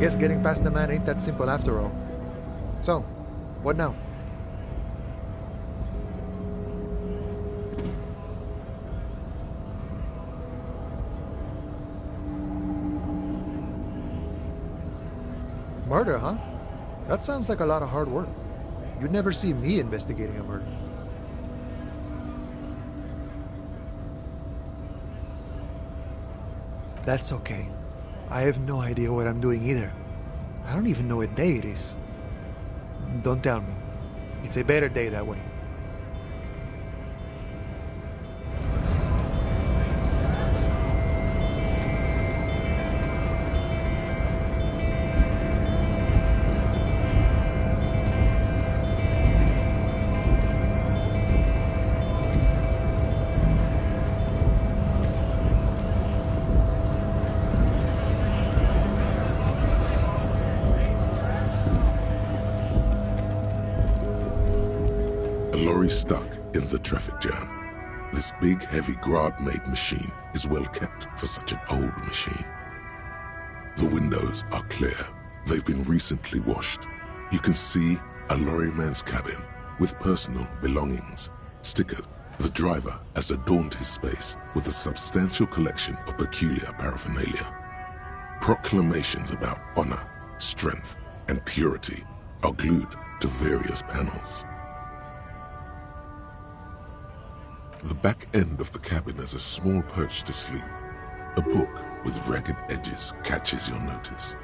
Guess getting past the man ain't that simple after all. So, what now? Murder, huh? That sounds like a lot of hard work. You'd never see me investigating a murder. That's okay. I have no idea what I'm doing either. I don't even know what day it is. Don't tell me. It's a better day that way. Stuck in the traffic jam. This big, heavy Grad-made machine is well kept for such an old machine. The windows are clear. They've been recently washed. You can see a lorryman's cabin with personal belongings, stickers. The driver has adorned his space with a substantial collection of peculiar paraphernalia. Proclamations about honor, strength, and purity are glued to various panels. The back end of the cabin has a small perch to sleep. A book with ragged edges catches your notice.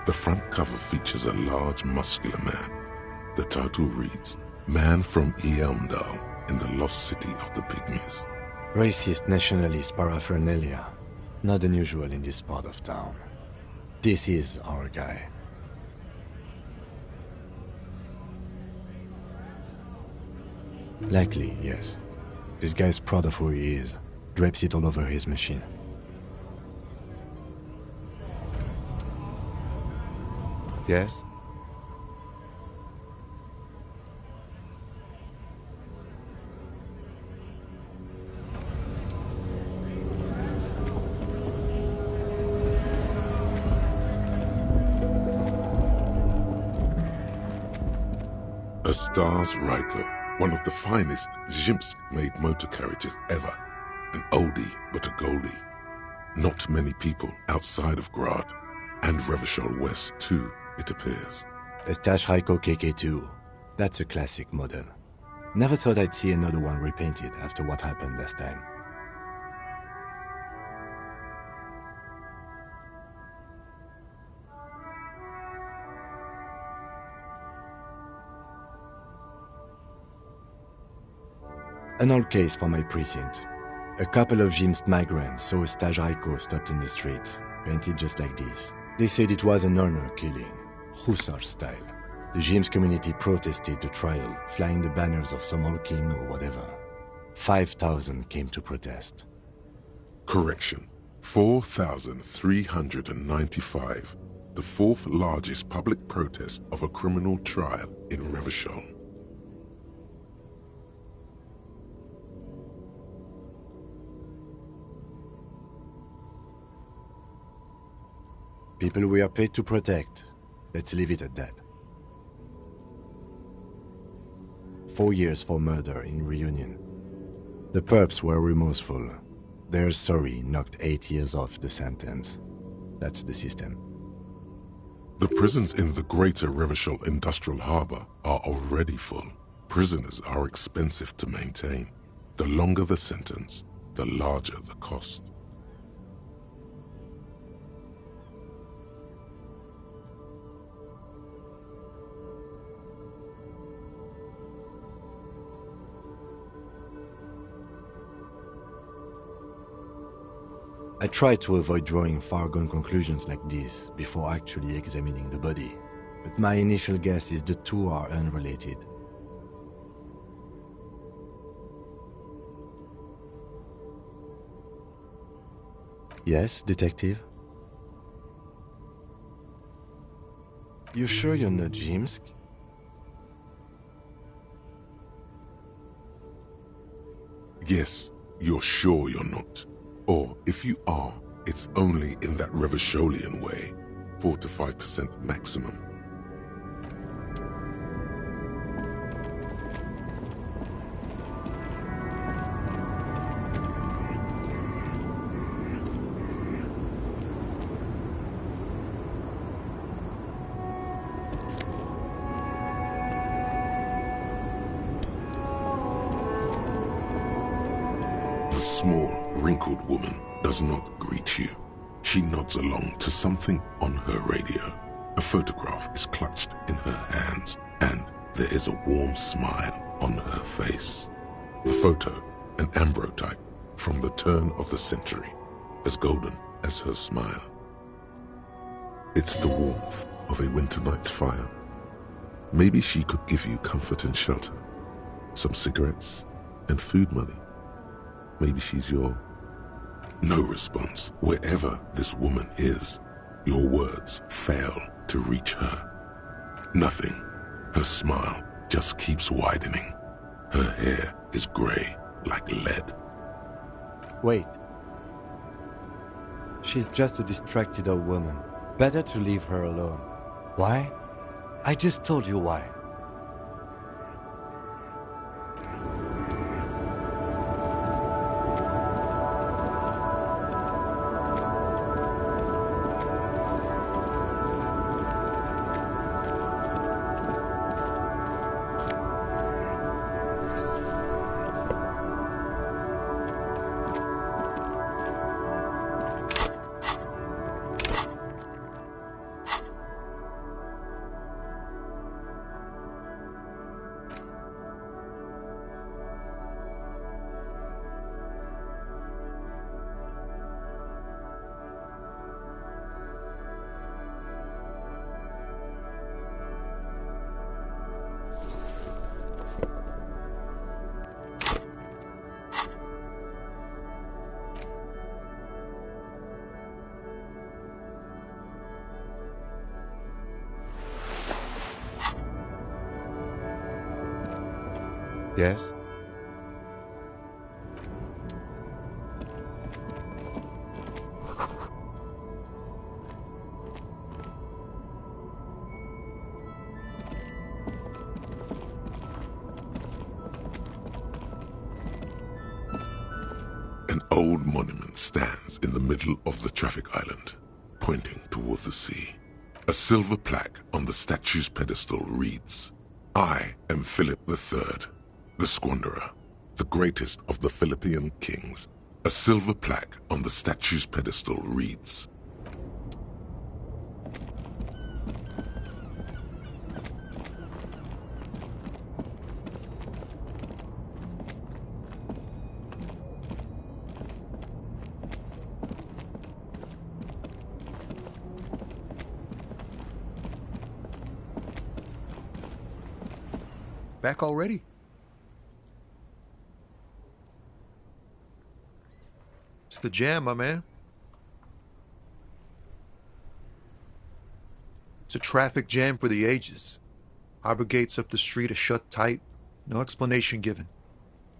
The front cover features a large, muscular man. The title reads, Man from Elmdale in the Lost City of the Pygmies. Racist nationalist paraphernalia. Not unusual in this part of town. This is our guy. Likely, yes. This guy's proud of who he is. Drapes it all over his machine. Yes? A Stars Riker, one of the finest Zhimsk-made motor carriages ever. An oldie, but a goldie. Not many people outside of Grad, and Revachol West too, it appears. The Stashraiko KK2. That's a classic model. Never thought I'd see another one repainted after what happened last time. An old case for my precinct. A couple of Zhimsk migrants saw a Stashraiko stopped in the street, painted just like this. They said it was an honor killing, Hussar style. The Zhimsk community protested the trial, flying the banners of some old king or whatever. 5,000 came to protest. Correction. 4,395. The fourth largest public protest of a criminal trial in Revachol. People we are paid to protect. Let's leave it at that. 4 years for murder in Reunion. The perps were remorseful. Their sorry knocked 8 years off the sentence. That's the system. The prisons in the greater Revachol Industrial Harbor are already full. Prisoners are expensive to maintain. The longer the sentence, the larger the cost. I try to avoid drawing far-gone conclusions like this before actually examining the body, but my initial guess is the two are unrelated. Yes, detective? You sure you're not Zhimsk? Yes, you're sure you're not. Or, if you are, it's only in that Revacholian way. 4 to 5% maximum. The small, wrinkled woman does not greet you. She nods along to something on her radio. A photograph is clutched in her hands, and there is a warm smile on her face. The photo, an ambrotype from the turn of the century, as golden as her smile. It's the warmth of a winter night's fire. Maybe she could give you comfort and shelter, some cigarettes and food money. Maybe she's your... No response. Wherever this woman is, your words fail to reach her. Nothing. Her smile just keeps widening. Her hair is gray like lead. Wait. She's just a distracted old woman. Better to leave her alone. Why? I just told you why. Yes? An old monument stands in the middle of the traffic island, pointing toward the sea. A silver plaque on the statue's pedestal reads, "I am Philip III, the Squanderer, the greatest of the Philippian kings." A silver plaque on the statue's pedestal reads, Back already? It's the jam, my man. It's a traffic jam for the ages. Harbor gates up the street are shut tight, no explanation given.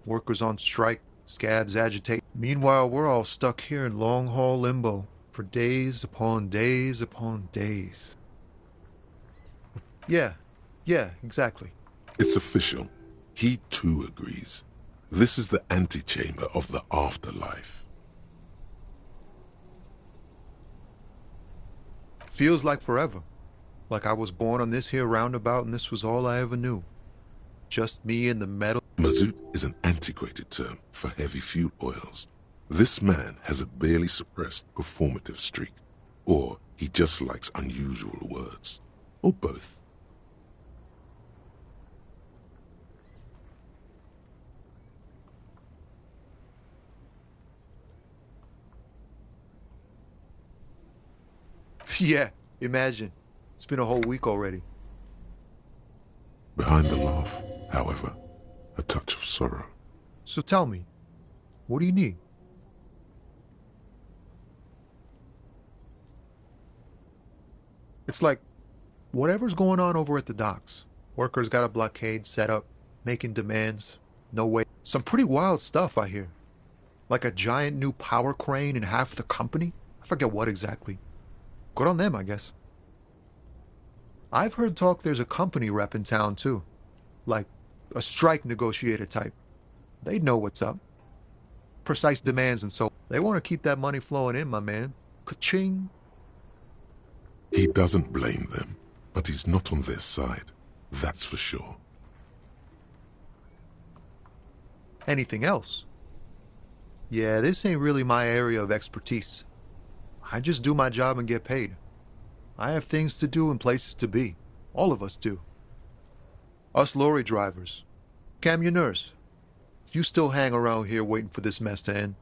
Workers on strike, scabs agitate. Meanwhile, we're all stuck here in long-haul limbo for days upon days upon days. Yeah, exactly. It's official. He too agrees. This is the antechamber of the afterlife. Feels like forever. Like I was born on this here roundabout and this was all I ever knew. Just me and the metal. Mazout is an antiquated term for heavy fuel oils. This man has a barely suppressed performative streak. Or he just likes unusual words. Or both. Yeah, imagine. It's been a whole week already. Behind the laugh, however, a touch of sorrow. So tell me, what do you need? It's like, whatever's going on over at the docks. Workers got a blockade set up, making demands, no way. Some pretty wild stuff, I hear. Like a giant new power crane in half the company? I forget what exactly. Good on them, I guess. I've heard talk there's a company rep in town too. Like a strike negotiator type. They'd know what's up. Precise demands and so they want to keep that money flowing in, my man. Ka-ching. He doesn't blame them, but he's not on their side. That's for sure. Anything else? Yeah, this ain't really my area of expertise. I just do my job and get paid. I have things to do and places to be. All of us do. Us lorry drivers. Camionneurs. You still hang around here waiting for this mess to end.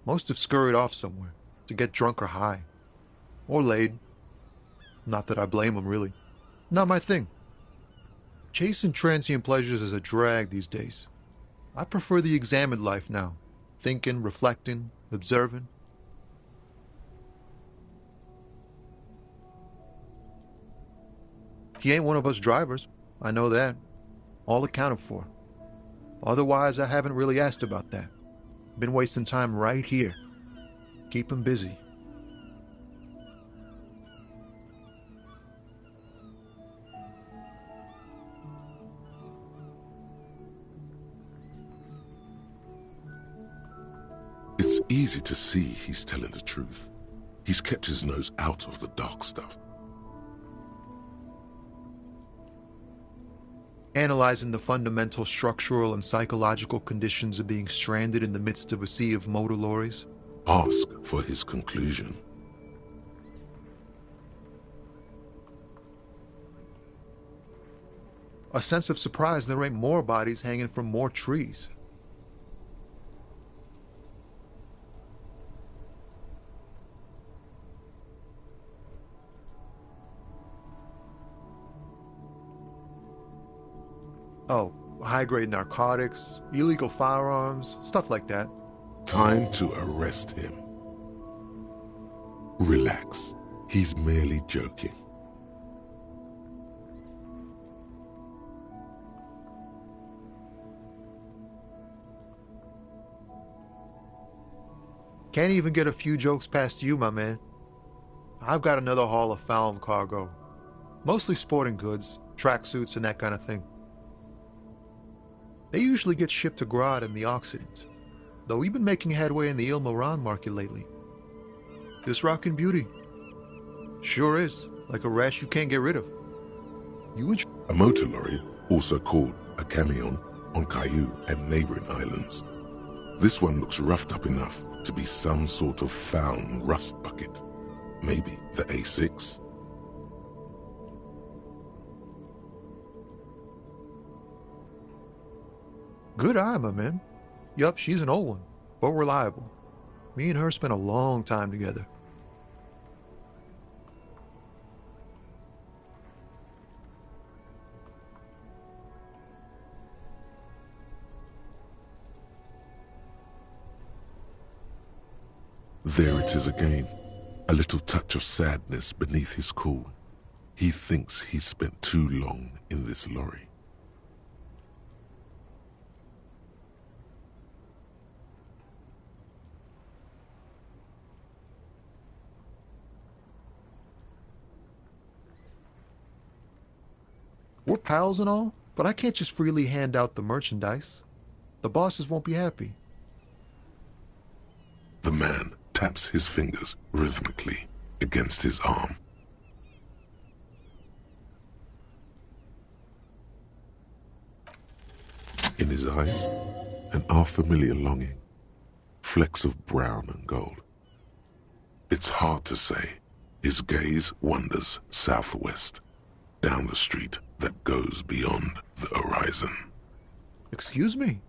Most have scurried off somewhere to get drunk or high. Or laid. Not that I blame them, really. Not my thing. Chasing transient pleasures is a drag these days. I prefer the examined life now. Thinking, reflecting, observing. He ain't one of us drivers. I know that. All accounted for. Otherwise, I haven't really asked about that. Been wasting time right here. Keep him busy. It's easy to see he's telling the truth. He's kept his nose out of the dark stuff. Analyzing the fundamental structural and psychological conditions of being stranded in the midst of a sea of motor lorries. Ask for his conclusion. A sense of surprise there ain't more bodies hanging from more trees. Oh, high-grade narcotics, illegal firearms, stuff like that. Time to arrest him. Relax. He's merely joking. Can't even get a few jokes past you, my man. I've got another haul of found cargo. Mostly sporting goods, tracksuits, and that kind of thing. They usually get shipped to Grodd in the Occident, though we've been making headway in the Il Moran market lately. This rockin' beauty. Sure is, like a rash you can't get rid of. A motor lorry, also called a camion, on Caillou and neighboring islands. This one looks roughed up enough to be some sort of found rust bucket. Maybe the A6. Good eye, my man. Yup, she's an old one, but reliable. Me and her spent a long time together. There it is again. A little touch of sadness beneath his cool. He thinks he's spent too long in this lorry. We're pals and all, but I can't just freely hand out the merchandise. The bosses won't be happy. The man taps his fingers rhythmically against his arm. In his eyes, an half-familiar longing, flecks of brown and gold. It's hard to say. His gaze wanders southwest, down the street that goes beyond the horizon. Excuse me?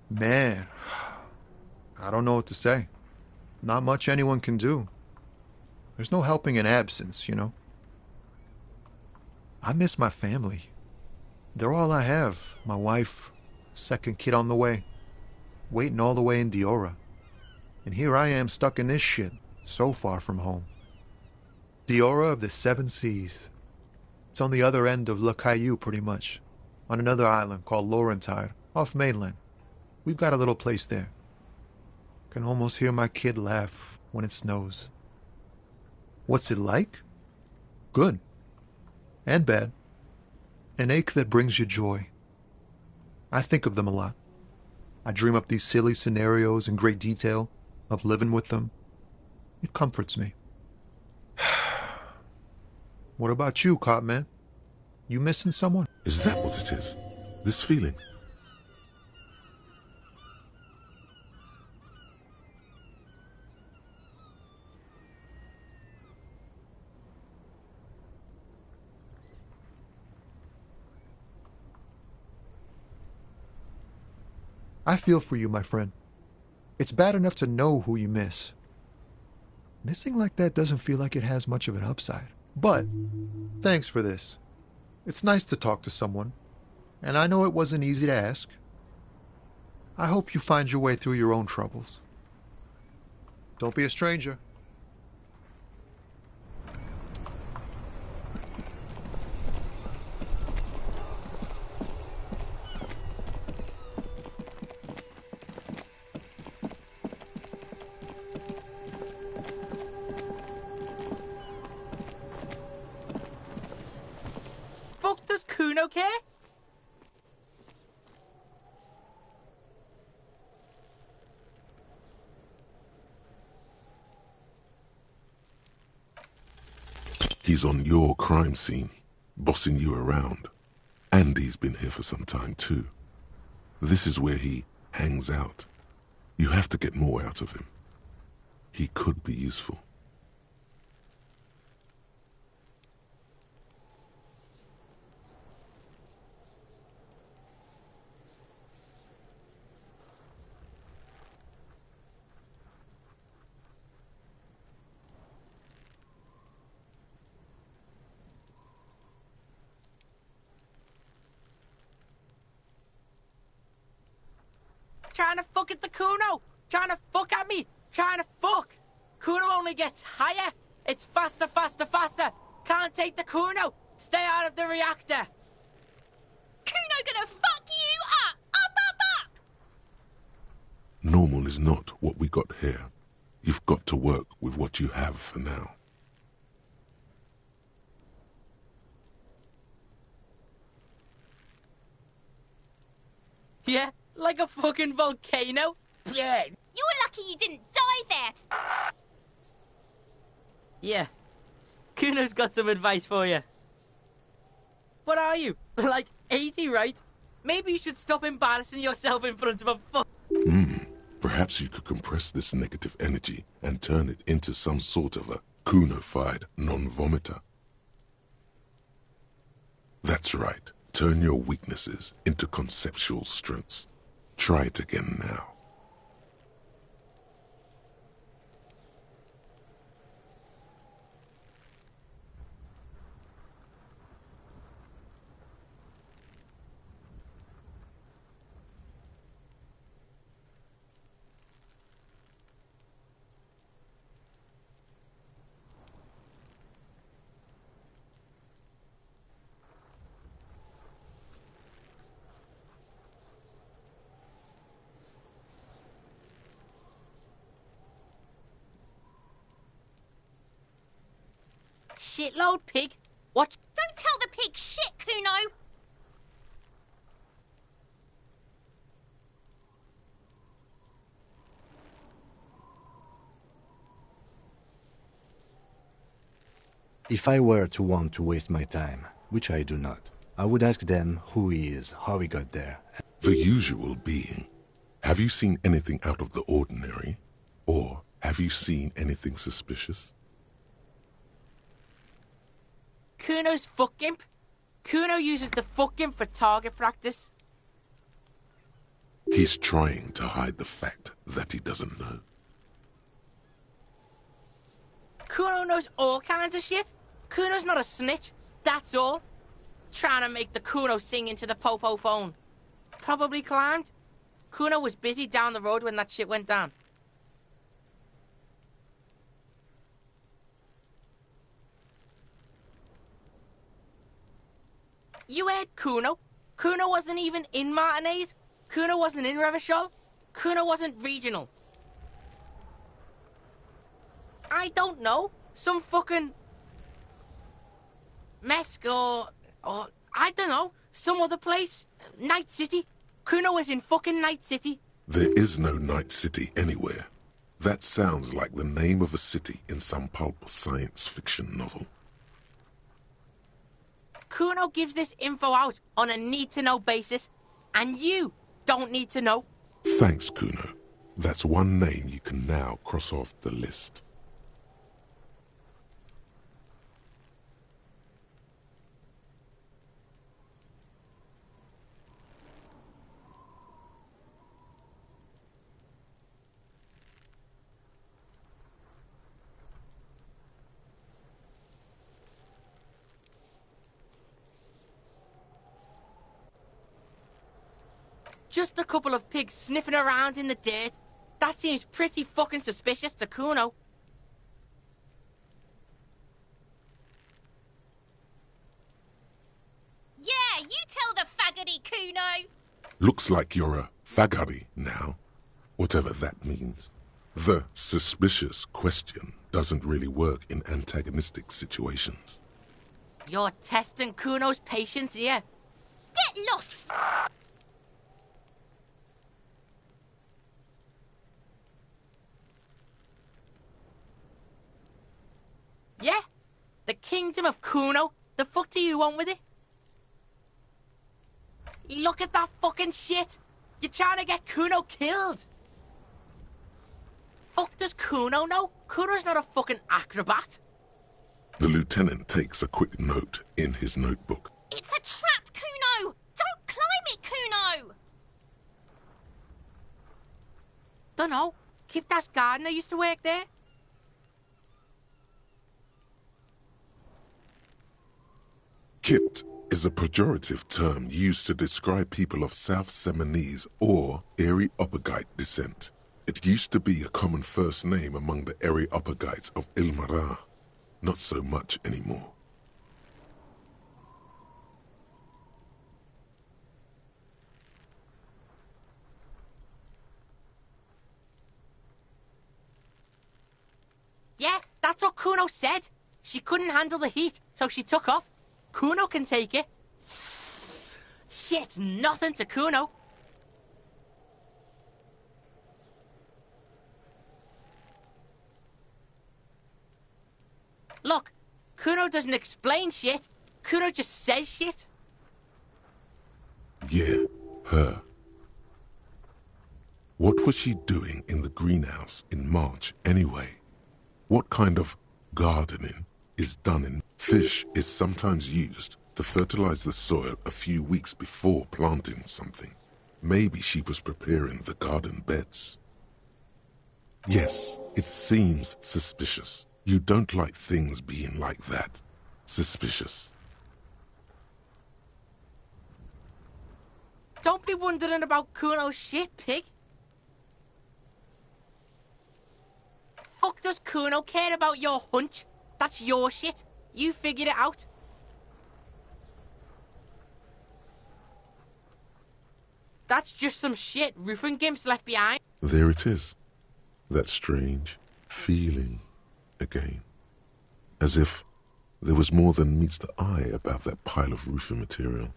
Man, I don't know what to say. Not much anyone can do. There's no helping in absence, you know. I miss my family. They're all I have. My wife, second kid on the way, waiting all the way in Diora. And here I am stuck in this shit, so far from home. Diora of the Seven Seas. It's on the other end of Le Caillou, pretty much, on another island called Laurentide, off mainland. We've got a little place there. Can almost hear my kid laugh when it snows. What's it like? Good. And bad. An ache that brings you joy. I think of them a lot. I dream up these silly scenarios in great detail of living with them. It comforts me. What about you, Cop Man? You missing someone? Is that what it is? This feeling? I feel for you, my friend. It's bad enough to know who you miss. Missing like that doesn't feel like it has much of an upside. But, thanks for this. It's nice to talk to someone, and I know it wasn't easy to ask. I hope you find your way through your own troubles. Don't be a stranger. Fuck does Kuno care? He's on your crime scene, bossing you around. And he's been here for some time too. This is where he hangs out. You have to get more out of him. He could be useful. Trying to fuck at the Kuno! Trying to fuck at me! Trying to fuck! Kuno only gets higher! It's faster, faster, faster! Can't take the Kuno! Stay out of the reactor! Kuno gonna fuck you up! Up! Normal is not what we got here. You've got to work with what you have for now. Yeah, like a fucking volcano? Yeah! You're lucky you didn't die there! Yeah. Kuno's got some advice for you. What are you? Like 80, right? Maybe you should stop embarrassing yourself in front of a fuck. Perhaps you could compress this negative energy and turn it into some sort of a Kuno-fied non-vomiter. That's right. Turn your weaknesses into conceptual strengths. Try it again now. Shitload pig? What? Don't tell the pig shit, Kuno! If I were to want to waste my time, which I do not, I would ask them who he is, how he got there. The usual being. Have you seen anything out of the ordinary? Or have you seen anything suspicious? Kuno's fuck imp? Kuno uses the fuck imp for target practice. He's trying to hide the fact that he doesn't know. Kuno knows all kinds of shit. Kuno's not a snitch, that's all. Trying to make the Kuno sing into the popo phone. Probably climbed. Kuno was busy down the road when that shit went down. You heard Kuno. Kuno wasn't even in Martinez. Kuno wasn't in Revachol. Kuno wasn't regional. I don't know. Some fucking... Mesk or I don't know. Some other place. Night City. Kuno was in fucking Night City. There is no Night City anywhere. That sounds like the name of a city in some pulp science fiction novel. Kuno gives this info out on a need-to-know basis, and you don't need to know. Thanks, Kuno. That's one name you can now cross off the list. Just a couple of pigs sniffing around in the dirt. That seems pretty fucking suspicious to Kuno. Yeah, you tell the faggoty, Kuno. Looks like you're a faggoty now, whatever that means. The suspicious question doesn't really work in antagonistic situations. You're testing Kuno's patience here. Get lost, Yeah? The kingdom of Kuno? The fuck do you want with it? Look at that fucking shit! You're trying to get Kuno killed! Fuck does Kuno know? Kuno's not a fucking acrobat. The lieutenant takes a quick note in his notebook. It's a trap, Kuno! Don't climb it, Kuno! Dunno. Kiptas gardener used to work there. Kipt is a pejorative term used to describe people of South Seminese or Areopagite descent. It used to be a common first name among the Areopagites of Ilmara. Not so much anymore. Yeah, that's what Kuno said. She couldn't handle the heat, so she took off. Kuno can take it. Shit's nothing to Kuno. Look, Kuno doesn't explain shit. Kuno just says shit. Yeah, her. What was she doing in the greenhouse in March anyway? What kind of gardening is done in? Fish is sometimes used to fertilize the soil a few weeks before planting something. Maybe she was preparing the garden beds. Yes, it seems suspicious. You don't like things being like that. Suspicious. Don't be wondering about Kuno's shit, pig. Fuck does Kuno care about your hunch? That's your shit. You figured it out. That's just some shit roofing gimps left behind. There it is. That strange feeling again. As if there was more than meets the eye about that pile of roofing material.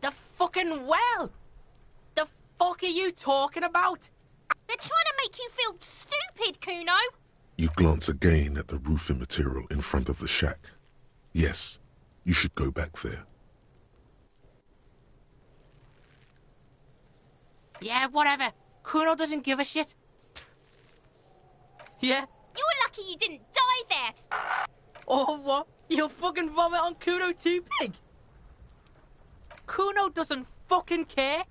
The fucking well! The fuck are you talking about? They're trying to make you feel stupid, Kuno! You glance again at the roofing material in front of the shack. Yes, you should go back there. Yeah, whatever. Kuno doesn't give a shit. Yeah? You're lucky you didn't die there! Or what? You'll fucking vomit on Kuno too, pig? Kuno doesn't fucking care.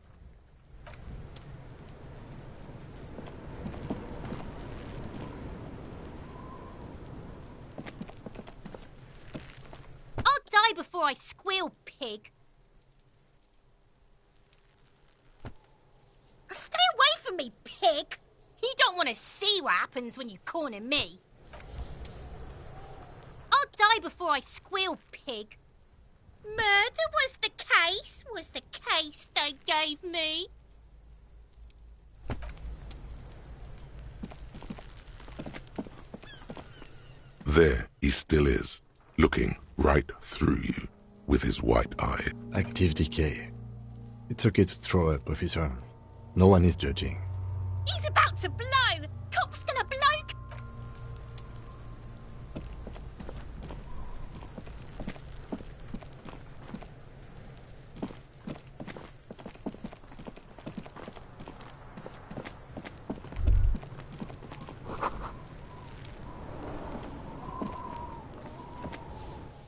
I'll die before I squeal, pig. don't want to see what happens when you corner me. I'll die before I squeal, pig. Murder was the case they gave me. There he still is, looking right through you with his white eye. Active decay. It's okay to throw up, officer. No one is judging. He's about to blow. Cop's gonna blow.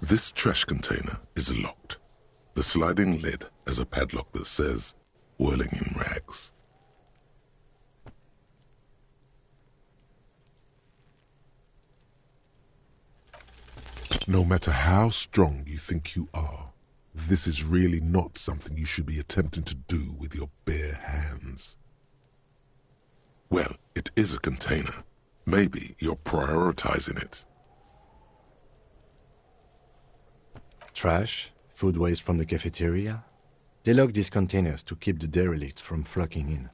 This trash container is locked. The sliding lid has a padlock that says, "Whirling in rags." No matter how strong you think you are, this is really not something you should be attempting to do with your bare hands. Well, it is a container. Maybe you're prioritizing it. Trash, food waste from the cafeteria. They lock these containers to keep the derelicts from flocking in.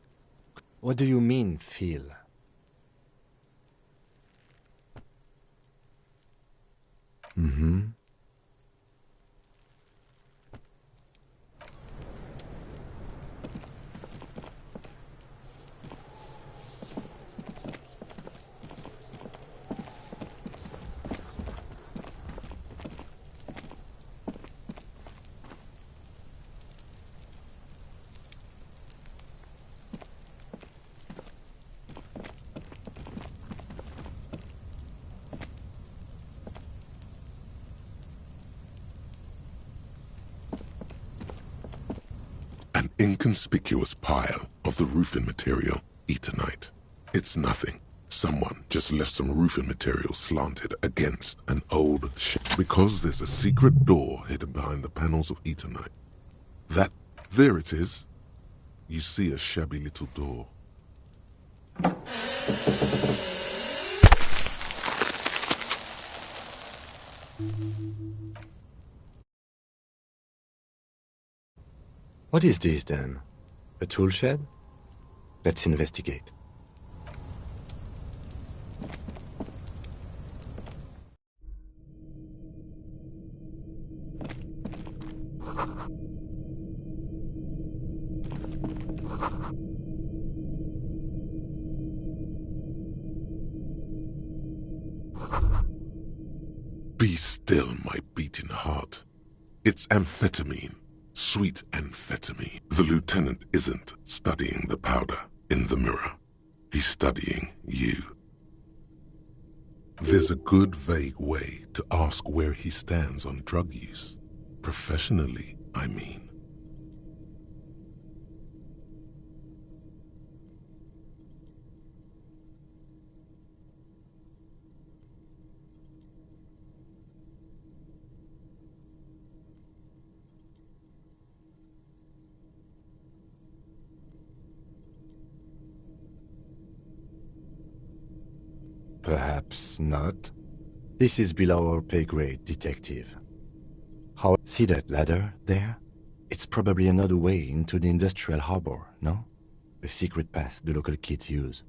What do you mean, Phil? Mm-hmm. An inconspicuous pile of the roofing material, Eternite. It's nothing. Someone just left some roofing material slanted against an old because there's a secret door hidden behind the panels of Eternite. There it is. You see a shabby little door. What is this, then? A tool shed? Let's investigate. Be still, my beating heart. It's amphetamine. Sweet amphetamine. The lieutenant isn't studying the powder in the mirror. He's studying you. There's a good vague way to ask where he stands on drug use. Professionally, I mean. Perhaps not. This is below our pay grade, detective. How? See that ladder there? It's probably another way into the industrial harbor, no? A secret path the local kids use.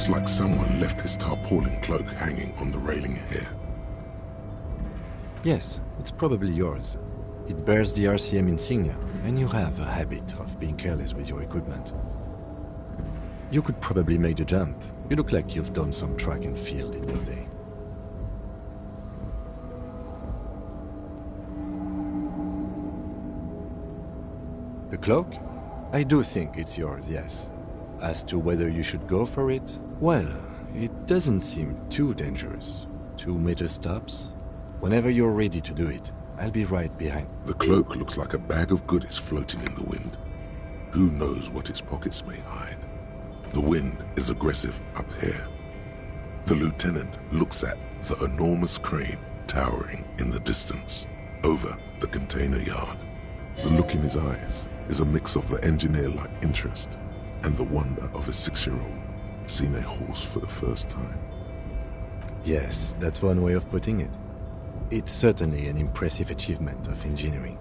Looks like someone left his tarpaulin cloak hanging on the railing here. Yes, it's probably yours. It bears the RCM insignia, and you have a habit of being careless with your equipment. You could probably make the jump. You look like you've done some track and field in your day. The cloak? I do think it's yours, yes. As to whether you should go for it, well, it doesn't seem too dangerous. 2 meter stops. Whenever you're ready to do it, I'll be right behind. The cloak looks like a bag of goodies floating in the wind. Who knows what its pockets may hide? The wind is aggressive up here. The lieutenant looks at the enormous crane towering in the distance, over the container yard. The look in his eyes is a mix of the engineer-like interest and the wonder of a 6-year-old seeing a horse for the first time. Yes, that's one way of putting it. It's certainly an impressive achievement of engineering.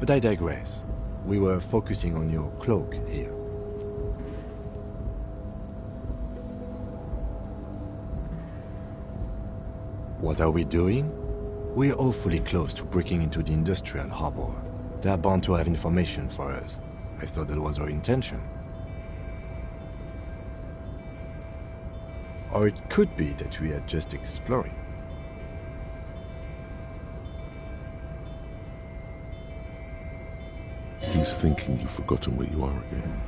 But I digress. We were focusing on your cloak here. What are we doing? We're awfully close to breaking into the industrial harbor. They're bound to have information for us. I thought that was our intention. Or it could be that we are just exploring. He's thinking you've forgotten where you are again.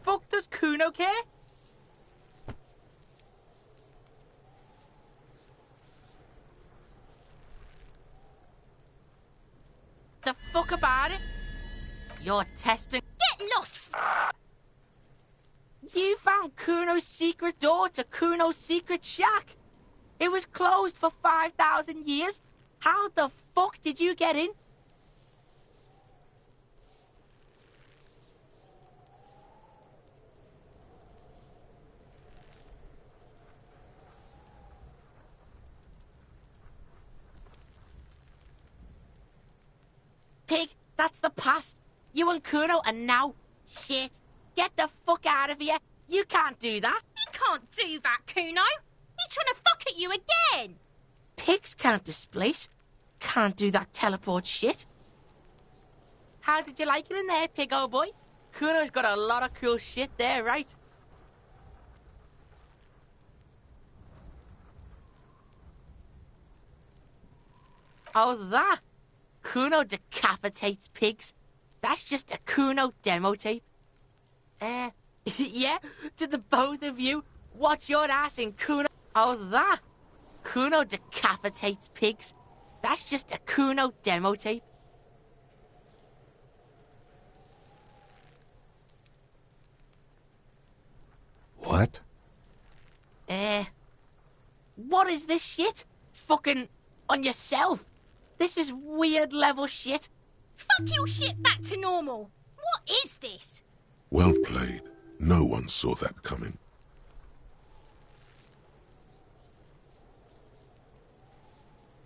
Fuck does Kuno care? The fuck about it? You're testing. Get lost, You found Kuno's secret door to Kuno's secret shack. It was closed for 5,000 years. How the fuck did you get in? Pig, that's the past. You and Kuno are now. Shit. Get the fuck out of here. You can't do that. He can't do that, Kuno. He's trying to fuck at you again. Pigs can't displace. Can't do that teleport shit. How did you like it in there, pig old boy? Kuno's got a lot of cool shit there, right? Oh, that? Kuno decapitates pigs. That's just a Kuno demo tape. Yeah, to the both of you, watch your ass in Kuno. Oh, that? Kuno decapitates pigs. That's just a Kuno demo tape. What? What is this shit? Fucking on yourself. This is weird level shit. Fuck your shit back to normal. What is this? Well played. No one saw that coming.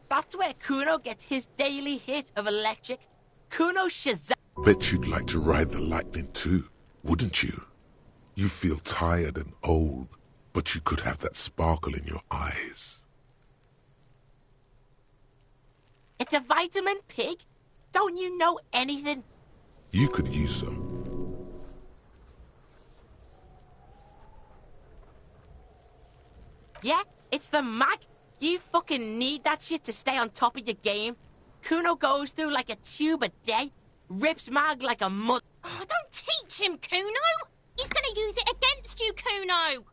That's where Kuno gets his daily hit of electric. Kuno Shazam. Bet you'd like to ride the lightning too, wouldn't you? You feel tired and old, but you could have that sparkle in your eyes. It's a vitamin, pig. Don't you know anything? You could use some. Yeah, it's the mag. You fucking need that shit to stay on top of your game. Kuno goes through like a tube a day, rips mag like a mud. Oh, don't teach him, Kuno! He's gonna use it against you, Kuno!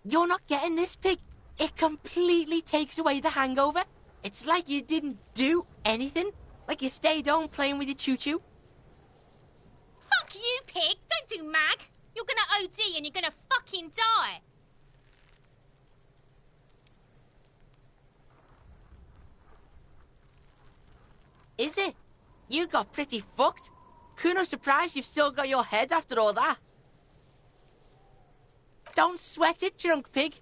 You're not getting this, pig. It completely takes away the hangover. It's like you didn't do anything. Like you stayed home playing with your choo-choo. Fuck you, pig! Don't do mag! You're gonna OD and you're gonna fucking die! Is it? You got pretty fucked. Kuno's surprised you've still got your head after all that. Don't sweat it, drunk pig.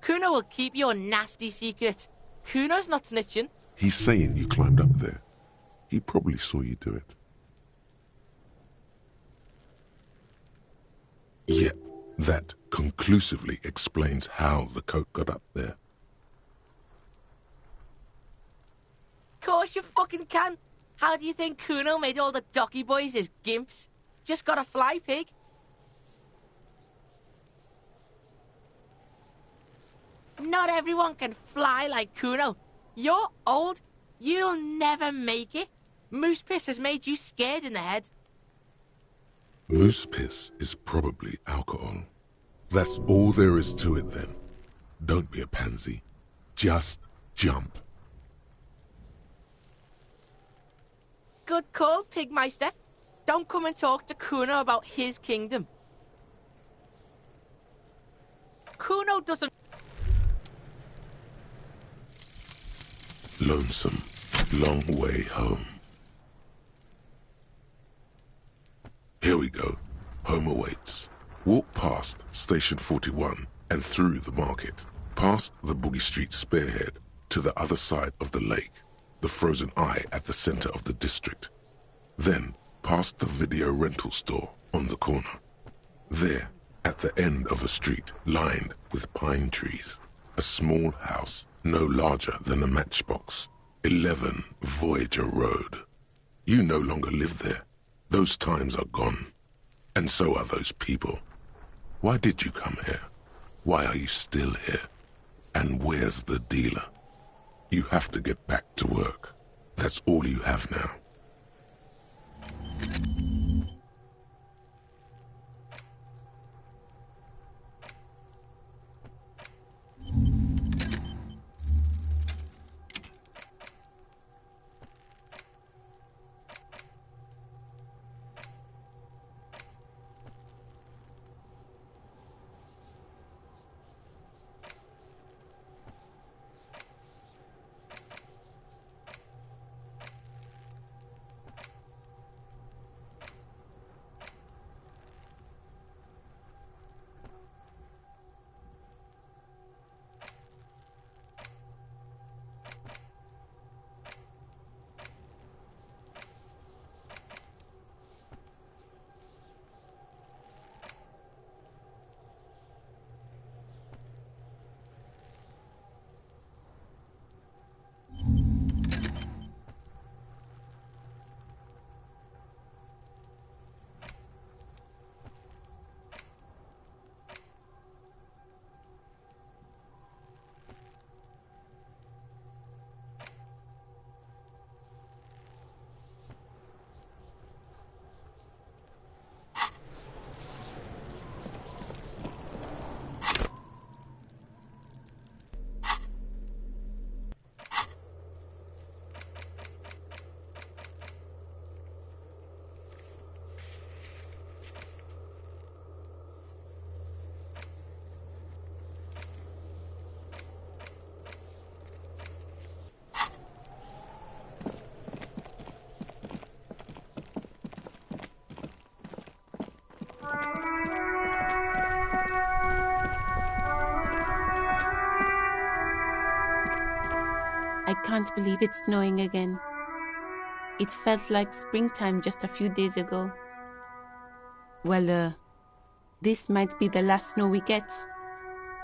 Kuno will keep your nasty secret. Kuno's not snitching. He's saying you climbed up there. He probably saw you do it. Yet, that conclusively explains how the coke got up there. Course you fucking can. How do you think Kuno made all the docky boys his gimps? Just gotta fly, pig. Not everyone can fly like Kuno. You're old. You'll never make it. Moose piss has made you scared in the head. Moose piss is probably alcohol. That's all there is to it then. Don't be a pansy. Just jump. Good call, Pigmeister. Don't come and talk to Kuno about his kingdom. Kuno doesn't... Lonesome, long way home. Here we go. Home awaits. Walk past Station 41 and through the market, past the Boogie Street spearhead to the other side of the lake, the frozen eye at the center of the district. Then past the video rental store on the corner. There, at the end of a street lined with pine trees, a small house no larger than a matchbox. 11 Voyager Road. You no longer live there. Those times are gone. And so are those people. Why did you come here? Why are you still here? And where's the dealer? You have to get back to work. That's all you have now. can't believe it's snowing again. It felt like springtime just a few days ago. Well, this might be the last snow we get.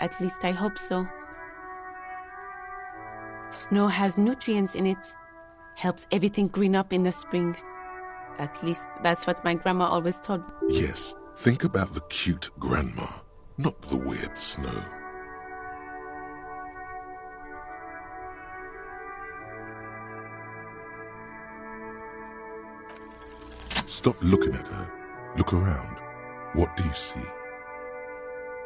At least I hope so. Snow has nutrients in it. Helps everything green up in the spring. At least that's what my grandma always told me. Yes, think about the cute grandma, not the weird snow. Stop looking at her. Look around. What do you see?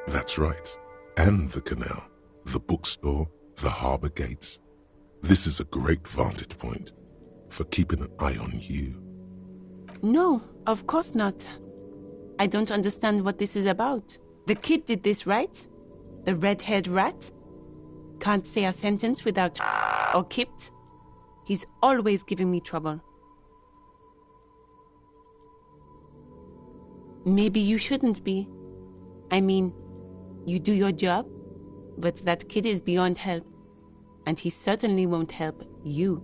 That's right. And the canal, the bookstore, the harbor gates. This is a great vantage point for keeping an eye on you. No, of course not. I don't understand what this is about. The kid did this, right? The red-haired rat? Can't say a sentence without or kipped. He's always giving me trouble. Maybe you shouldn't be. I mean, you do your job, but that kid is beyond help. And he certainly won't help you.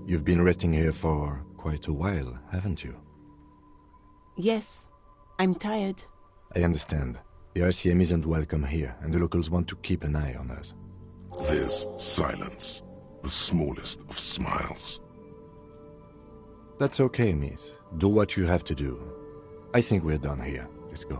You've been resting here for quite a while, haven't you? Yes, I'm tired. I understand. The RCM isn't welcome here, and the locals want to keep an eye on us. There's silence, the smallest of smiles. That's okay, miss. Do what you have to do. I think we're done here. Let's go.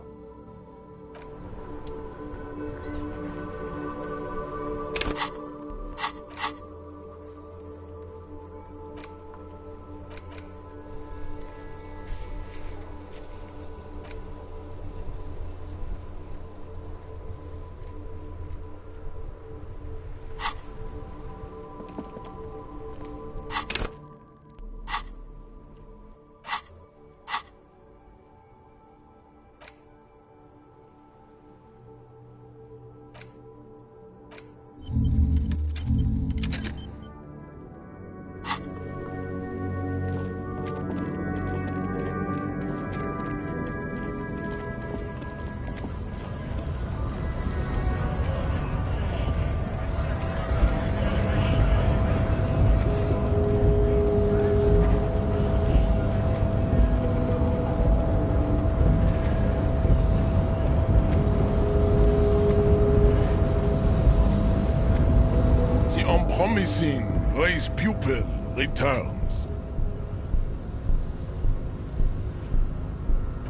Promising race pupil returns.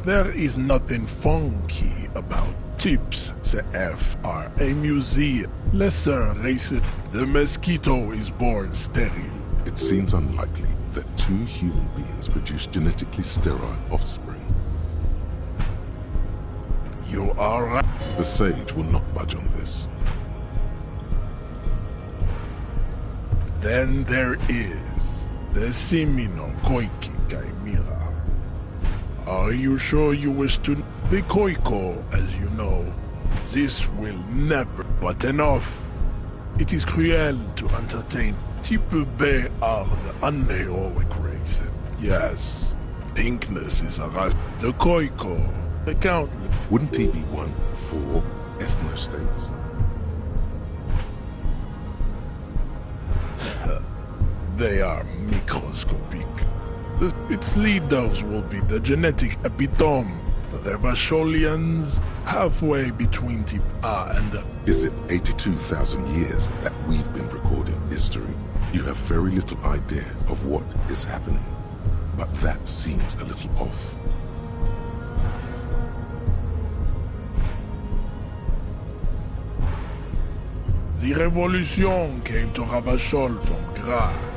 There is nothing funky about tips. CF are a museum. Lesser races. The mosquito is born sterile. It seems unlikely that two human beings produce genetically sterile offspring. You are right. The sage will not budge on this. Then there is the Simino Koiki Kaimira. Are you sure you wish to... The Koiko, as you know, this will never... But enough. It is cruel to entertain. People B are the unheroic race. Yes, pinkness is a race. The Koiko, the countless... Wouldn't he be one for ethnostates? They are microscopic. Its leaders will be the genetic epitome. The Vasholians, halfway between Type A and the... Is it 82,000 years that we've been recording history? You have very little idea of what is happening. But that seems a little off. The revolution came to Ravachol from Gra.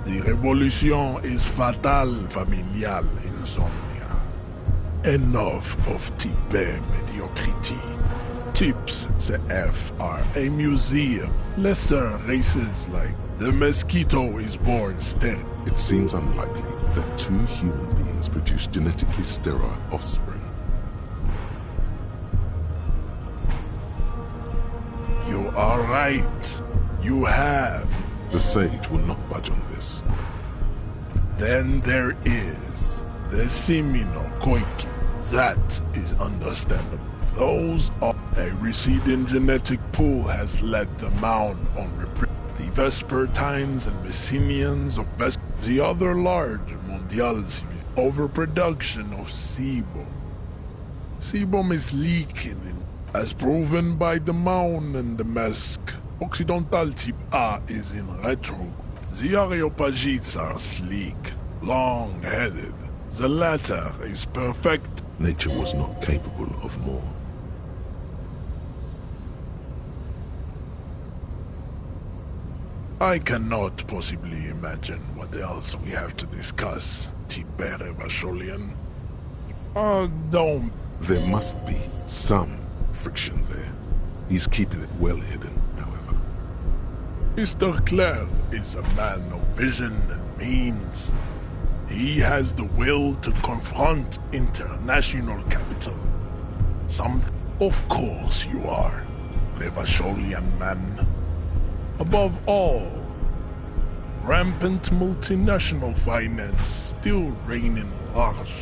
The revolution is fatal, familial insomnia. Enough of type mediocrity. Tips CF are a museum. Lesser races like the mosquito is born sterile. It seems unlikely that two human beings produce genetically sterile offspring. You are right. You have. The sage will not budge on this. Then there is the Simino Koiki. That is understandable. Those are a receding genetic pool has led the mound on the Vespertines and Messenians of the other large mondial overproduction of sebum. Sebum is leaking, as proven by the Maun and the Mesk. Occidental type A is in retro. The Areopagites are sleek, long-headed. The latter is perfect. Nature was not capable of more. I cannot possibly imagine what else we have to discuss, Tibere Vasholian. Don't. There must be some friction there. He's keeping it well hidden, however. Mr. Clare is a man of vision and means. He has the will to confront international capital. Of course you are, the Vasholian man. Above all, rampant multinational finance still reigning large.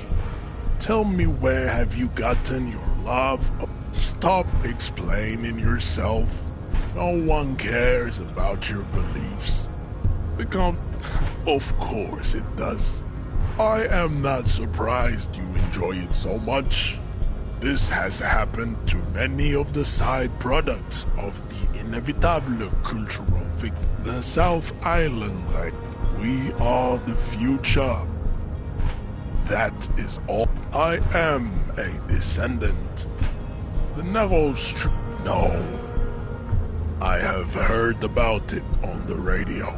Tell me, where have you gotten your love of... Stop explaining yourself. No one cares about your beliefs. Of course it does. I am not surprised you enjoy it so much. This has happened to many of the side products of the inevitable cultural the South Island, right? We are the future. That is all. I am a descendant. The narrow street. No. I have heard about it on the radio.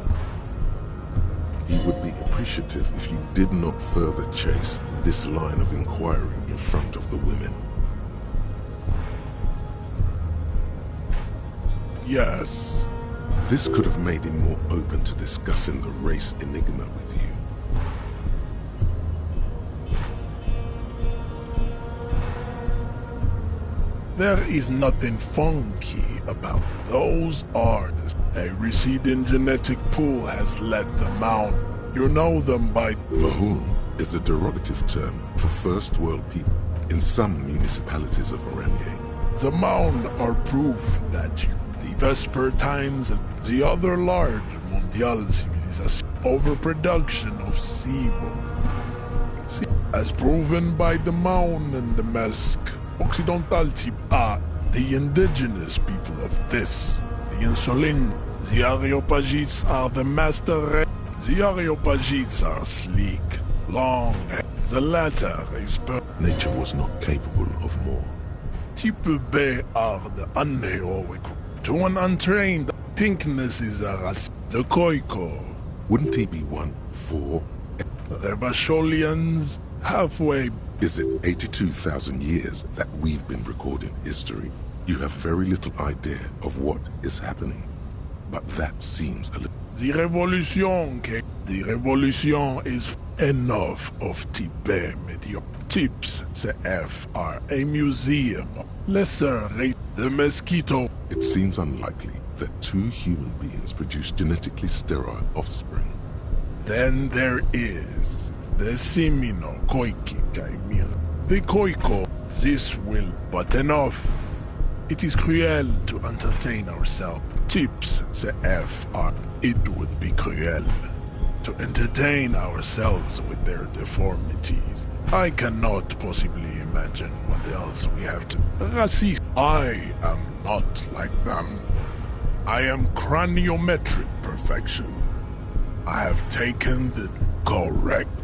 He would be appreciative if you did not further chase this line of inquiry in front of the women. Yes. This could have made him more open to discussing the race enigma with you. There is nothing funky about those artists. A receding genetic pool has led them out. You know them by... Mahoon is a derogative term for first world people in some municipalities of Oranje. The Mound are proof that the Vespertines and the other large mondial civilizations overproduction of sebum. As proven by the Mound and the Mesk. Occidental type A, the indigenous people of this, the Insulin, the Areopagites are the master. The Areopagites are sleek, long. The latter is Nature was not capable of more. Type B are the unheroic. To an untrained, pinkness is a race. The Koiko. Wouldn't he be one for? The Vasholians, halfway. Is it 82,000 years that we've been recording history? You have very little idea of what is happening. But that seems a little... The revolution came. The revolution is enough of Tibet medio. Tips CF are a museum. Lesser rate the mosquito. It seems unlikely that two human beings produce genetically sterile offspring. Then there is the Simino Koiki Kaimira. The Koiko. This will, but enough. It is cruel to entertain ourselves. Tips CF are. It would be cruel to entertain ourselves with their deformities. I cannot possibly imagine what else we have to... Racist. I am not like them. I am craniometric perfection. I have taken the correct.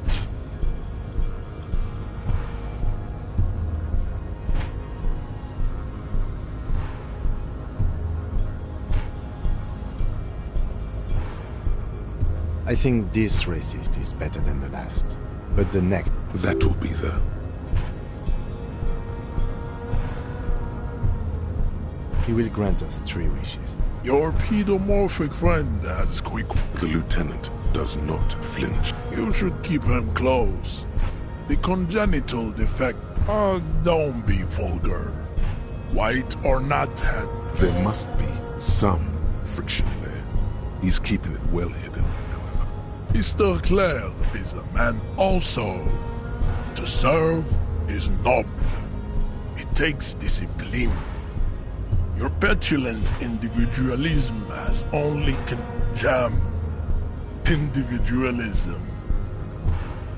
I think this racist is better than the last. But the next... That will be the... He will grant us 3 wishes. Your pedomorphic friend has quick... The lieutenant does not flinch. You should keep him close. The congenital defect... don't be vulgar. White or not had... There must be some friction there. He's keeping it well hidden. Mr. Clare is a man also. To serve is noble. It takes discipline. Your petulant individualism has only Jam. Individualism.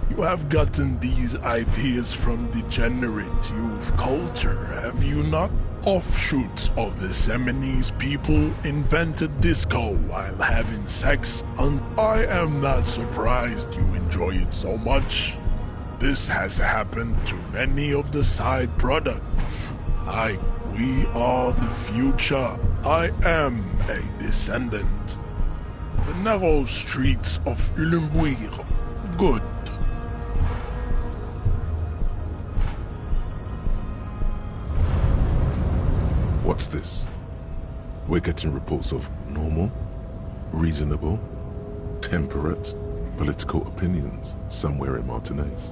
You have gotten these ideas from degenerate youth culture, have you not? Offshoots of the Seminoles people invented disco while having sex, and I am not surprised you enjoy it so much. This has happened to many of the side products. We are the future. I am a descendant. The narrow streets of Ulimbuir. Good. What's this? We're getting reports of normal, reasonable, temperate political opinions somewhere in Martinez.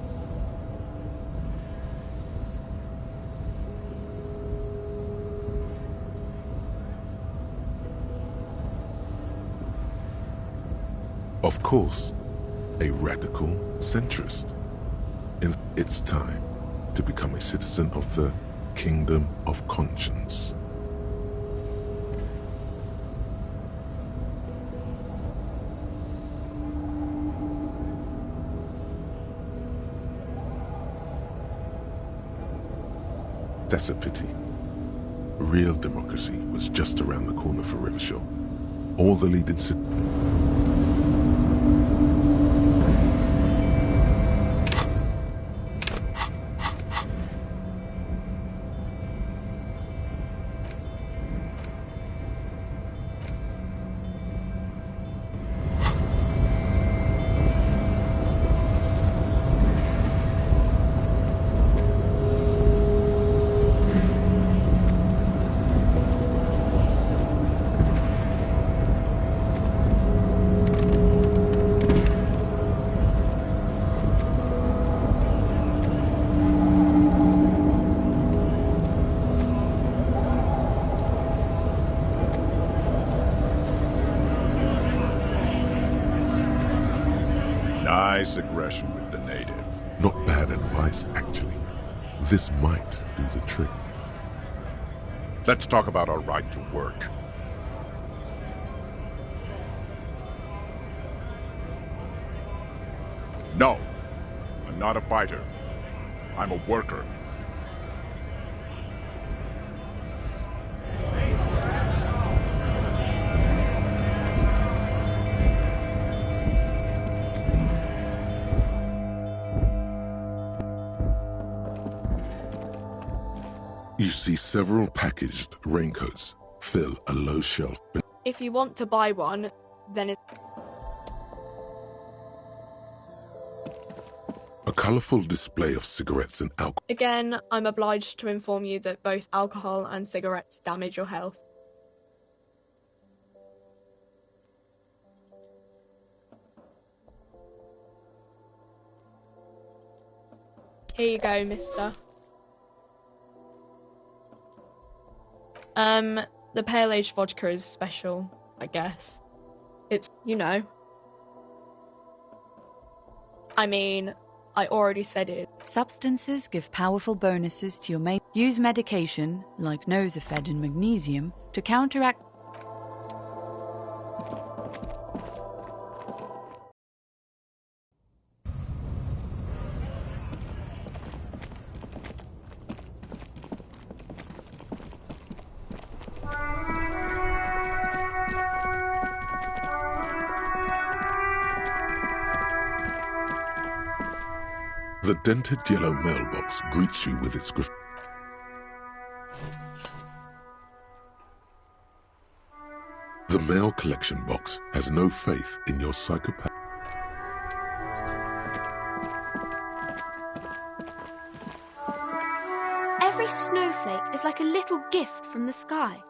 Of course, a radical centrist. It's time to become a citizen of the Kingdom of Conscience. That's a pity. Real democracy was just around the corner for Rivershaw. All the leading Nice aggression with the native. Not bad advice, actually. This might do the trick. Let's talk about our right to work. No, I'm not a fighter. I'm a worker. You see several packaged raincoats fill a low shelf. If you want to buy one, then it's... A colorful display of cigarettes and alcohol. Again, I'm obliged to inform you that both alcohol and cigarettes damage your health. Here you go, mister. The pale age vodka is special, I guess. It's, you know. I mean, I already said it. Substances give powerful bonuses to your main. Use medication, like Nosafed and magnesium, to counteract. The dented yellow mailbox greets you with its graffiti. The mail collection box has no faith in your psychopath. Every snowflake is like a little gift from the sky.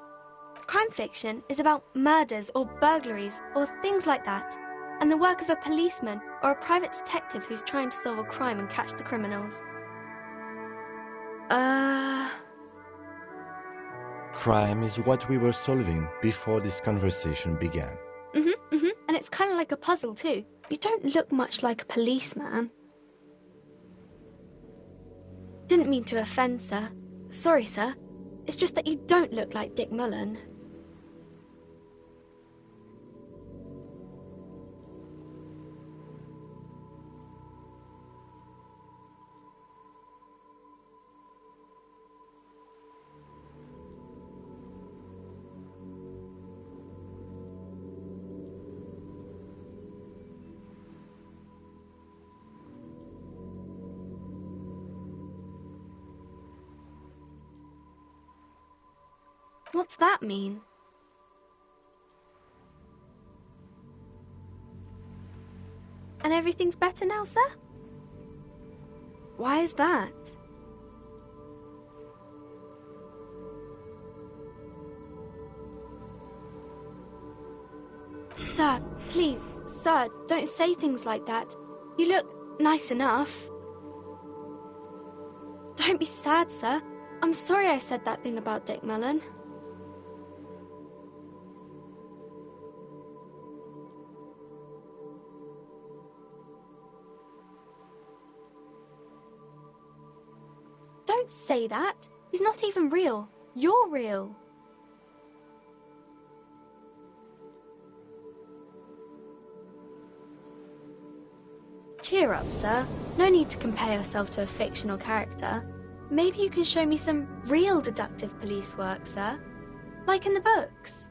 Crime fiction is about murders or burglaries or things like that, and the work of a policeman or a private detective who's trying to solve a crime and catch the criminals. Crime is what we were solving before this conversation began. And it's kind of like a puzzle too. You don't look much like a policeman. Didn't mean to offend, sir. Sorry, sir. It's just that you don't look like Dick Mullen. What's that mean? And everything's better now, sir? Why is that? Sir, please, sir, don't say things like that. You look nice enough. Don't be sad, sir. I'm sorry I said that thing about Dick Mellon. Don't say that. He's not even real. You're real. Cheer up, sir. No need to compare yourself to a fictional character. Maybe you can show me some real deductive police work, sir. Like in the books.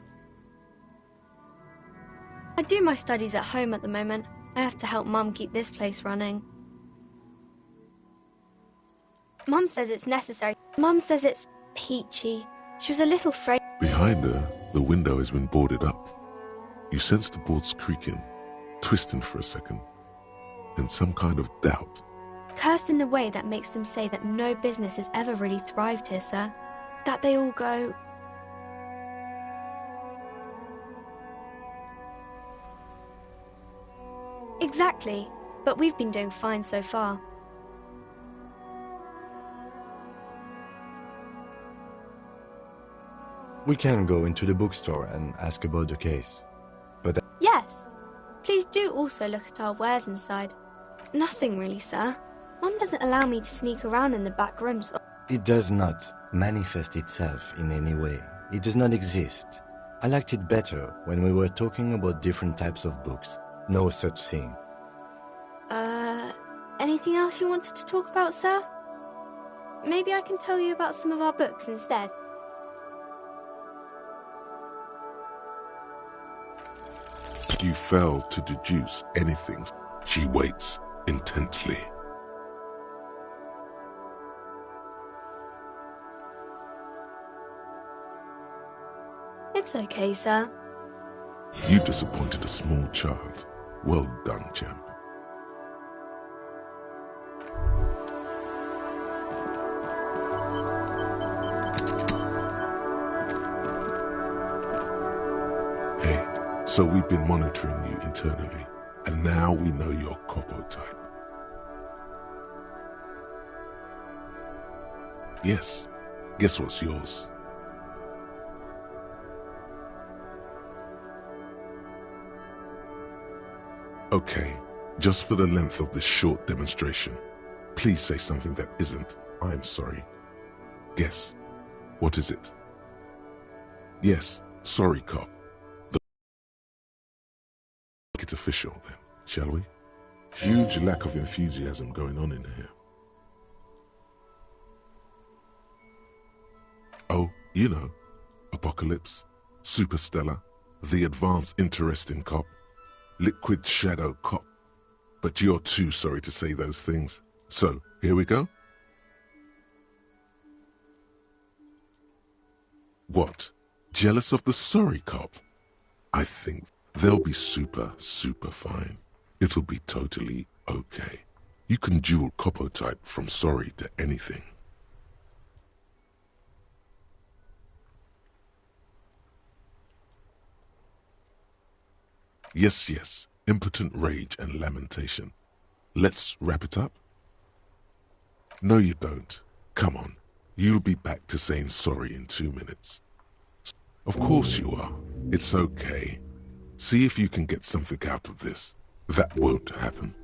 I do my studies at home at the moment. I have to help Mum keep this place running. Mum says it's necessary. Mum says it's peachy. She was a little afraid. Behind her, the window has been boarded up. You sense the boards creaking, twisting for a second, and some kind of doubt. Cursed in the way that makes them say that no business has ever really thrived here, sir. That they all go... Exactly, but we've been doing fine so far. We can go into the bookstore and ask about the case. But Yes. Please do also look at our wares inside. Nothing really, sir. Mum doesn't allow me to sneak around in the back rooms. it does not manifest itself in any way. It does not exist. I liked it better when we were talking about different types of books. No such thing. Anything else you wanted to talk about, sir? Maybe I can tell you about some of our books instead. You fail to deduce anything. She waits intently. It's okay, sir. You disappointed a small child. Well done, champ. Hey, so we've been monitoring you internally, and now we know your Copo type. Yes, guess what's yours? Okay, just for the length of this short demonstration, please say something that isn't, I'm sorry. Guess. What is it? Yes, sorry, cop. Make it official then, shall we? Huge lack of enthusiasm going on in here. Oh, you know, Apocalypse, Superstellar, the advanced interesting cop, Liquid Shadow Cop. But you're too sorry to say those things. So, here we go. What? Jealous of the sorry cop? I think they'll be super fine. It'll be totally okay. You can dual Copo type from sorry to anything. Yes, impotent rage and lamentation. Let's wrap it up? No, you don't. Come on, you'll be back to saying sorry in 2 minutes. Of course you are. It's okay. See if you can get something out of this. That won't happen.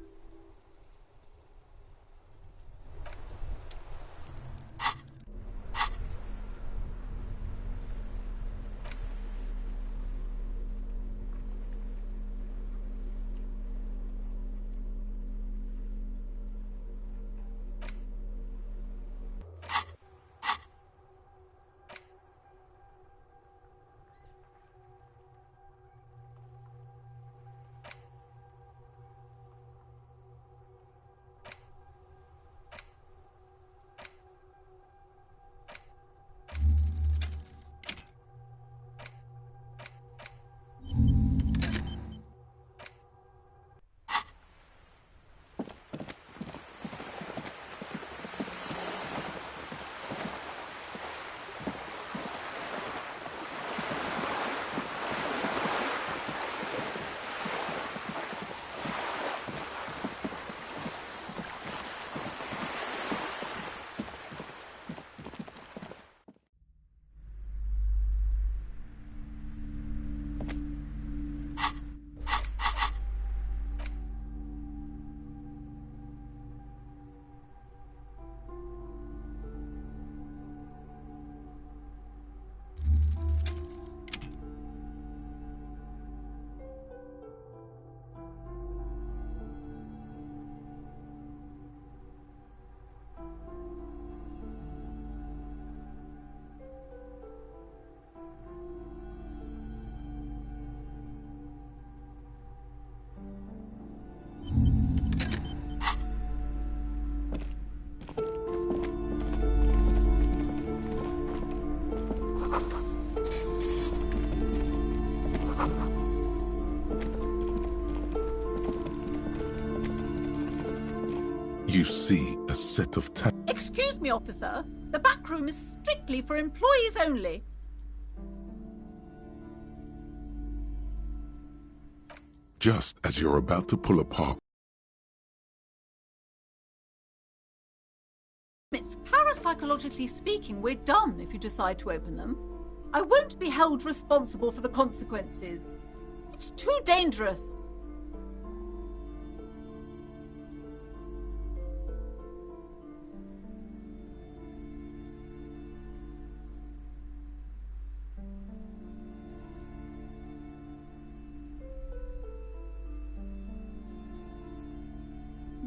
You see a set of Excuse me, officer. The back room is strictly for employees only. Just as you're about to pull apart. Parapsychologically speaking, we're done if you decide to open them. I won't be held responsible for the consequences. It's too dangerous.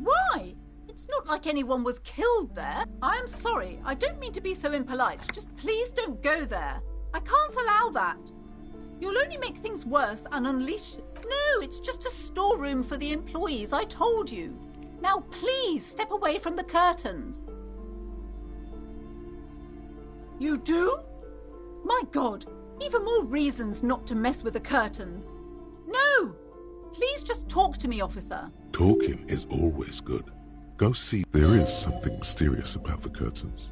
Why? It's not like anyone was killed there. I'm sorry. I don't mean to be so impolite. Just please don't go there. I can't allow that. You'll only make things worse and unleash... No, it's just a storeroom for the employees, I told you. Now please step away from the curtains. You do? My God, even more reasons not to mess with the curtains. No! Please just talk to me, officer. Talking is always good. Go see. There is something mysterious about the curtains.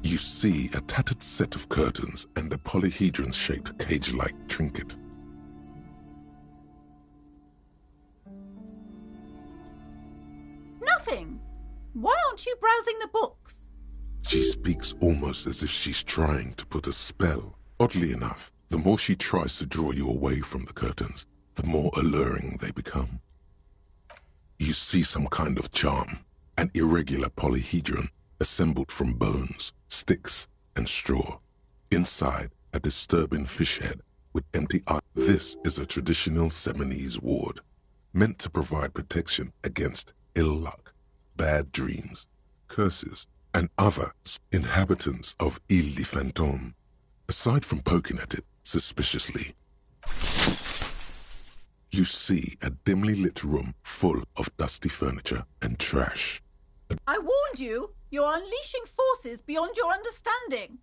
You see a tattered set of curtains and a polyhedron-shaped cage-like trinket. Nothing. Why aren't you browsing the books? She speaks almost as if she's trying to put a spell. Oddly enough, the more she tries to draw you away from the curtains, the more alluring they become. You see some kind of charm, an irregular polyhedron assembled from bones, sticks, and straw. Inside, a disturbing fish head with empty eyes. This is a traditional Seminese ward, meant to provide protection against ill luck, bad dreams, curses, and other inhabitants of Ile de Fantôme. Aside from poking at it suspiciously, you see a dimly lit room full of dusty furniture and trash. I warned you. You're unleashing forces beyond your understanding.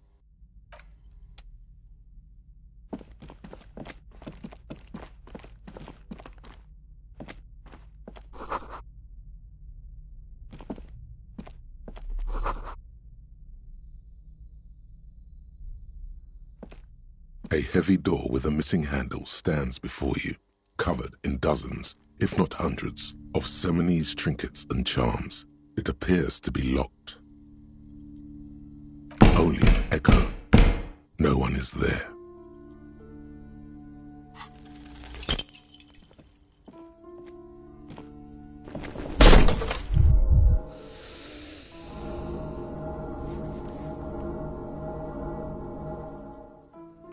A heavy door with a missing handle stands before you, covered in dozens, if not hundreds, of Seminese trinkets and charms. It appears to be locked. Only an echo. No one is there.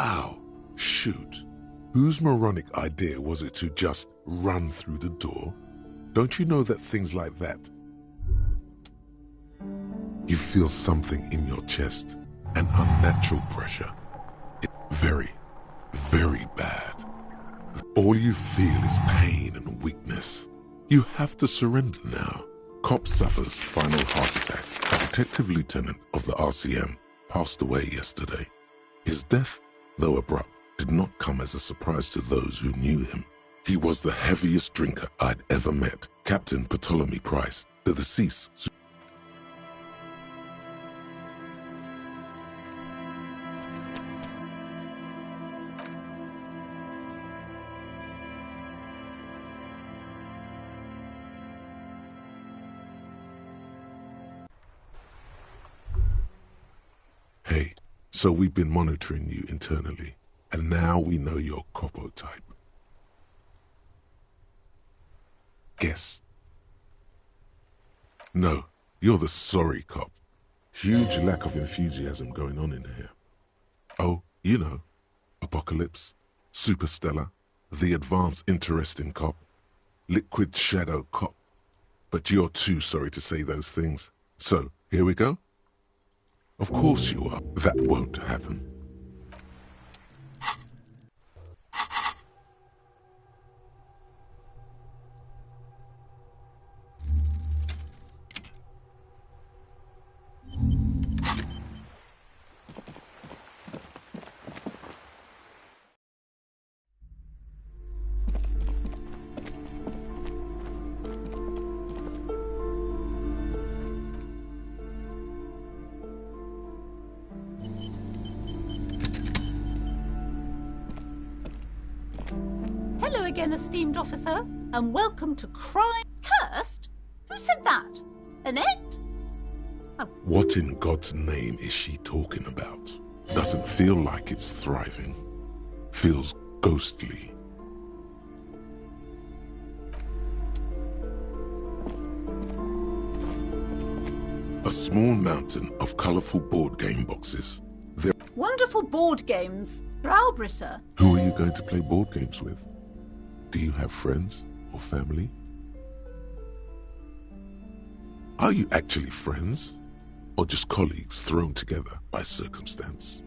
Ow, shoot. Whose moronic idea was it to just run through the door? Don't you know that things like that? You feel something in your chest, an unnatural pressure. It's very, very bad. All you feel is pain and weakness. You have to surrender now. Cop suffers final heart attack. A detective lieutenant of the RCM passed away yesterday. His death, though abrupt, did not come as a surprise to those who knew him. He was the heaviest drinker I'd ever met. Captain Ptolemy Price, the deceased. Hey, so we've been monitoring you internally, and now we know your Copo type. Guess. No, you're the sorry cop. Huge lack of enthusiasm going on in here. Oh, you know, Apocalypse, Superstellar, the advanced interesting cop, liquid shadow cop. But you're too sorry to say those things. So, here we go? Of course you are. That won't happen. again, esteemed officer, and welcome to Crime. Cursed? Who said that? Annette? What in God's name is she talking about? Doesn't feel like it's thriving. Feels ghostly. A small mountain of colourful board game boxes. Wonderful board games. Browbritter. Who are you going to play board games with? Do you have friends or family? Are you actually friends? Or just colleagues thrown together by circumstance?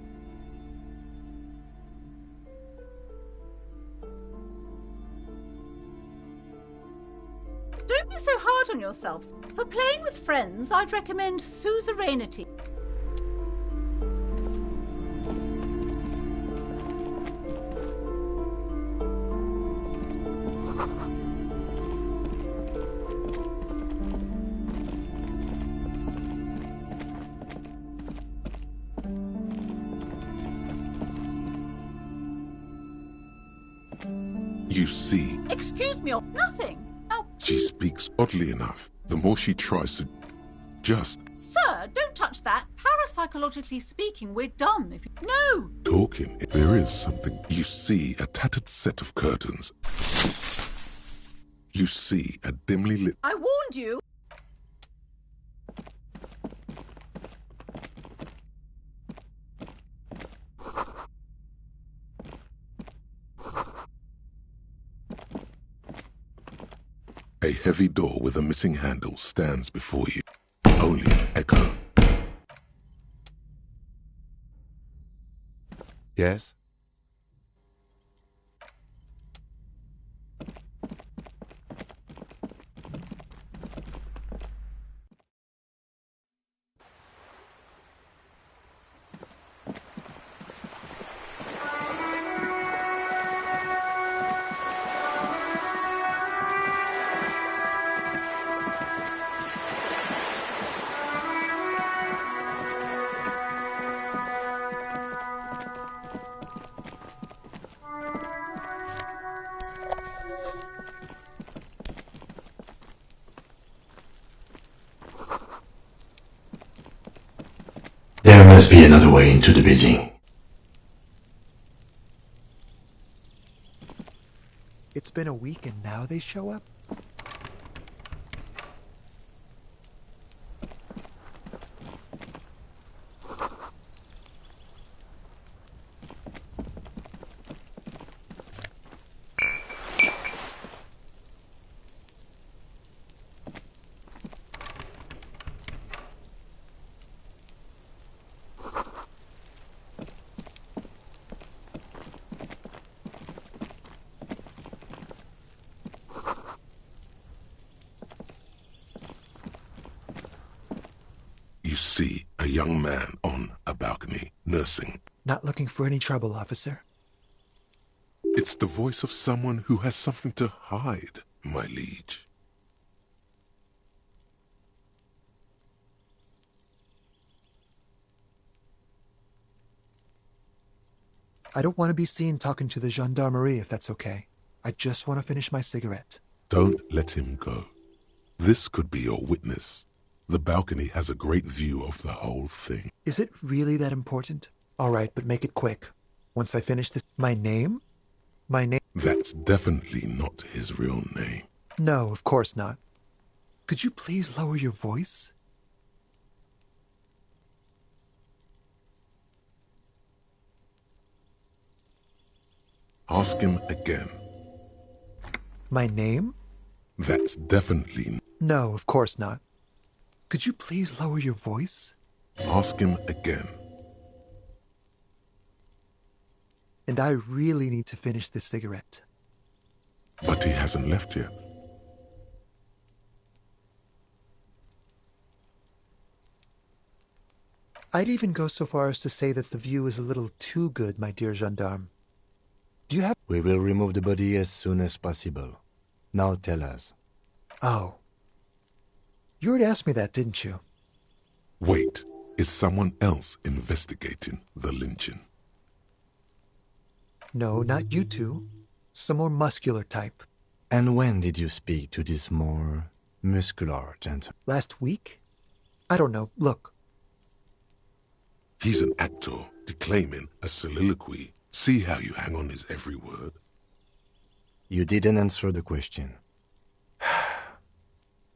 Don't be so hard on yourselves. For playing with friends, I'd recommend suzerainty. You see, Excuse me, or nothing. Oh, she speaks oddly enough. The more she tries to just sir, don't touch that. Parapsychologically speaking, we're dumb if you... No! talking, there is something. You see a tattered set of curtains. You see a dimly lit... I warned you. A heavy door with a missing handle stands before you. Only an echo. Yes? There must be another way into the building. It's been a week and now they show up? You see a young man on a balcony, nursing. Not looking for any trouble, officer. It's the voice of someone who has something to hide, my liege. I don't want to be seen talking to the gendarmerie if that's okay. I just want to finish my cigarette. Don't let him go. This could be your witness. The balcony has a great view of the whole thing. Is it really that important? All right, but make it quick. Once I finish this... My name? My name... That's definitely not his real name. No, of course not. Could you please lower your voice? Ask him again. My name? That's definitely... No, of course not. Could you please lower your voice? Ask him again. And I really need to finish this cigarette. But he hasn't left yet. I'd even go so far as to say that the view is a little too good, my dear gendarme. Do you have... We will remove the body as soon as possible. Now tell us. Oh. You already asked me that, didn't you? Wait, is someone else investigating the lynching? No, not you two. Some more muscular type. And when did you speak to this more muscular gentleman? Last week? I don't know. Look. He's an actor declaiming a soliloquy. See how you hang on his every word? You didn't answer the question.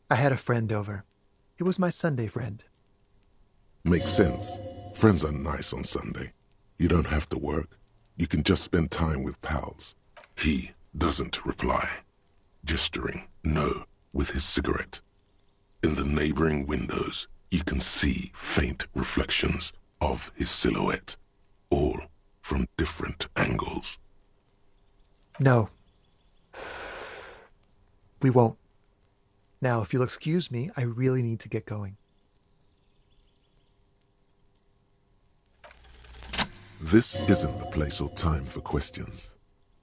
I had a friend over. It was my Sunday friend. Makes sense. Friends are nice on Sunday. You don't have to work. You can just spend time with pals. He doesn't reply, gesturing no with his cigarette. In the neighboring windows, you can see faint reflections of his silhouette, all from different angles. No. We won't. Now, if you'll excuse me, I really need to get going. This isn't the place or time for questions.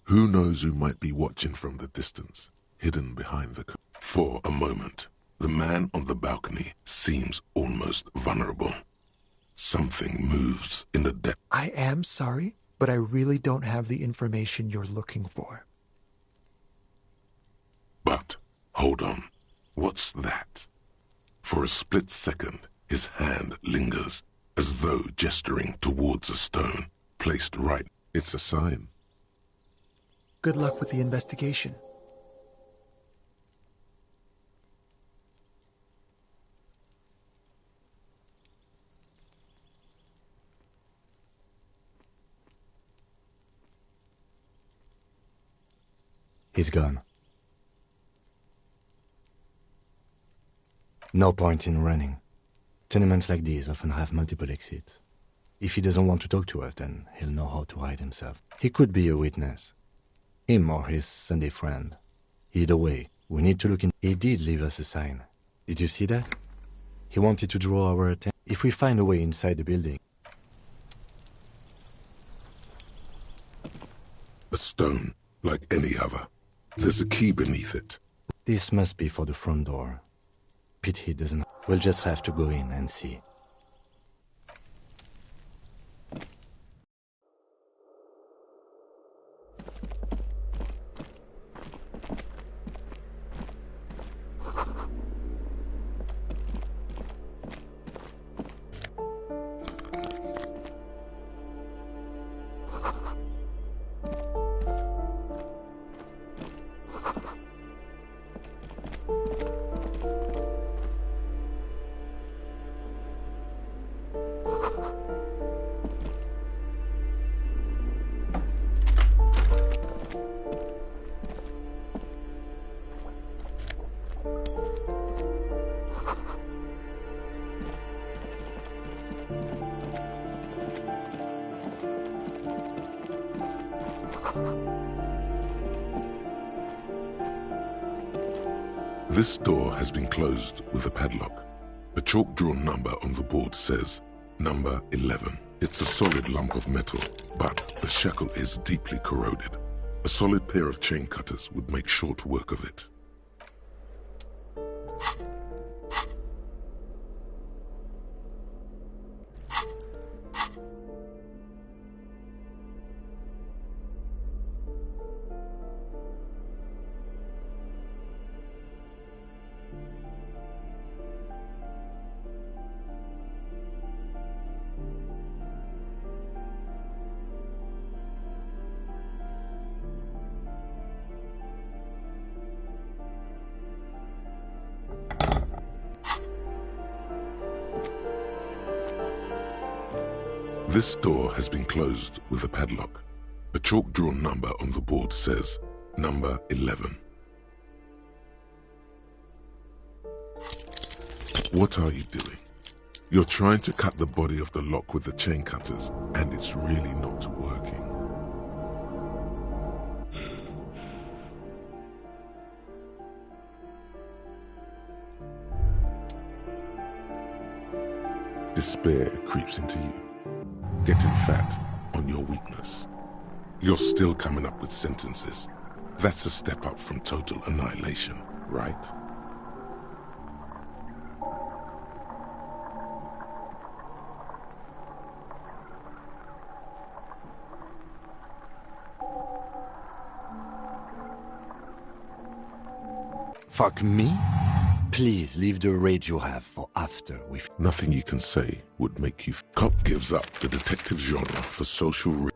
Who knows who might be watching from the distance, hidden behind the curtain. For a moment, the man on the balcony seems almost vulnerable. Something moves in the depth. I am sorry, but I really don't have the information you're looking for. But, hold on. What's that? For a split second, his hand lingers, as though gesturing towards a stone, placed right. It's a sign. Good luck with the investigation. He's gone. No point in running. Tenements like these often have multiple exits. If he doesn't want to talk to us, then he'll know how to hide himself. He could be a witness. Him or his Sunday friend. Either way, we need to look in. He did leave us a sign. Did you see that? He wanted to draw our attention. If we find a way inside the building. A stone, like any other. There's a key beneath it. This must be for the front door. Pity he doesn't. We'll just have to go in and see. This door has been closed with a padlock. A chalk-drawn number on the board says, number 11. It's a solid lump of metal, but the shackle is deeply corroded. A solid pair of chain cutters would make short work of it. This door has been closed with a padlock. A chalk-drawn number on the board says, number 11. What are you doing? You're trying to cut the body of the lock with the chain cutters, and it's really not working. Despair creeps into you, getting fat on your weakness. You're still coming up with sentences. That's a step up from total annihilation, right? fuck me? Please leave the rage you have for after we've... Nothing you can say would make you... Cop gives up the detective genre for social...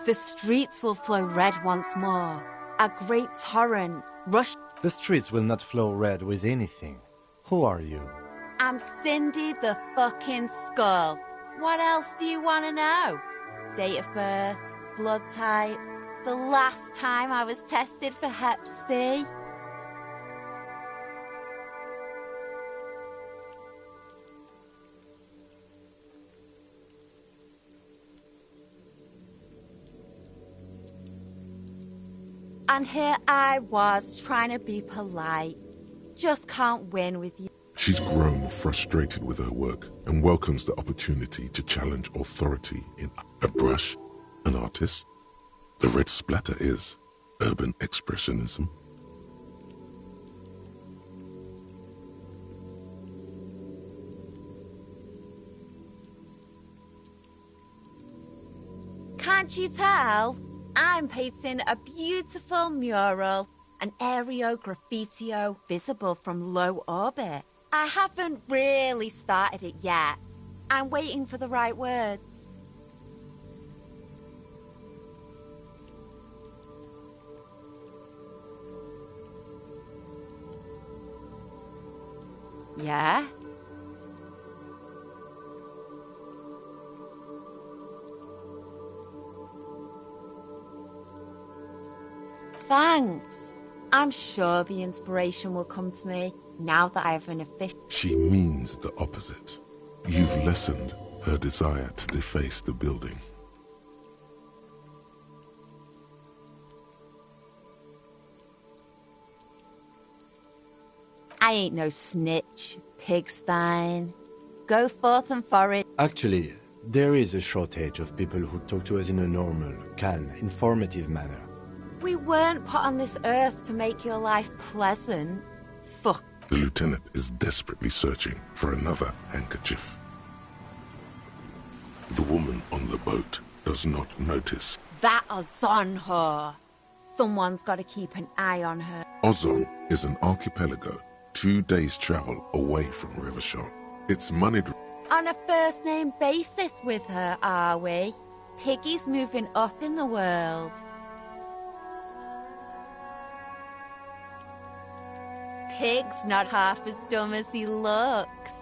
The streets will flow red once more. A great torrent rush. The streets will not flow red with anything. Who are you? I'm Cindy the fucking Skull. What else do you want to know? Date of birth, blood type, the last time I was tested for Hep C. And here I was, trying to be polite. Just can't win with you. She's grown frustrated with her work and welcomes the opportunity to challenge authority in a brush, an artist. The red splatter is urban expressionism. Can't you tell? I'm painting a beautiful mural, an aereo graffitio visible from low orbit. I haven't really started it yet. I'm waiting for the right words. Yeah? Thanks. I'm sure the inspiration will come to me now that I have an official... She means the opposite. You've lessened her desire to deface the building. I ain't no snitch, pigstein. Go forth and forage. Actually, there is a shortage of people who talk to us in a normal, calm, informative manner. We weren't put on this earth to make your life pleasant. Fuck. The lieutenant is desperately searching for another handkerchief. The woman on the boat does not notice. That Ozon whore. Someone's got to keep an eye on her. Ozon is an archipelago 2 days' travel away from Rivershore. It's moneyed... On a first-name basis with her, are we? Piggy's moving up in the world. Pig's not half as dumb as he looks.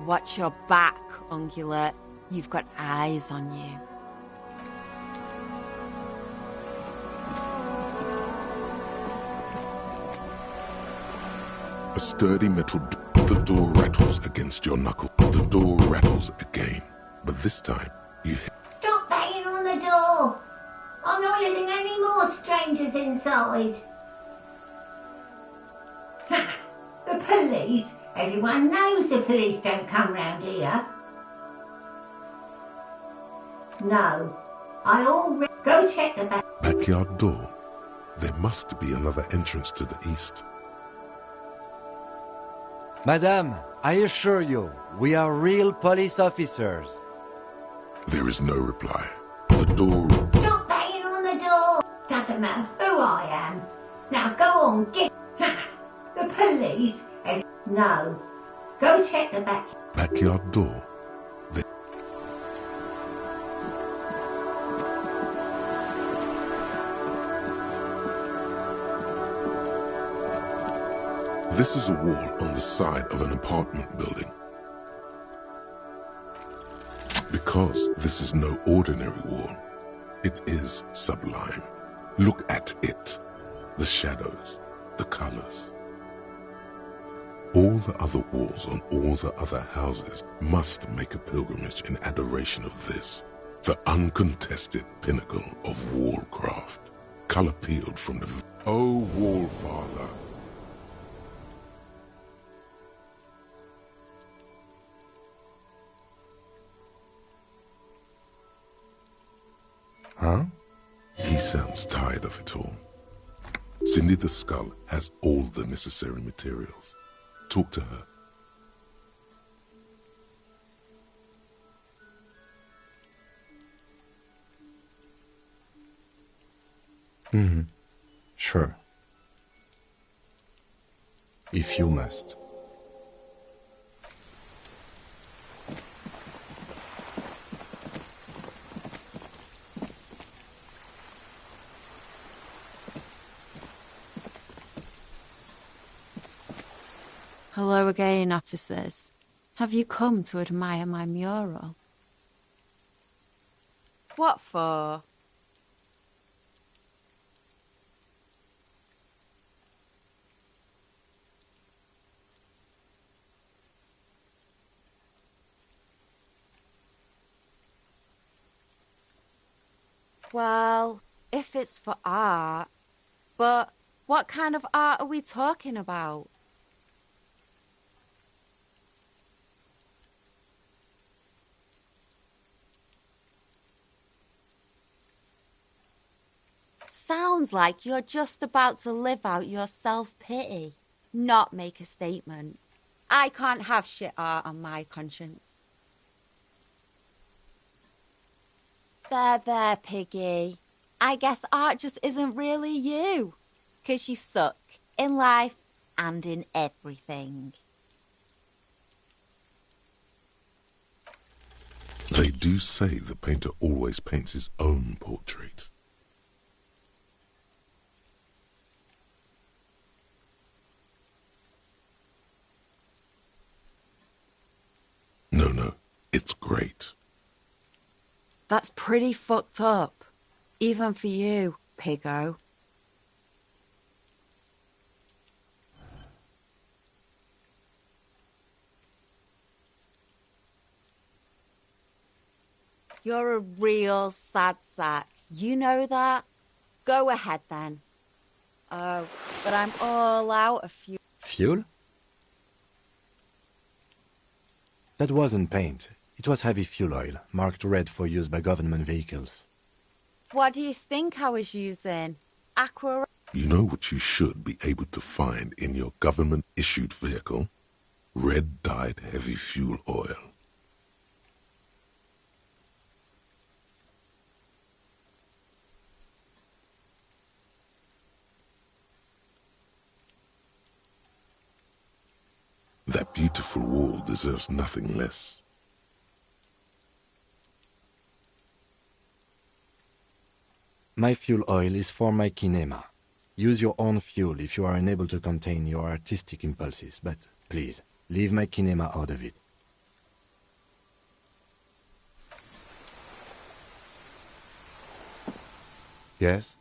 Watch your back, Ungulate. You've got eyes on you. A sturdy metal the door rattles against your knuckle. The door rattles again, but this time you... Stop banging on the door! I'm not letting any more strangers inside. Ha! The police? Everyone knows the police don't come round here. No. I already... Go check the back... Backyard door. There must be another entrance to the east. Madame, I assure you, we are real police officers. There is no reply. The door... Stop banging on the door! Doesn't matter who I am. Now go on, get... Ha! The police? No. Go check the backyard door. This is a wall on the side of an apartment building. Because this is no ordinary wall. It is sublime. Look at it. The shadows, the colors. All the other walls on all the other houses must make a pilgrimage in adoration of this, the uncontested pinnacle of wallcraft, color peeled from the... Oh, Wallfather. Huh? He sounds tired of it all. Cindy the Skull has all the necessary materials. Talk to her. Mm-hmm. Sure. If you must. Hello again, officers. Have you come to admire my mural? What for? Well, if it's for art. But what kind of art are we talking about? Sounds like you're just about to live out your self-pity, not make a statement. I can't have shit art on my conscience. There, Piggy. I guess art just isn't really you. 'Cause you suck in life and in everything. They do say the painter always paints his own portrait. No, it's great. That's pretty fucked up. Even for you, Piggo. You're a real sad sack. You know that? Go ahead then. Oh, but I'm all out of fuel. Fuel? That wasn't paint. It was heavy fuel oil, marked red for use by government vehicles. What do you think I was using? Aqua... You know what you should be able to find in your government-issued vehicle? Red-dyed heavy fuel oil. That beautiful wall deserves nothing less. My fuel oil is for my kinema. Use your own fuel if you are unable to contain your artistic impulses, but please, leave my kinema out of it. Yes?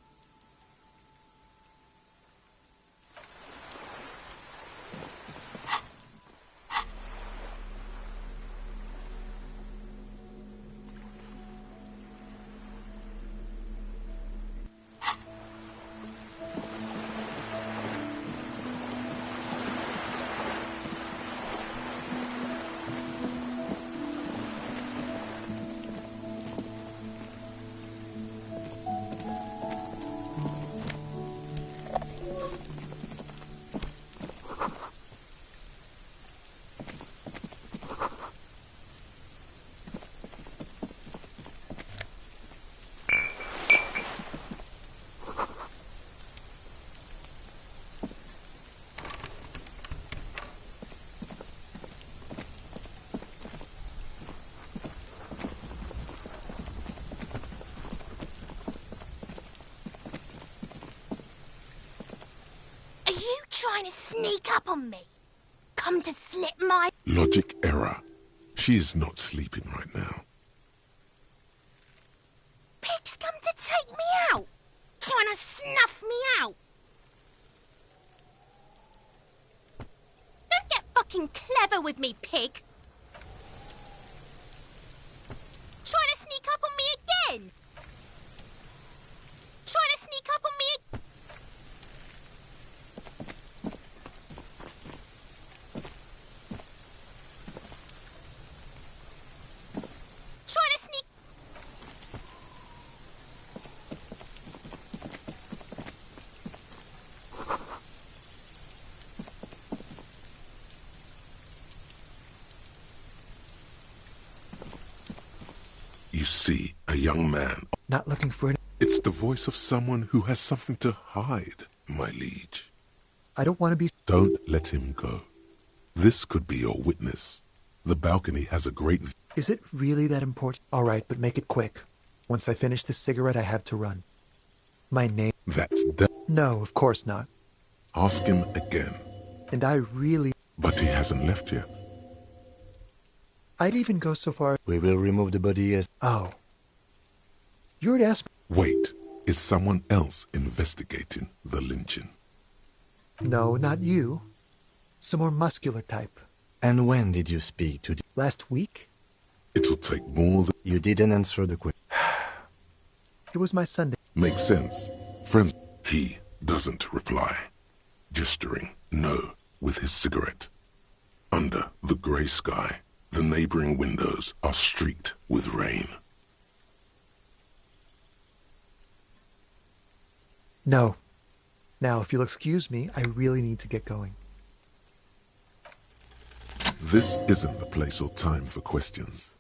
Trying to sneak up on me? Come to slit my... Logic error. She is not sleeping right now. take me out? Trying to snuff me out? Don't get fucking clever with me, pig. Trying to sneak up on me again? Trying to sneak up on me again? Trying to sneak... You see a young man. Not looking for it. It's the voice of someone who has something to hide, my liege. I don't want to be... Don't let him go. This could be your witness. The balcony has a great... Is it really that important? All right, but make it quick. Once I finish this cigarette, I have to run. My name... That's... No, of course not. Ask him again. And I really... But he hasn't left yet. I'd even go so far... We will remove the body as... Oh. You already asked me... Wait, is someone else investigating the lynching? No, not you. Some more muscular type. And when did you speak to... Last week? It'll take more than... You didn't answer the question. It was my Sunday. Makes sense. Friends, he doesn't reply. Gesturing no with his cigarette. Under the grey sky, the neighboring windows are streaked with rain. No. Now, if you'll excuse me, I really need to get going. This isn't the place or time for questions.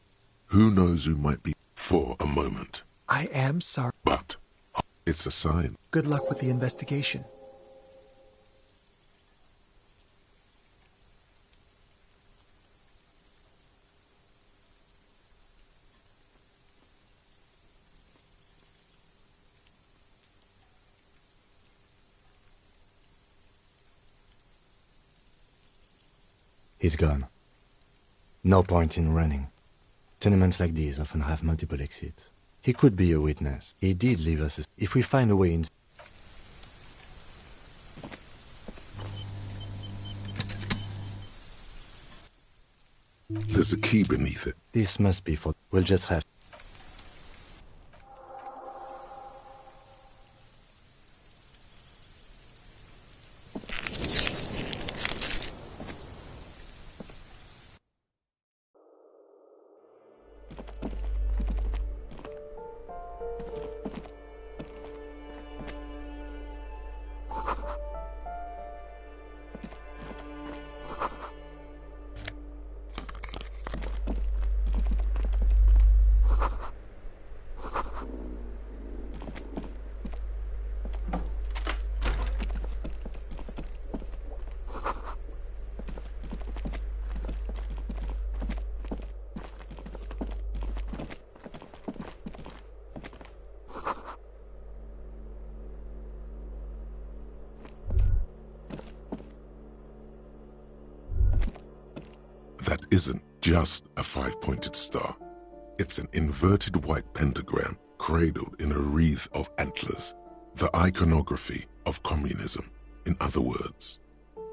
Who knows who might be for a moment. I am sorry. But it's a sign. Good luck with the investigation. He's gone. No point in running. Tenements like these often have multiple exits. He could be a witness. He did leave us. If we find a way in... There's a key beneath it. This must be for... We'll just have... That isn't just a five-pointed star. It's an inverted white pentagram cradled in a wreath of antlers, the iconography of communism, in other words.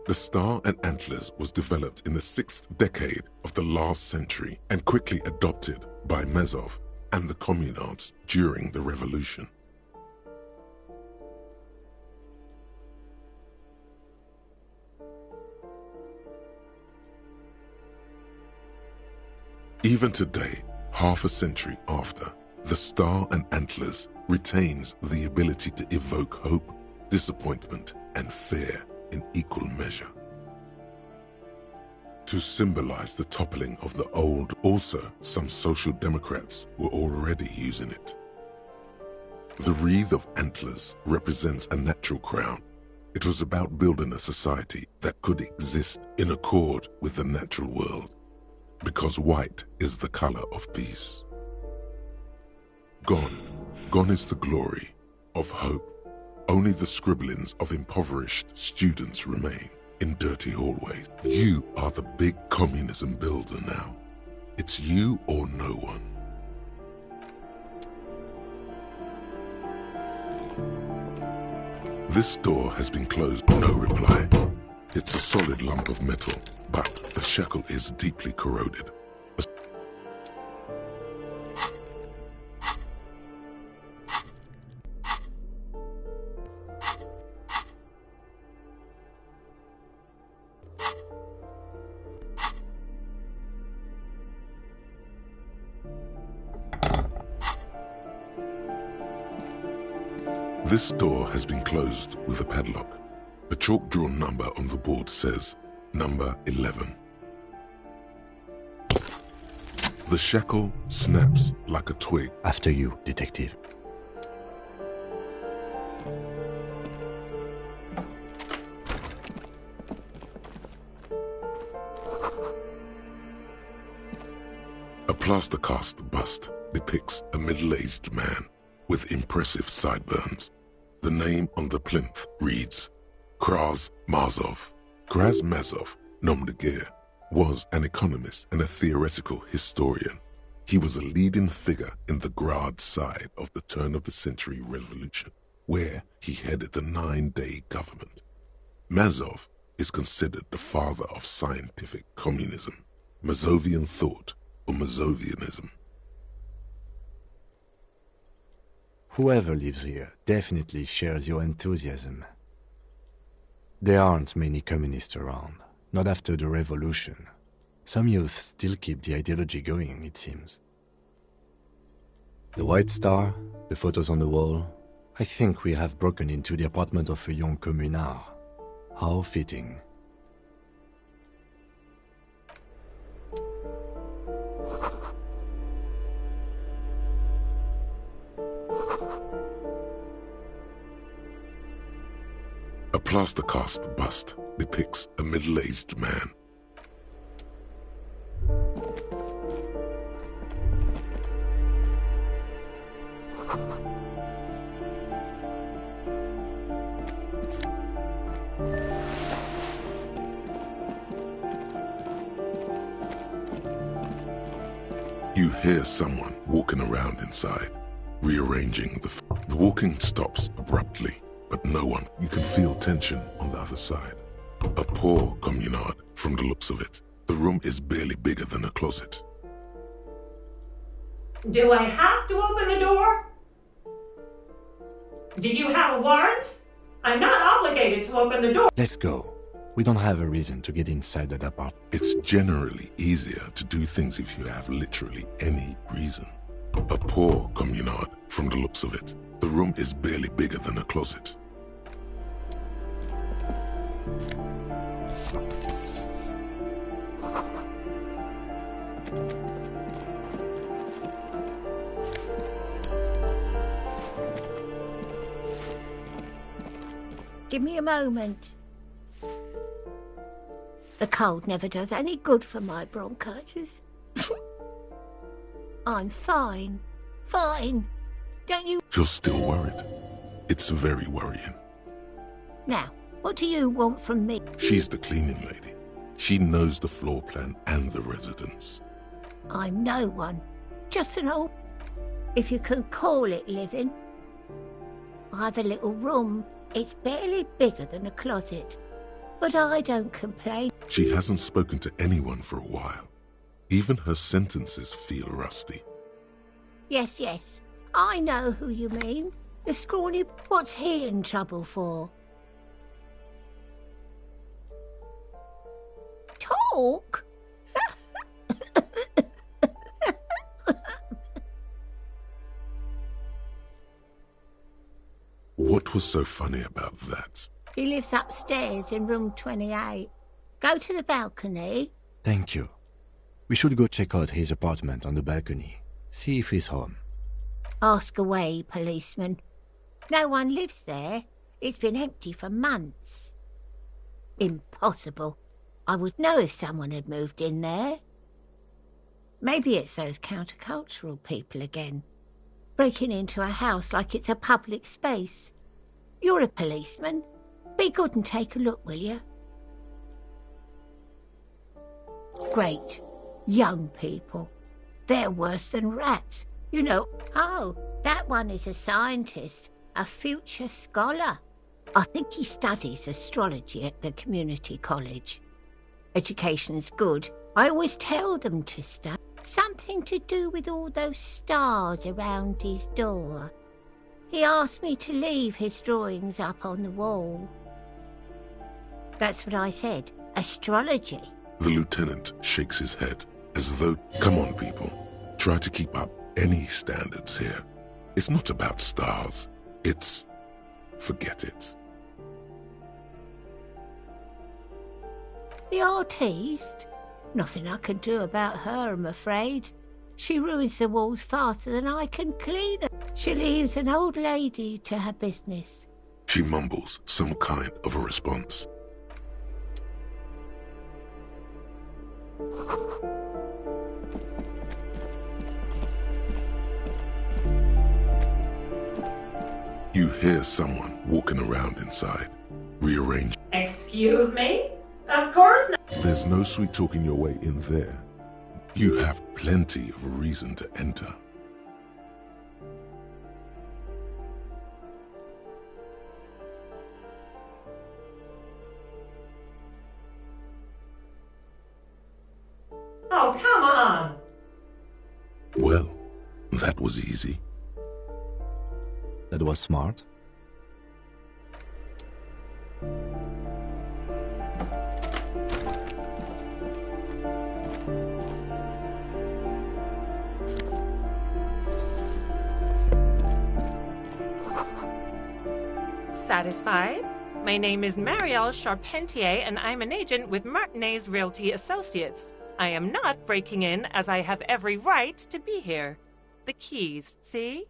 The star and antlers was developed in the 6th decade of the last century and quickly adopted by Mazov and the communards during the revolution. Even today, half a century after, the star and antlers retains the ability to evoke hope, disappointment, and fear in equal measure. To symbolize the toppling of the old, also some social democrats were already using it. The wreath of antlers represents a natural crown. It was about building a society that could exist in accord with the natural world, because white is the color of peace. Gone is the glory of hope. Only the scribblings of impoverished students remain in dirty hallways. You are the big communism builder now. It's you or no one. This door has been closed. No reply. It's a solid lump of metal, but the shackle is deeply corroded. This door has been closed with a padlock. A chalk-drawn number on the board says, number 11. The shackle snaps like a twig. After you, detective. A plaster-cast bust depicts a middle-aged man with impressive sideburns. The name on the plinth reads Kraz Mazov. Kraz Mazov, nom de guerre, was an economist and a theoretical historian. He was a leading figure in the Grad side of the turn-of-the-century revolution, where he headed the 9-day government. Mazov is considered the father of scientific communism, Mazovian thought, or Mazovianism. Whoever lives here definitely shares your enthusiasm. There aren't many communists around, not after the revolution. Some youth still keep the ideology going, it seems. The White Star, the photos on the wall. I think we have broken into the apartment of a young communard. How fitting. A plaster-cast bust depicts a middle-aged man. You hear someone walking around inside, rearranging the walking stops abruptly. But no one. You can feel tension on the other side. A poor communard, from the looks of it. The room is barely bigger than a closet. Do I have to open the door? Do you have a warrant? I'm not obligated to open the door. Let's go. We don't have a reason to get inside that apartment. It's generally easier to do things if you have literally any reason. A poor communard, from the looks of it. The room is barely bigger than a closet. Give me a moment. The cold never does any good for my bronchitis. I'm fine. Fine. Don't you... You're still worried. It's very worrying. Now, what do you want from me? She's the cleaning lady. She knows the floor plan and the residence. I'm no one. Just an old... if you can call it living. I have a little room. It's barely bigger than a closet. But I don't complain. She hasn't spoken to anyone for a while. Even her sentences feel rusty. Yes, yes. I know who you mean. The scrawny... What's he in trouble for? Talk? What was so funny about that? He lives upstairs in room 28. Go to the balcony. Thank you. We should go check out his apartment on the balcony. See if he's home. Ask away, policeman. No one lives there. It's been empty for months. Impossible. I would know if someone had moved in there. Maybe it's those countercultural people again. Breaking into a house like it's a public space. You're a policeman. Be good and take a look, will you? Great. Young people. They're worse than rats. You know... Oh, that one is a scientist. A future scholar. I think he studies astrology at the community college. Education's good. I always tell them to study. Something to do with all those stars around his door. He asked me to leave his drawings up on the wall. That's what I said. Astrology. The lieutenant shakes his head, as though, come on people, try to keep up any standards here. It's not about stars. It's... forget it. The artiste? Nothing I can do about her, I'm afraid. She ruins the walls faster than I can clean them. She leaves an old lady to her business. She mumbles some kind of a response. You hear someone walking around inside, rearrange. Excuse me? Of course not. There's no sweet talking your way in there. You have plenty of reason to enter. Oh, come on. Well, that was easy. That was smart. Satisfied? My name is Marielle Charpentier, and I'm an agent with Martinez Realty Associates. I am not breaking in, as I have every right to be here. The keys, see?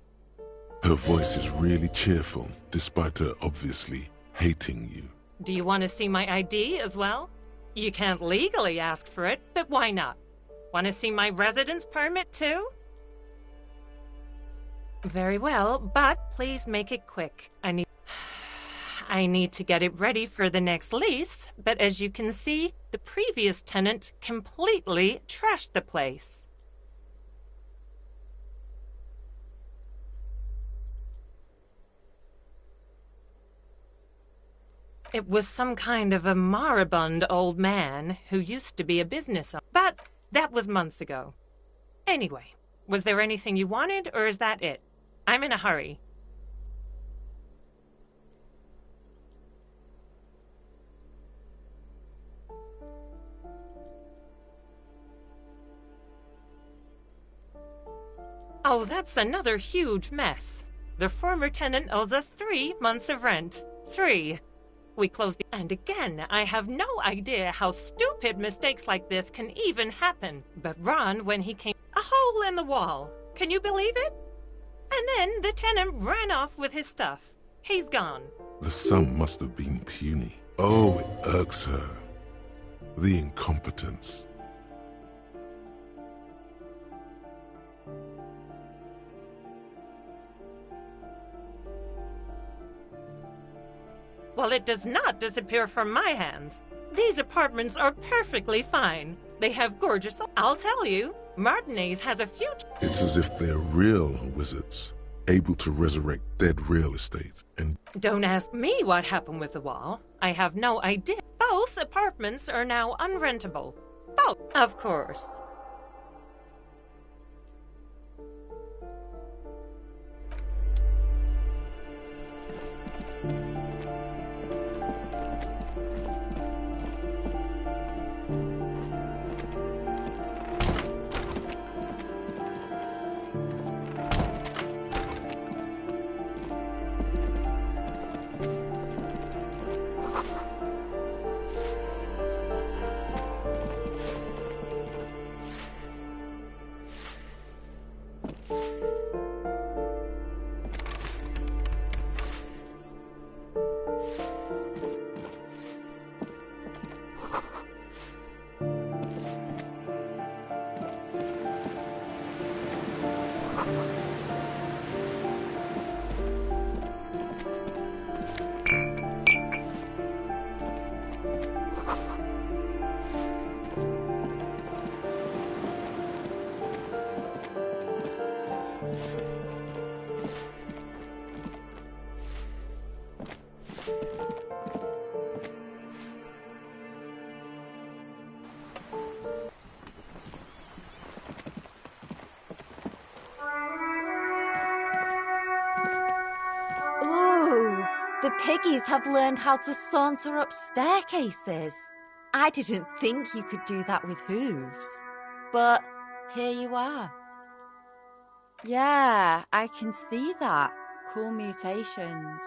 Her voice is really cheerful, despite her obviously hating you. Do you want to see my ID as well? You can't legally ask for it, but why not? Want to see my residence permit too? Very well, but please make it quick. I need to get it ready for the next lease, but as you can see, the previous tenant completely trashed the place. It was some kind of a moribund old man who used to be a business owner, but that was months ago. Anyway, was there anything you wanted, or is that it? I'm in a hurry. Oh, that's another huge mess. The former tenant owes us 3 months of rent. 3. We closed the... And again, I have no idea how stupid mistakes like this can even happen. But Ron, when he came... A hole in the wall. Can you believe it? And then the tenant ran off with his stuff. He's gone. The sum must have been puny. Oh, it irks her. The incompetence. Well, it does not disappear from my hands. These apartments are perfectly fine. They have gorgeous... I'll tell you, Martinez has a future... It's as if they're real wizards, able to resurrect dead real estate and... Don't ask me what happened with the wall. I have no idea. Both apartments are now unrentable. Both, of course. The piggies have learned how to saunter up staircases. I didn't think you could do that with hooves. But here you are. Yeah, I can see that. Cool mutations.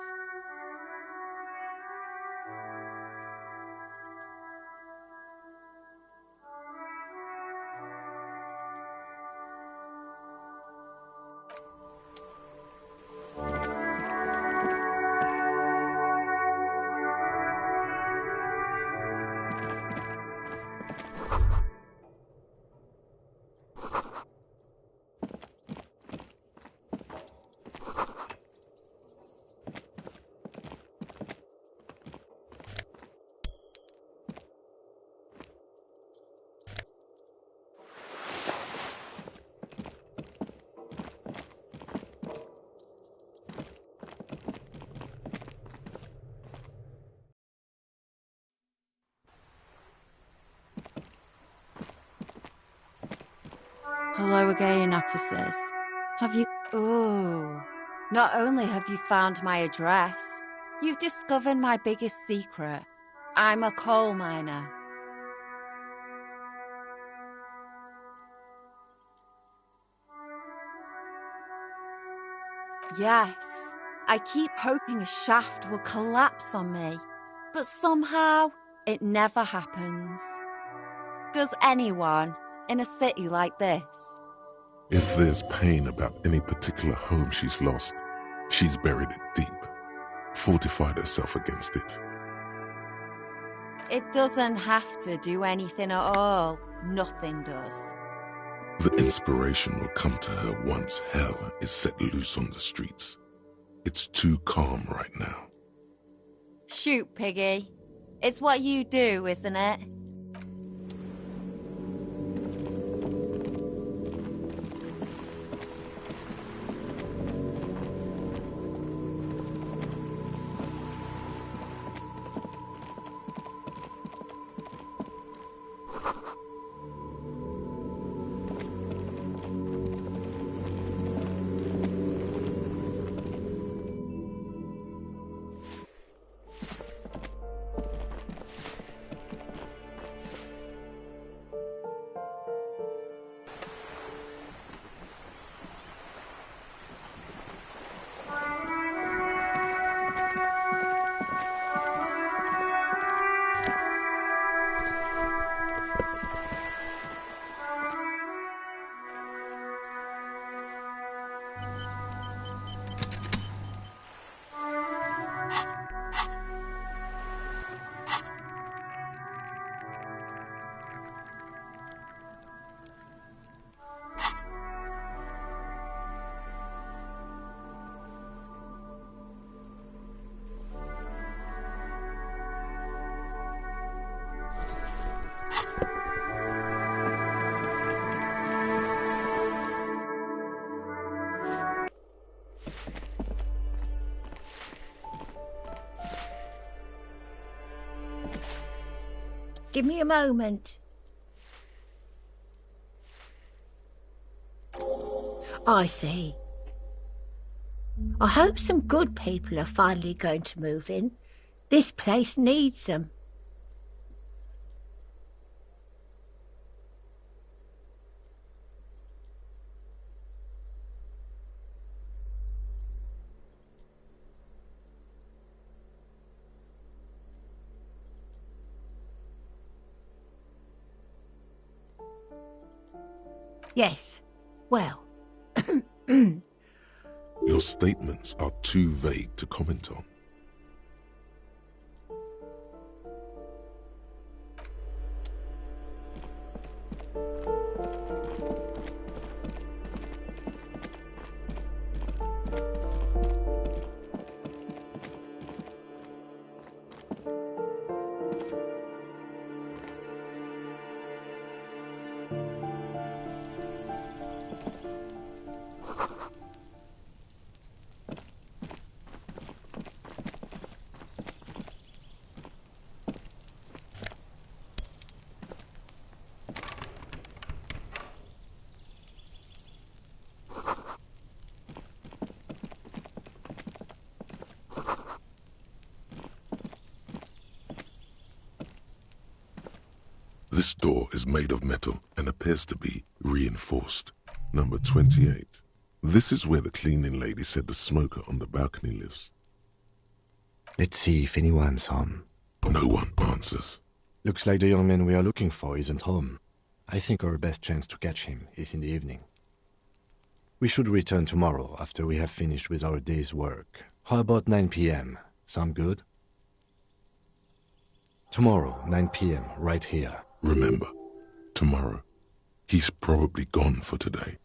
Hello again, officers. Have you... Oh. Not only have you found my address, you've discovered my biggest secret. I'm a coal miner. Yes, I keep hoping a shaft will collapse on me, but somehow it never happens. Does anyone in a city like this? If there's pain about any particular home she's lost, she's buried it deep, fortified herself against it. It doesn't have to do anything at all. Nothing does. The inspiration will come to her once hell is set loose on the streets. It's too calm right now. Shoot, Piggy. It's what you do, isn't it? Give me a moment. I see. I hope some good people are finally going to move in. This place needs them. Yes. Well. Your statements are too vague to comment on. This door is made of metal and appears to be reinforced. Number 28. This is where the cleaning lady said the smoker on the balcony lives. Let's see if anyone's home. No one answers. Looks like the young man we are looking for isn't home. I think our best chance to catch him is in the evening. We should return tomorrow after we have finished with our day's work. How about 9 p.m.? Sound good? Tomorrow, 9 p.m., right here. Remember, tomorrow. He's probably gone for today.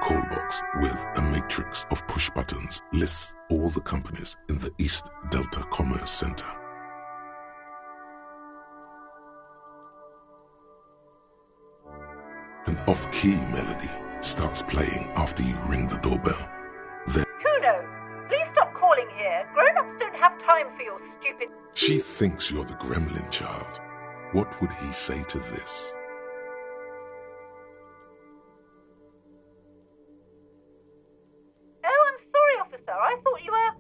Call box with a matrix of push buttons lists all the companies in the East Delta Commerce Center. An off-key melody starts playing after you ring the doorbell. Then Kuno, please stop calling here. Grown-ups don't have time for your stupid... she thinks you're the gremlin child. What would he say to this? I thought you were...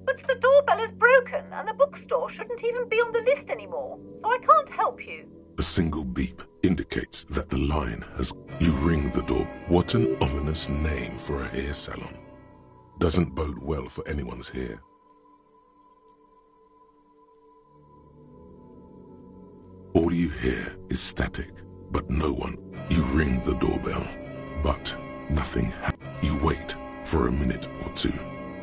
But the doorbell is broken, and the bookstore shouldn't even be on the list anymore, so I can't help you. A single beep indicates that the line has... You ring the door. What an ominous name for a hair salon. Doesn't bode well for anyone's hair. All you hear is static, but no one. You ring the doorbell, but nothing happens. You wait for a minute or two,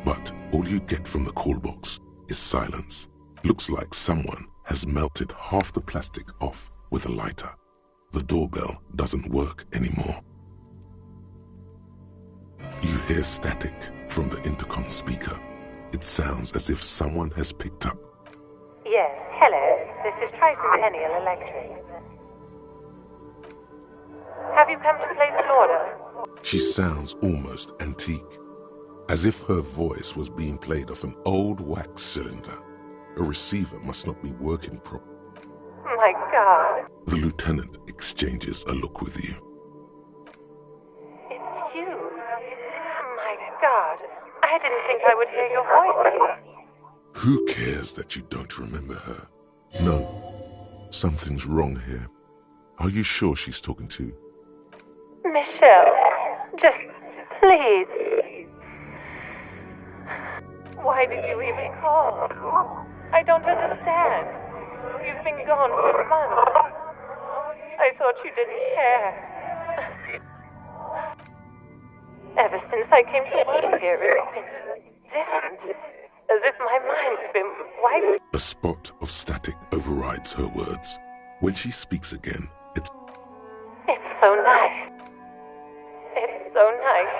but all you get from the call box is silence. Looks like someone has melted half the plastic off with a lighter. The doorbell doesn't work anymore. You hear static from the intercom speaker. It sounds as if someone has picked up. Yes, hello. This is Tricentennial Electric. Have you come to place an order? She sounds almost antique, as if her voice was being played off an old wax cylinder. A receiver must not be working properly. My God. The lieutenant exchanges a look with you. It's you. My God. I didn't think I would hear your voice. Who cares that you don't remember her? No. Something's wrong here. Are you sure she's talking to you? Michelle, just please. Why did you even call? I don't understand. You've been gone for months. I thought you didn't care. Ever since I came to work here, it's been different. As if my mind's been wiped. A spot of static overrides her words. When she speaks again, it's so nice. It's so nice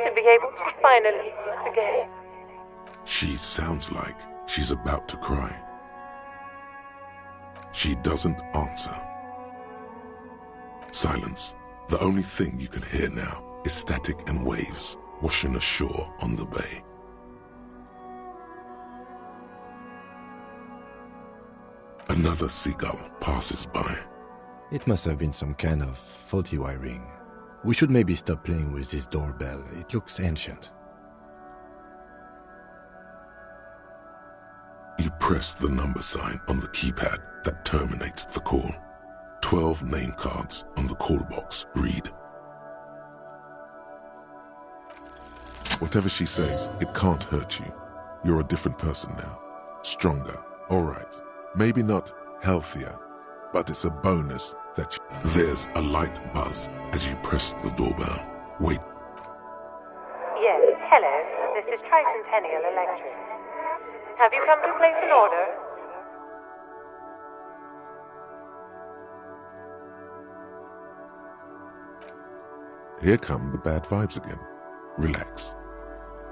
to be able to finally speak again. She sounds like She's about to cry. She doesn't answer. Silence. The only thing you can hear now is static and waves washing ashore on the bay. Another seagull passes by. It must have been some kind of faulty wiring. We should maybe stop playing with this doorbell. It looks ancient. You press the number sign on the keypad that terminates the call. 12 name cards on the call box read. Whatever she says, it can't hurt you. You're a different person now. Stronger, all right. Maybe not healthier, but it's a bonus that There's a light buzz as you press the doorbell. Wait. Yes, hello. This is Tricentennial Electric. Have you come to place an order? Here come the bad vibes again. Relax.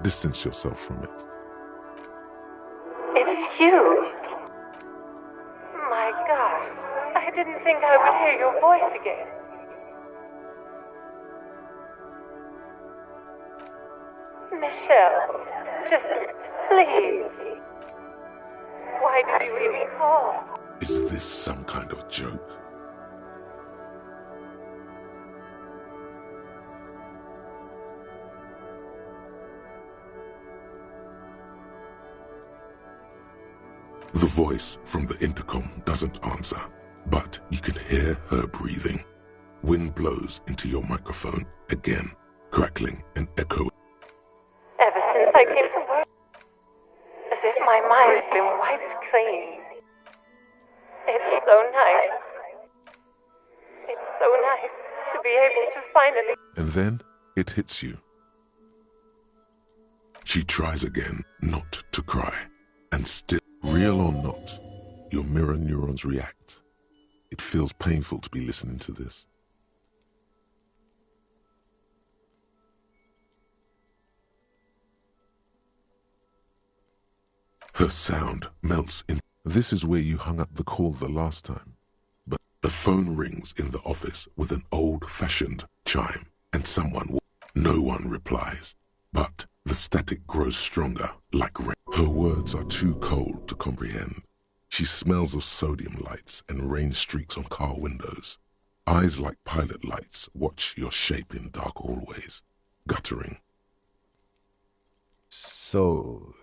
Distance yourself from it. It's you. My God, I didn't think I would hear your voice again. Michelle, just please. Why did you even call? Is this some kind of joke? The voice from the intercom doesn't answer, but you can hear her breathing. Wind blows into your microphone again, crackling and echoing. Ever since I came to work, as if my mind's been wiped clean. It's so nice. It's so nice to be able to finally... And then it hits you. She tries again not to cry, and still, real or not, your mirror neurons react. It feels painful to be listening to this. Her sound melts in. This is where you hung up the call the last time. But the phone rings in the office with an old-fashioned chime, and no one replies. But the static grows stronger, like rain. Her words are too cold to comprehend. She smells of sodium lights and rain streaks on car windows. Eyes like pilot lights watch your shape in dark hallways, guttering. So...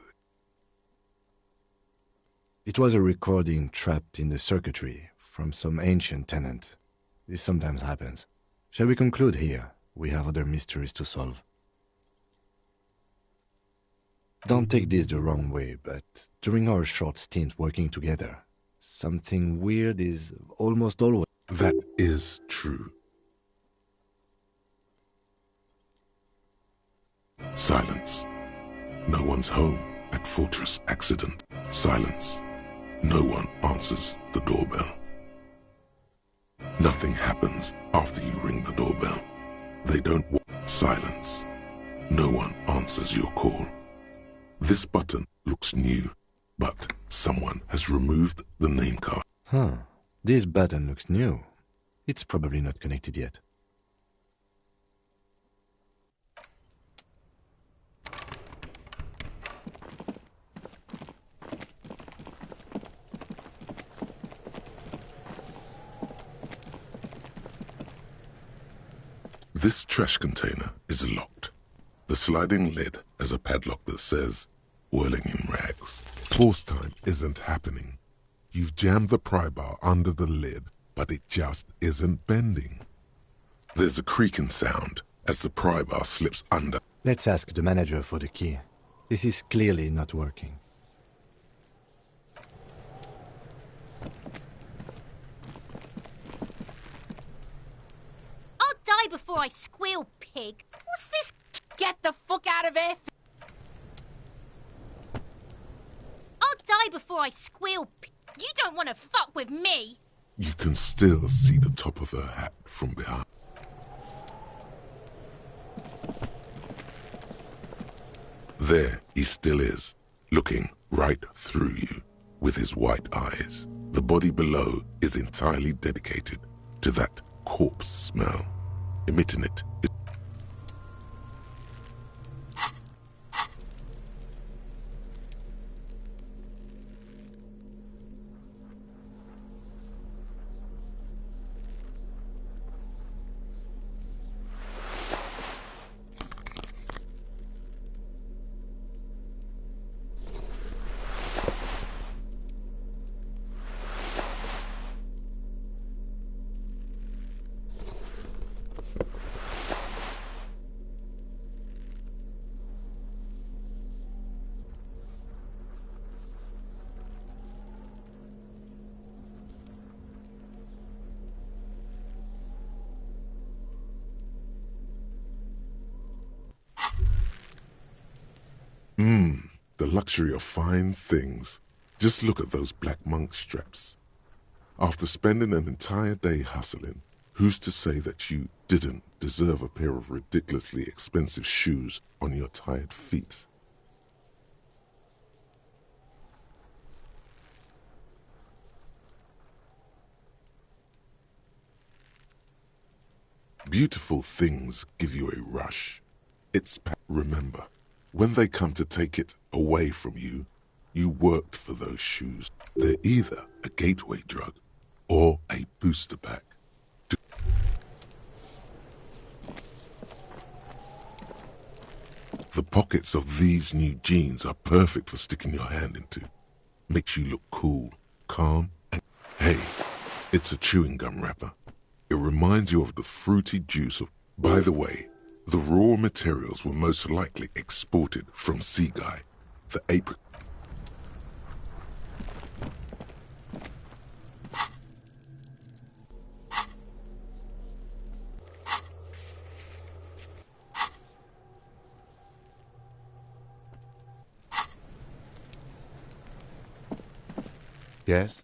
it was a recording trapped in the circuitry from some ancient tenant. This sometimes happens. Shall we conclude here? We have other mysteries to solve. Don't take this the wrong way, but during our short stint working together, something weird is almost always... That is true. Silence. No one's home at Fortress Accident. Silence. No one answers the doorbell. Nothing happens after you ring the doorbell. They don't... Silence. No one answers your call. This button looks new, but someone has removed the name card. Huh. This button looks new. It's probably not connected yet. This trash container is locked. The sliding lid has a padlock that says, whirling in rags. Force time isn't happening. You've jammed the pry bar under the lid, but it just isn't bending. There's a creaking sound as the pry bar slips under. Let's ask the manager for the key. This is clearly not working. I'll die before I squeal, pig. What's this? Get the fuck out of here! I'll die before I squeal, pig. You don't want to fuck with me. You can still see the top of her hat from behind. There he still is, looking right through you with his white eyes. The body below is entirely dedicated to that corpse smell. Emitting it is the luxury of fine things. Just look at those black monk straps. After spending an entire day hustling, who's to say that you didn't deserve a pair of ridiculously expensive shoes on your tired feet? Beautiful things give you a rush. Remember, when they come to take it away from you, you worked for those shoes. They're either a gateway drug or a booster pack. The pockets of these new jeans are perfect for sticking your hand into. Makes you look cool, calm, and hey, it's a chewing gum wrapper. It reminds you of the fruity juice of... By the way, the raw materials were most likely exported from Seaguy, the apricot. Yes?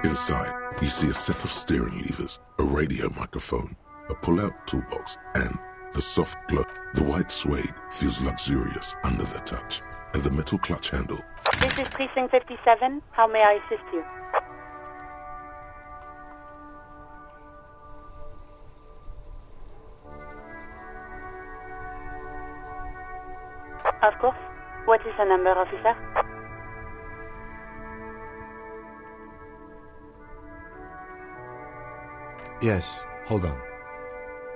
Inside, you see a set of steering levers, a radio microphone, a pull-out toolbox, and the soft glow. The white suede feels luxurious under the touch, and the metal clutch handle. This is Precinct 57. How may I assist you? Of course. What is the number, officer? Yes, hold on.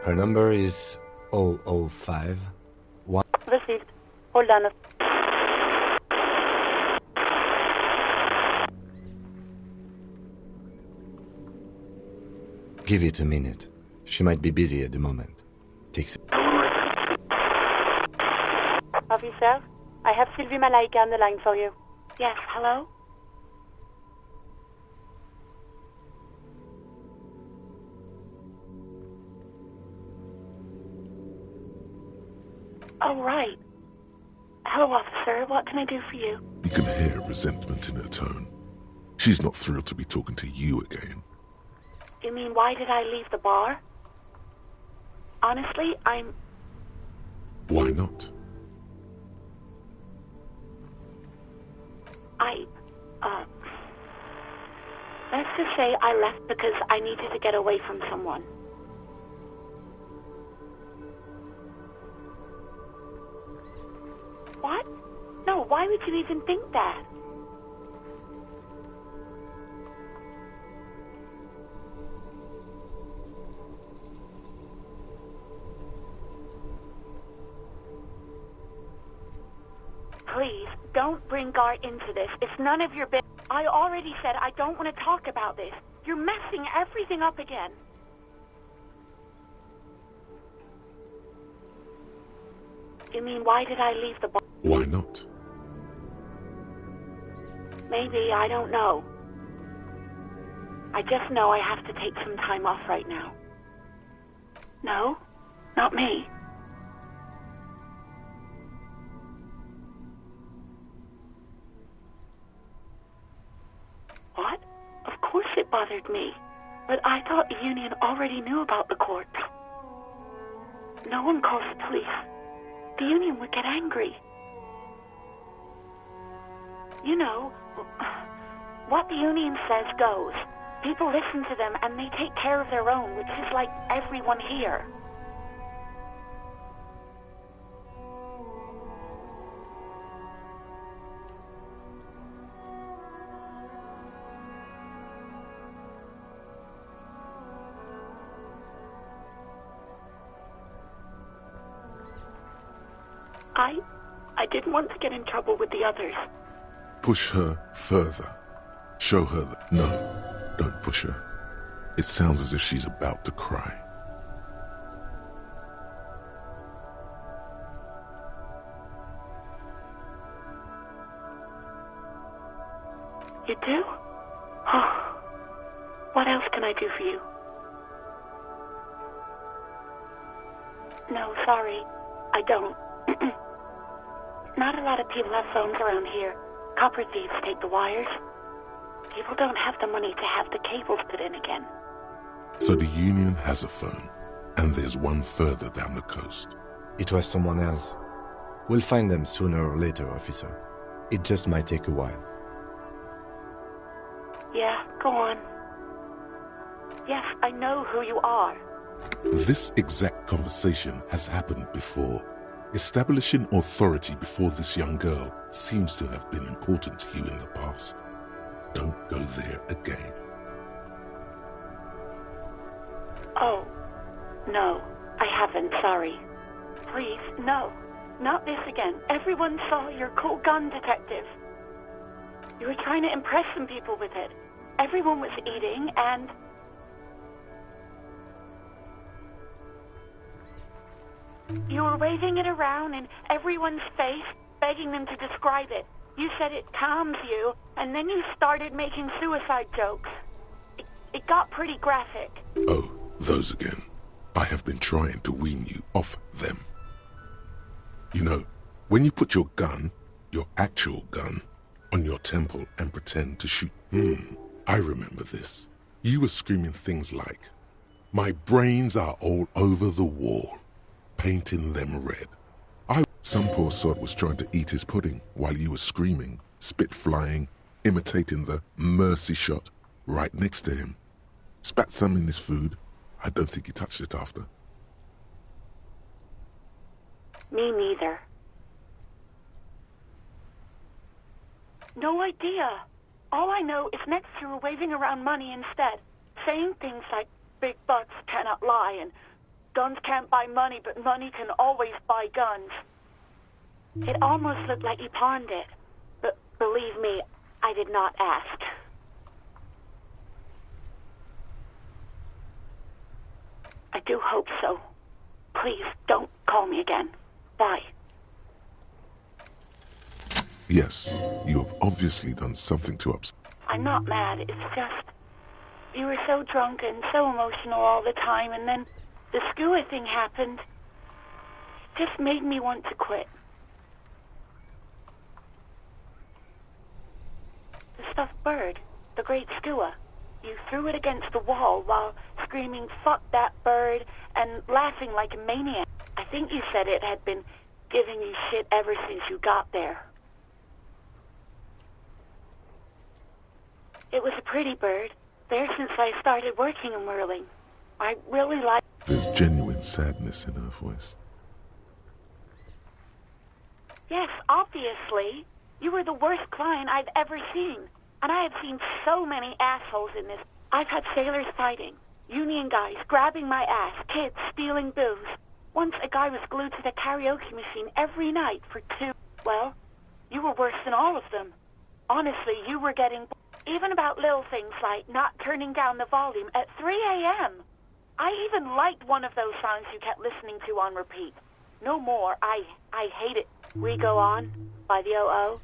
Her number is 005 1. Received. Hold on. Give it a minute. She might be busy at the moment. Takes it. Officer, I have Sylvie Malaika on the line for you. Yes, hello? Oh, right. Hello, officer. What can I do for you? You can hear resentment in her tone. She's not thrilled to be talking to you again. You mean, why did I leave the bar? Honestly, Why not? Let's just say I left because I needed to get away from someone. What? No, why would you even think that? Please, don't bring Gar into this. It's none of your business. I already said I don't want to talk about this. You're messing everything up again. You mean, why did I leave the bar? Why not? Maybe, I don't know. I just know I have to take some time off right now. No, not me. What? Of course it bothered me. But I thought the union already knew about the court. No one calls the police. The union would get angry. You know, what the union says goes. People listen to them and they take care of their own, which is like everyone here. I didn't want to get in trouble with the others. Push her further. Show her that. No, don't push her. It sounds as if she's about to cry. You do? Oh, what else can I do for you? No, sorry, I don't. Not a lot of people have phones around here. Copper thieves take the wires. People don't have the money to have the cables put in again. So the union has a phone, and there's one further down the coast. It was someone else. We'll find them sooner or later, officer. It just might take a while. Yeah, go on. Yes, I know who you are. This exact conversation has happened before. Establishing authority before this young girl seems to have been important to you in the past. Don't go there again. Oh, no, I haven't, sorry. Please, no, not this again. Everyone saw your cool gun, detective. You were trying to impress some people with it. Everyone was eating, and... you were waving it around in everyone's face, begging them to describe it. You said it calms you, and then you started making suicide jokes. It got pretty graphic. Oh, those again. I have been trying to wean you off them. You know, when you put your gun, your actual gun, on your temple and pretend to shoot. I remember this. You were screaming things like, "My brains are all over the wall," painting them red. Some poor sod was trying to eat his pudding while you were screaming, spit flying, imitating the mercy shot right next to him. Spat some in his food. I don't think he touched it after. Me neither. No idea. All I know is next you were waving around money instead, saying things like, "Big bucks cannot lie," and "Guns can't buy money, but money can always buy guns." It almost looked like you pawned it. But believe me, I did not ask. I do hope so. Please, don't call me again. Bye. Yes, you have obviously done something to upset. I'm not mad, it's just... you were so drunk and so emotional all the time, and then the skua thing happened. It just made me want to quit. The stuffed bird, the great skua, you threw it against the wall while screaming, "Fuck that bird," and laughing like a maniac. I think you said it had been giving you shit ever since you got there. It was a pretty bird, there since I started working in whirling. I really like... There's genuine sadness in her voice. Yes, obviously. You were the worst client I've ever seen. And I have seen so many assholes in this. I've had sailors fighting, union guys grabbing my ass, kids stealing booze. Once a guy was glued to the karaoke machine every night for 2... Well, you were worse than all of them. Honestly, you were getting... even about little things like not turning down the volume at 3 a.m. I even liked one of those songs you kept listening to on repeat. No more. I hate it. We Go On by the O.O.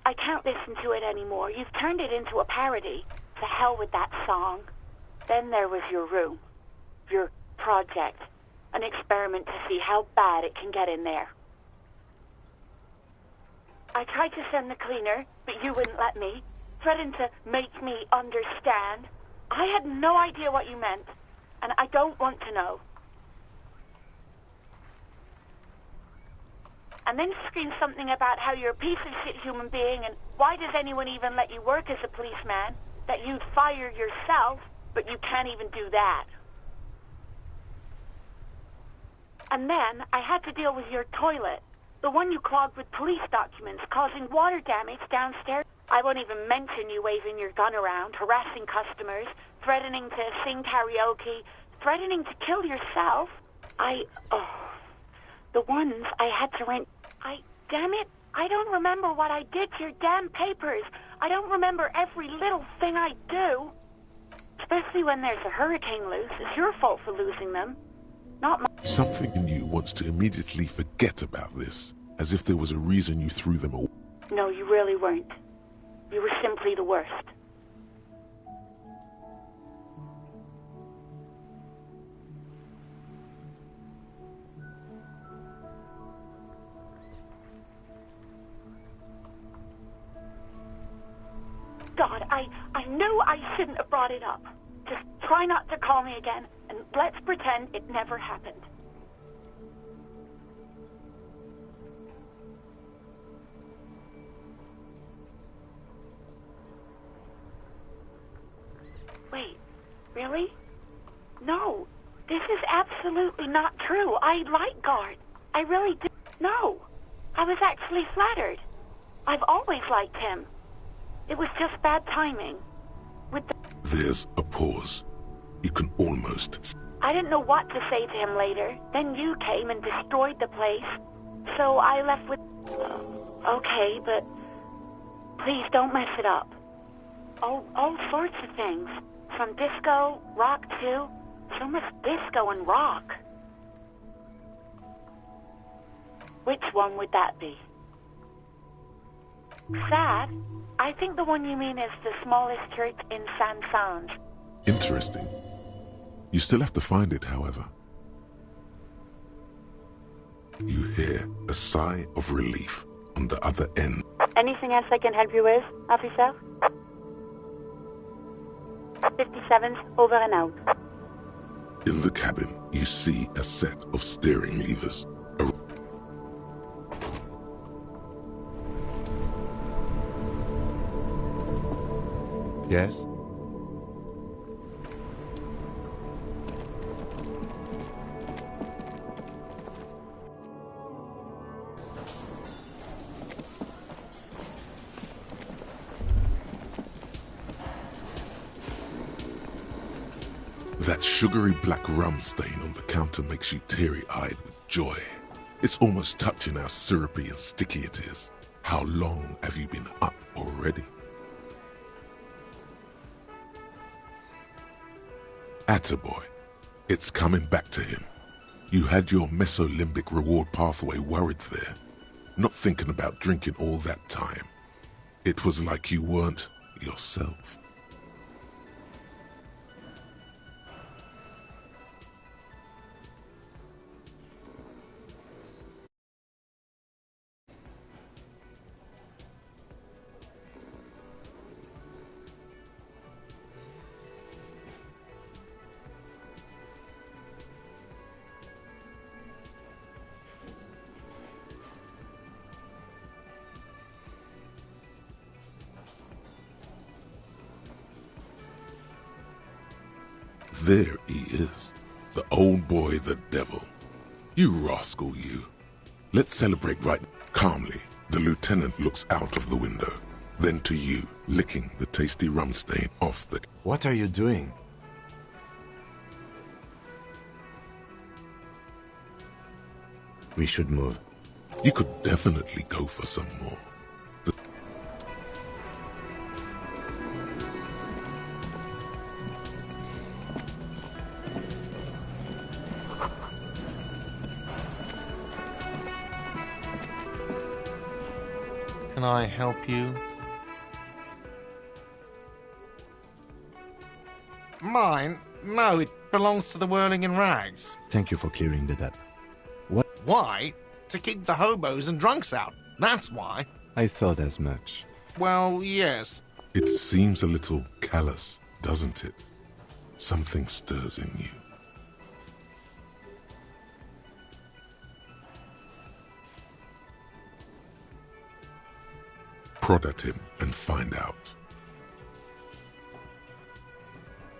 I can't listen to it anymore. You've turned it into a parody. To hell with that song. Then there was your room. Your project. An experiment to see how bad it can get in there. I tried to send the cleaner, but you wouldn't let me. Threatened to make me understand. I had no idea what you meant, and I don't want to know. And then screamed something about how you're a piece of shit human being, and why does anyone even let you work as a policeman? That you'd fire yourself, but you can't even do that. And then I had to deal with your toilet, the one you clogged with police documents, causing water damage downstairs. I won't even mention you waving your gun around, harassing customers, threatening to sing karaoke, threatening to kill yourself. The ones I had to rent. Damn it, I don't remember what I did to your damn papers. I don't remember every little thing I do. Especially when there's a hurricane loose. It's your fault for losing them. Not mine. Something in you wants to immediately forget about this, as if there was a reason you threw them away. No, you really weren't. You were simply the worst. God, I knew I shouldn't have brought it up. Just try not to call me again, and let's pretend it never happened. Wait, really? No, this is absolutely not true. I like Guard. I really do. No, I was actually flattered. I've always liked him. It was just bad timing. There's a pause. You can almost... I didn't know what to say to him later. Then you came and destroyed the place. So I left with... Okay, but... Please don't mess it up. All sorts of things. From disco, rock too. So much disco and rock. Which one would that be? Sad? I think the one you mean is the smallest church in San Sans. Interesting. You still have to find it, however. You hear a sigh of relief on the other end. Anything else I can help you with, officer? 57's over and out. In the cabin, you see a set of steering levers. Yes? That sugary black rum stain on the counter makes you teary-eyed with joy. It's almost touching how syrupy and sticky it is. How long have you been up already? Attaboy. It's coming back to him. You had your mesolimbic reward pathway worried there, not thinking about drinking all that time. It was like you weren't yourself. There he is, the old boy, the devil. You rascal, you. Let's celebrate right calmly. The lieutenant looks out of the window, then to you, licking the tasty rum stain off the... What are you doing? We should move. You could definitely go for some more. Can I help you? Mine? No, it belongs to the Whirling in Rags. Thank you for clearing that up. What? Why? To keep the hobos and drunks out. That's why. I thought as much. Well, yes. It seems a little callous, doesn't it? Something stirs in you. Prod at him and find out.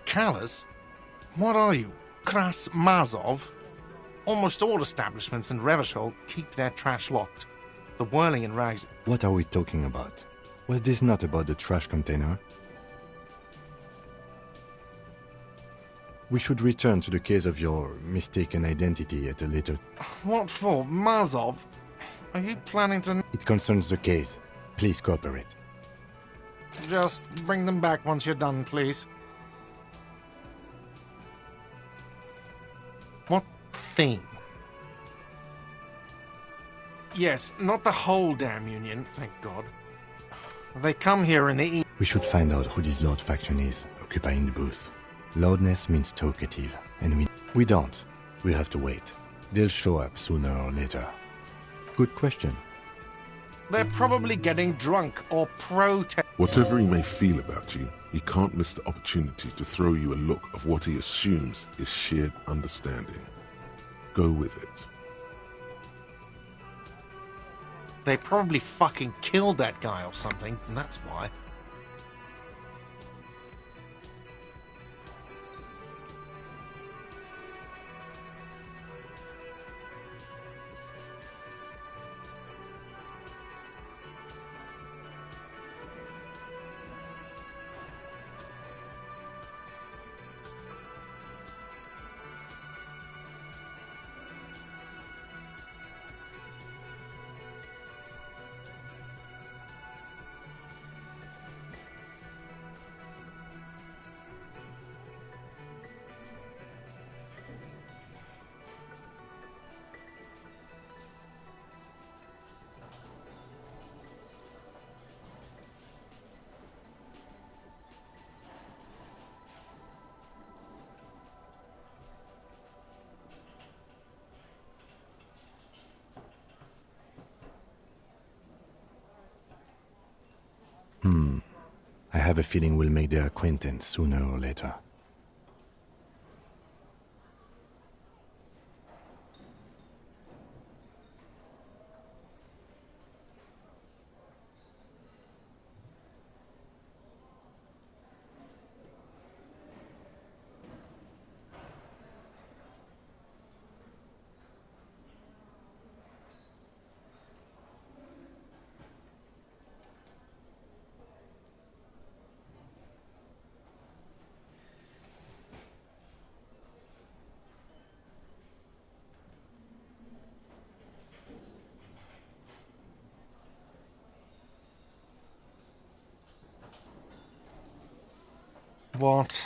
Callous? What are you? Kras Mazov? Almost all establishments in Revachol keep their trash locked. The Whirling in Rags... What are we talking about? Was this not about the trash container? We should return to the case of your mistaken identity at a later... What for? Mazov? Are you planning to... It concerns the case. Please cooperate. Just bring them back once you're done, please. What thing? Yes, not the whole damn union, thank God. They come here in the We should find out who this Lord faction is, occupying the booth. Loudness means talkative, and we don't. We have to wait. They'll show up sooner or later. Good question. They're probably getting drunk or protest. Whatever he may feel about you, he can't miss the opportunity to throw you a look of what he assumes is shared understanding. Go with it. They probably fucking killed that guy or something, and that's why. I have a feeling we'll make their acquaintance sooner or later. What?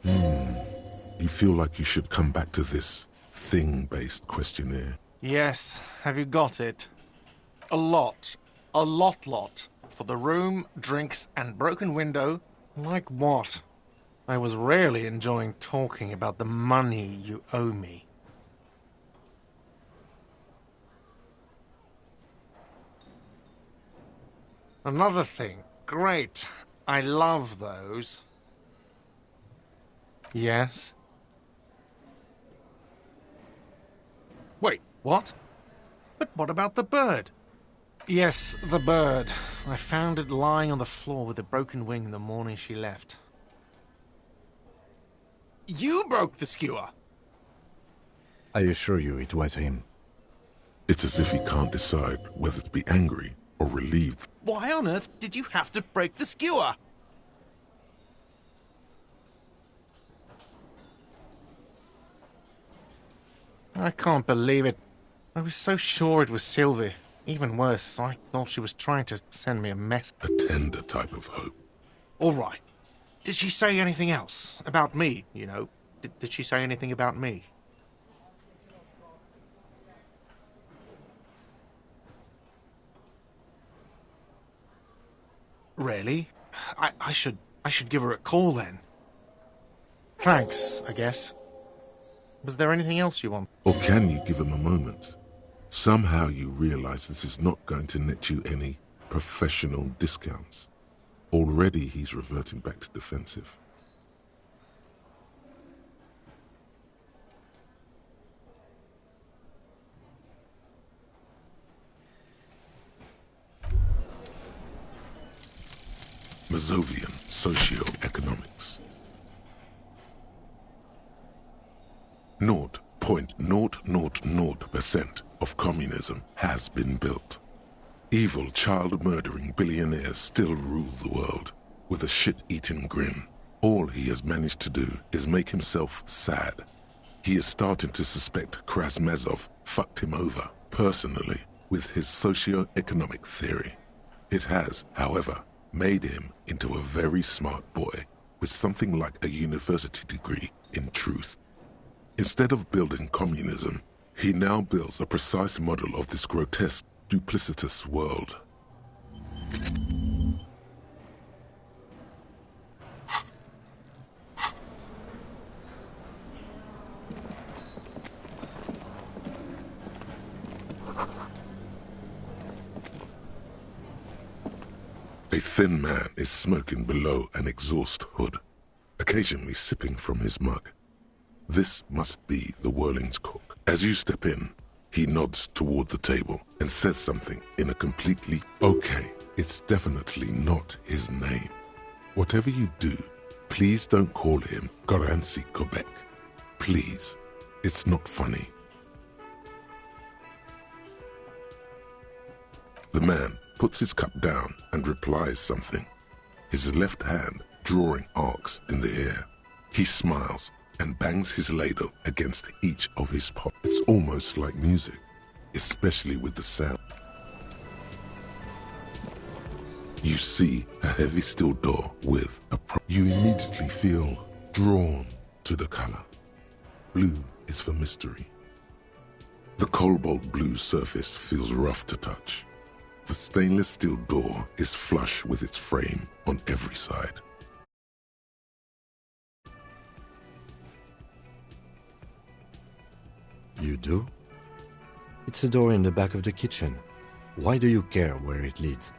You feel like you should come back to this thing-based questionnaire. Yes, have you got it? A lot. A lot. For the room, drinks, and broken window. Like what? I was really enjoying talking about the money you owe me. Another thing. Great. I love those. Yes? Wait, what? But what about the bird? Yes, the bird. I found it lying on the floor with a broken wing the morning she left. You broke the skewer! I assure you it was him. It's as if he can't decide whether to be angry or relieved. Why on earth did you have to break the skewer? I can't believe it. I was so sure it was Sylvie. Even worse, I thought she was trying to send me a mess. A tender type of hope. All right. Did she say anything else? About me, you know? Did she say anything about me? Really? I should give her a call then. Thanks, I guess. Was there anything else you want? Or can you give him a moment? Somehow you realize this is not going to net you any professional discounts. Already he's reverting back to defensive. Mazovian Socioeconomics. 0.000% of communism has been built. Evil child-murdering billionaires still rule the world with a shit-eating grin. All he has managed to do is make himself sad. He is starting to suspect Krasmazov fucked him over personally with his socio-economic theory. It has, however, made him into a very smart boy with something like a university degree in truth. Instead of building communism, he now builds a precise model of this grotesque, duplicitous world. A thin man is smoking below an exhaust hood, occasionally sipping from his mug. This must be the Whirling's cook. As you step in, he nods toward the table and says something in a completely okay. It's definitely not his name. Whatever you do, please don't call him Gorancy Quebec. Please. It's not funny. The man puts his cup down and replies something, his left hand drawing arcs in the air. He smiles and bangs his ladle against each of his pots. It's almost like music, especially with the sound. You see a heavy steel door with a You immediately feel drawn to the color. Blue is for mystery. The cobalt blue surface feels rough to touch. The stainless steel door is flush with its frame on every side. You do? It's a door in the back of the kitchen. Why do you care where it leads?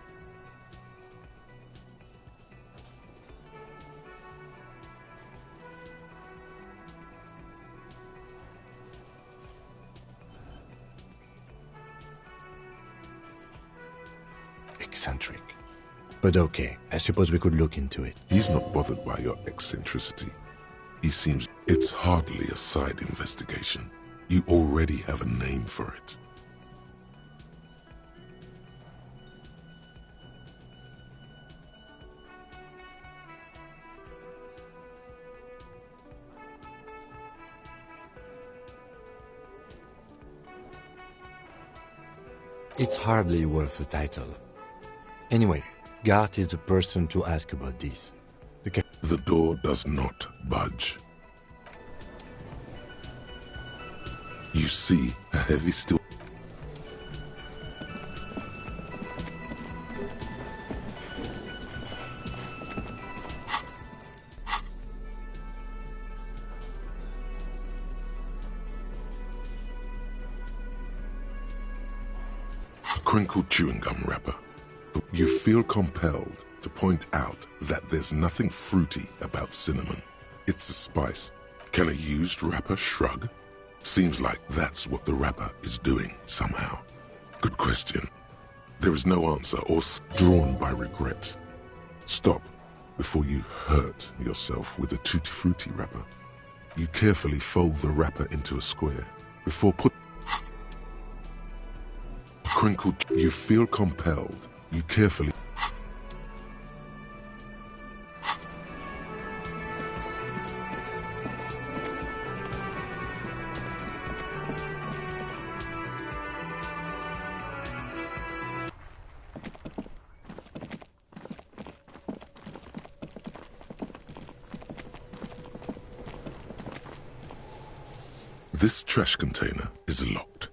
Eccentric. But okay, I suppose we could look into it. He's not bothered by your eccentricity. He seems... It's hardly a side investigation. You already have a name for it. It's hardly worth a title. Anyway, Gart is the person to ask about this. Okay. The door does not budge. You see a heavy steel... A crinkled chewing gum wrapper. You feel compelled to point out that there's nothing fruity about cinnamon. It's a spice. Can a used wrapper shrug? Seems like that's what the wrapper is doing somehow. Good question. There is no answer or drawn by regret. Stop before you hurt yourself with a Tutti Frutti wrapper. You carefully fold the wrapper into a square before crinkled. You feel compelled. You carefully... This trash container is locked.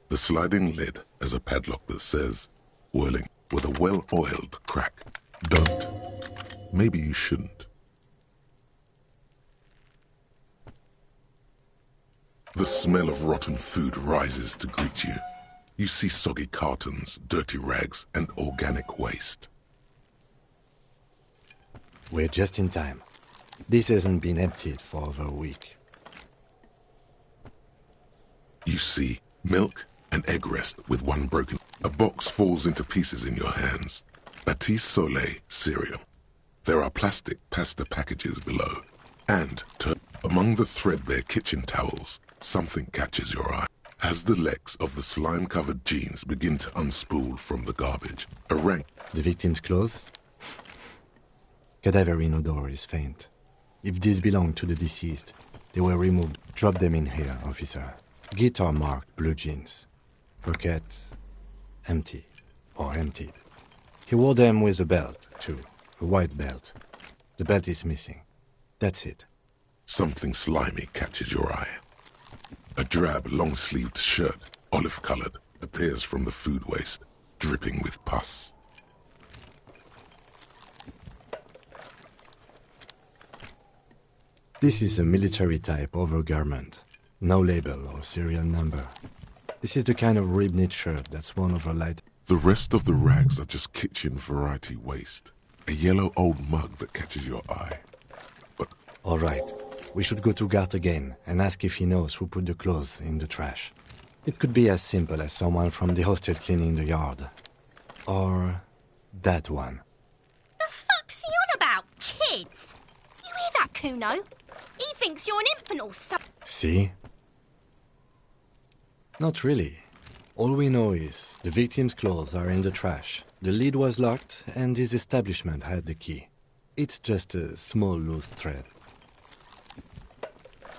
The sliding lid has a padlock that says, Whirling, with a well-oiled crack. Don't. Maybe you shouldn't. The smell of rotten food rises to greet you. You see soggy cartons, dirty rags, and organic waste. We're just in time. This hasn't been emptied for over a week. You see milk and egg rest with one broken. A box falls into pieces in your hands. Batiste Soleil cereal. There are plastic pasta packages below. And among the threadbare kitchen towels, something catches your eye. As the legs of the slime-covered jeans begin to unspool from the garbage, a rank... The victim's clothes? Cadaverine odor is faint. If these belong to the deceased, they were removed. Drop them in here, officer. Guitar-marked blue jeans. Pockets empty or emptied. He wore them with a belt, too. A white belt. The belt is missing. That's it. Something slimy catches your eye. A drab, long-sleeved shirt, olive-colored, appears from the food waste, dripping with pus. This is a military-type overgarment. No label or serial number. This is the kind of rib-knit shirt that's worn over light. The rest of the rags are just kitchen variety waste. A yellow old mug that catches your eye. But... All right. We should go to Gart again and ask if he knows who put the clothes in the trash. It could be as simple as someone from the hostel cleaning the yard. Or that one. The fuck's he on about, kids? You hear that, Kuno? He thinks you're an infant or something. See? Not really. All we know is the victim's clothes are in the trash. The lid was locked and his establishment had the key. It's just a small loose thread.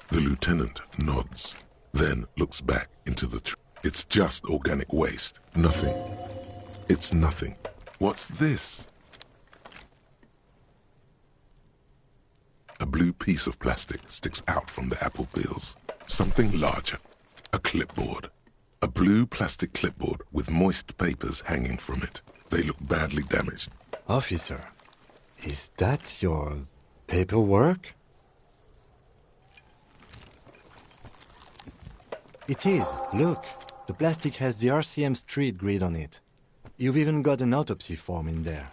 The lieutenant nods, then looks back into the It's just organic waste. Nothing. It's nothing. What's this? A blue piece of plastic sticks out from the apple peels. Something larger. A clipboard. A blue plastic clipboard with moist papers hanging from it. They look badly damaged. Officer, is that your paperwork? It is. Look. The plastic has the RCM street grid on it. You've even got an autopsy form in there.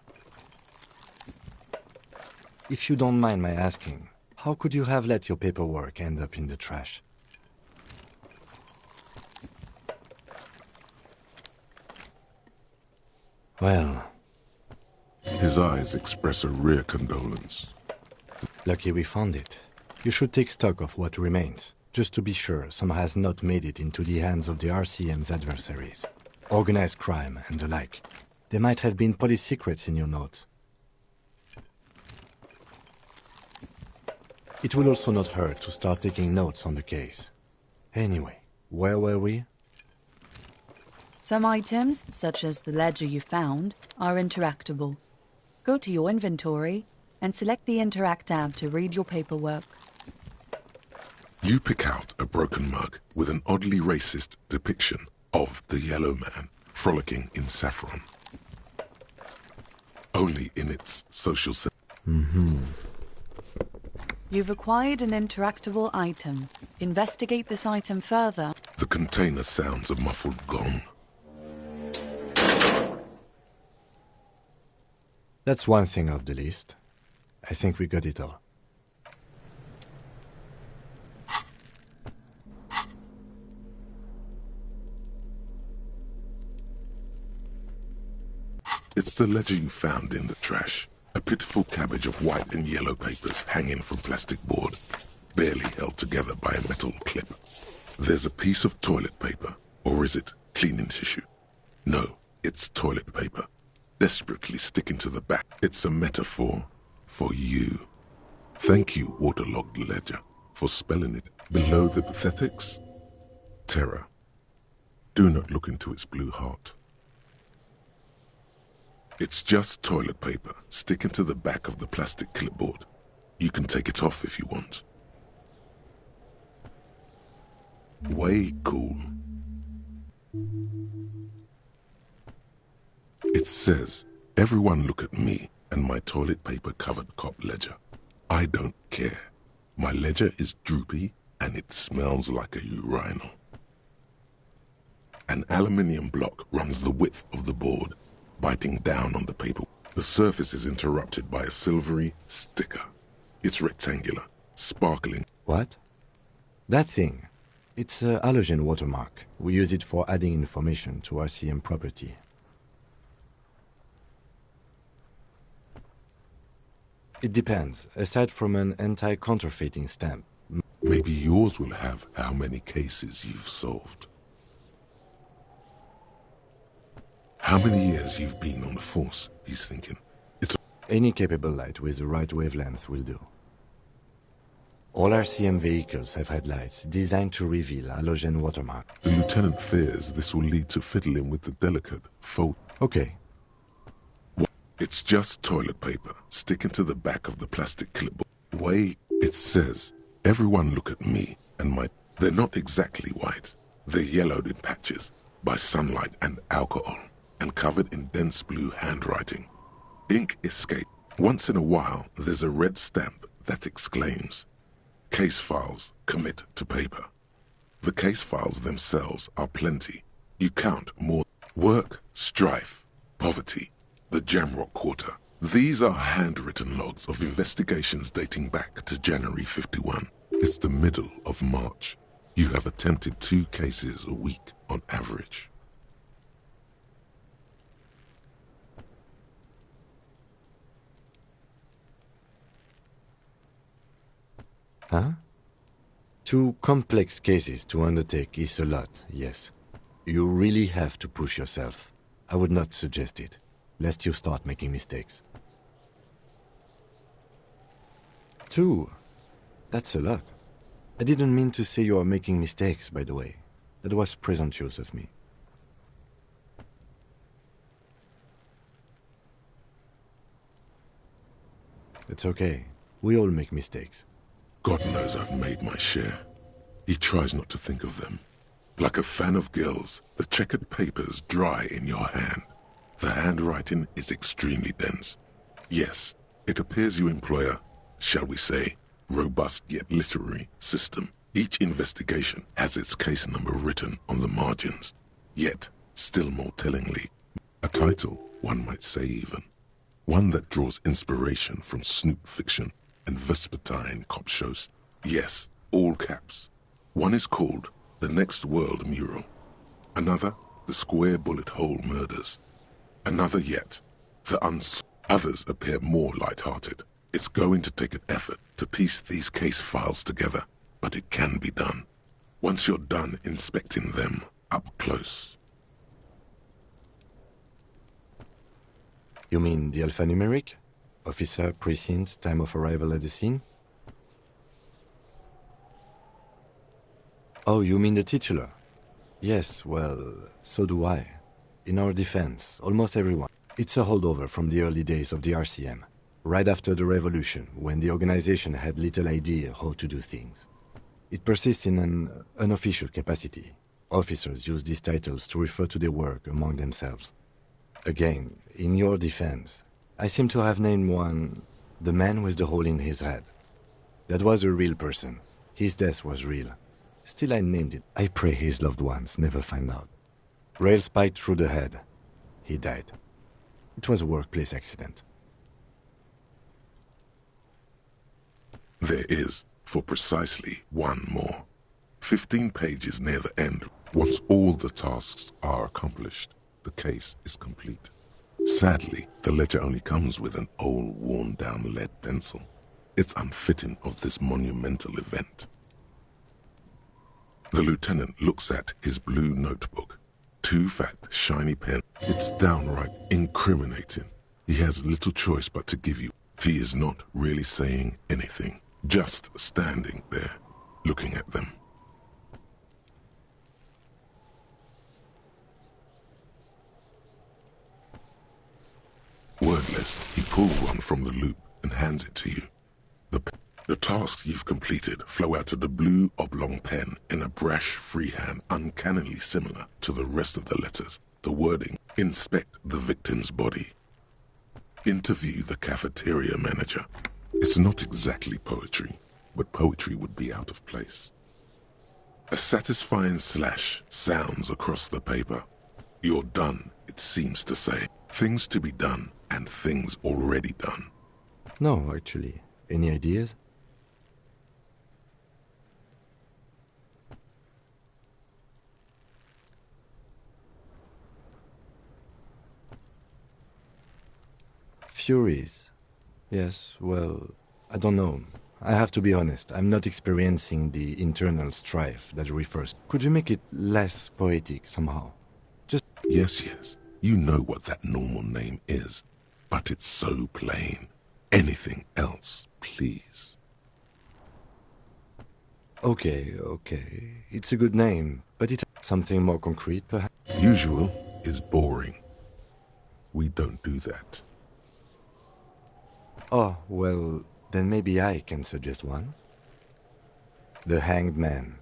If you don't mind my asking, how could you have let your paperwork end up in the trash? Well... His eyes express a rare condolence. Lucky we found it. You should take stock of what remains, just to be sure some has not made it into the hands of the RCM's adversaries. Organized crime and the like. There might have been police secrets in your notes. It will also not hurt to start taking notes on the case. Anyway, where were we? Some items, such as the ledger you found, are interactable. Go to your inventory and select the Interact tab to read your paperwork. You pick out a broken mug with an oddly racist depiction of the yellow man frolicking in saffron. Only in its social sense. You've acquired an interactable item. Investigate this item further. The container sounds a muffled gong. That's one thing off the list. I think we got it all. It's the ledger you found in the trash. A pitiful cabbage of white and yellow papers hanging from plastic board, barely held together by a metal clip. There's a piece of toilet paper, or is it cleaning tissue? No, it's toilet paper, desperately sticking to the back. It's a metaphor for you. Thank you, waterlogged ledger, for spelling it. Below the pathetics, terror. Do not look into its blue heart. It's just toilet paper sticking to the back of the plastic clipboard. You can take it off if you want. Way cool. It says, everyone look at me and my toilet paper covered cop ledger. I don't care. My ledger is droopy, and it smells like a urinal. An aluminium block runs the width of the board, biting down on the paper. The surface is interrupted by a silvery sticker. It's rectangular, sparkling. What? That thing. It's a halogen watermark. We use it for adding information to RCM property. It depends. Aside from an anti-counterfeiting stamp. Maybe yours will have how many cases you've solved. How many years you've been on the force, he's thinking. Any capable light with the right wavelength will do. All RCM vehicles have headlights designed to reveal halogen watermark. The lieutenant fears this will lead to fiddling with the delicate fold. Okay. It's just toilet paper sticking to the back of the plastic clipboard. Way it says, everyone look at me and my... They're not exactly white. They're yellowed in patches by sunlight and alcohol and covered in dense blue handwriting. Ink escape. Once in a while, there's a red stamp that exclaims, "Case files commit to paper." The case files themselves are plenty. You count more. Work, strife, poverty, the Jamrock Quarter. These are handwritten logs of investigations dating back to January 51. It's the middle of March. You have attempted 2 cases a week on average. Huh? 2 complex cases to undertake is a lot, yes. You really have to push yourself. I would not suggest it, lest you start making mistakes. 2? That's a lot. I didn't mean to say you are making mistakes, by the way. That was presumptuous of me. It's okay. We all make mistakes. God knows I've made my share. He tries not to think of them. Like a fan of gills, the checkered papers dry in your hand. The handwriting is extremely dense. Yes, it appears you employ a, shall we say, robust yet literary system. Each investigation has its case number written on the margins. Yet, still more tellingly, a title, one might say even. One that draws inspiration from snoop fiction and vespertine cop shows. Yes, all caps. One is called The Next World Mural. Another, The Square Bullet Hole Murders. Another yet, Others appear more light-hearted. It's going to take an effort to piece these case files together, but it can be done. Once you're done inspecting them up close. You mean the alphanumeric? Officer, precinct, time of arrival at the scene? Oh, you mean the titular? Yes, well, so do I. In our defense, almost everyone. It's a holdover from the early days of the RCM, right after the revolution, when the organization had little idea how to do things. It persists in an unofficial capacity. Officers use these titles to refer to their work among themselves. Again, in your defense, I seem to have named one, the man with the hole in his head. That was a real person. His death was real. Still I named it. I pray his loved ones never find out. Rail spiked through the head. He died. It was a workplace accident. There is, for precisely one more. 15 pages near the end. Once all the tasks are accomplished, the case is complete. Sadly, the ledger only comes with an old, worn-down lead pencil. It's unfitting of this monumental event. The lieutenant looks at his blue notebook. 2 fat, shiny pens. It's downright incriminating. He has little choice but to give you. He is not really saying anything, just standing there, looking at them. Wordless, he pulls one from the loop and hands it to you. The tasks you've completed flow out of the blue oblong pen in a brash freehand uncannily similar to the rest of the letters. The wording, inspect the victim's body. Interview the cafeteria manager. It's not exactly poetry, but poetry would be out of place. A satisfying slash sounds across the paper. You're done, it seems to say. Things to be done and things already done. No, actually. Any ideas? Furies. Yes, well, I don't know. I have to be honest, I'm not experiencing the internal strife that refers. Could you make it less poetic somehow? Just... Yes. You know what that normal name is. But it's so plain. Anything else, please. Okay. It's a good name, but it's something more concrete, perhaps? Usual is boring. We don't do that. Oh, well, then maybe I can suggest one. The Hanged Man.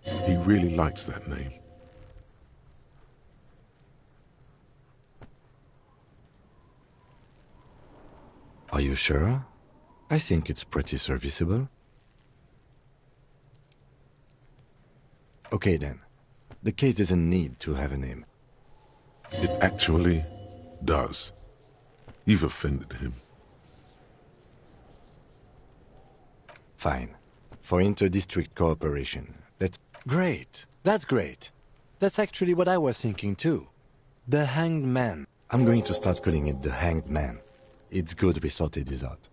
He really likes that name. Are you sure? I think it's pretty serviceable. Okay then. The case doesn't need to have a name. It actually does. You've offended him. Fine. For inter-district cooperation. That's great. That's great. That's actually what I was thinking too. The Hanged Man. I'm going to start calling it the Hanged Man. It's good we sorted this out.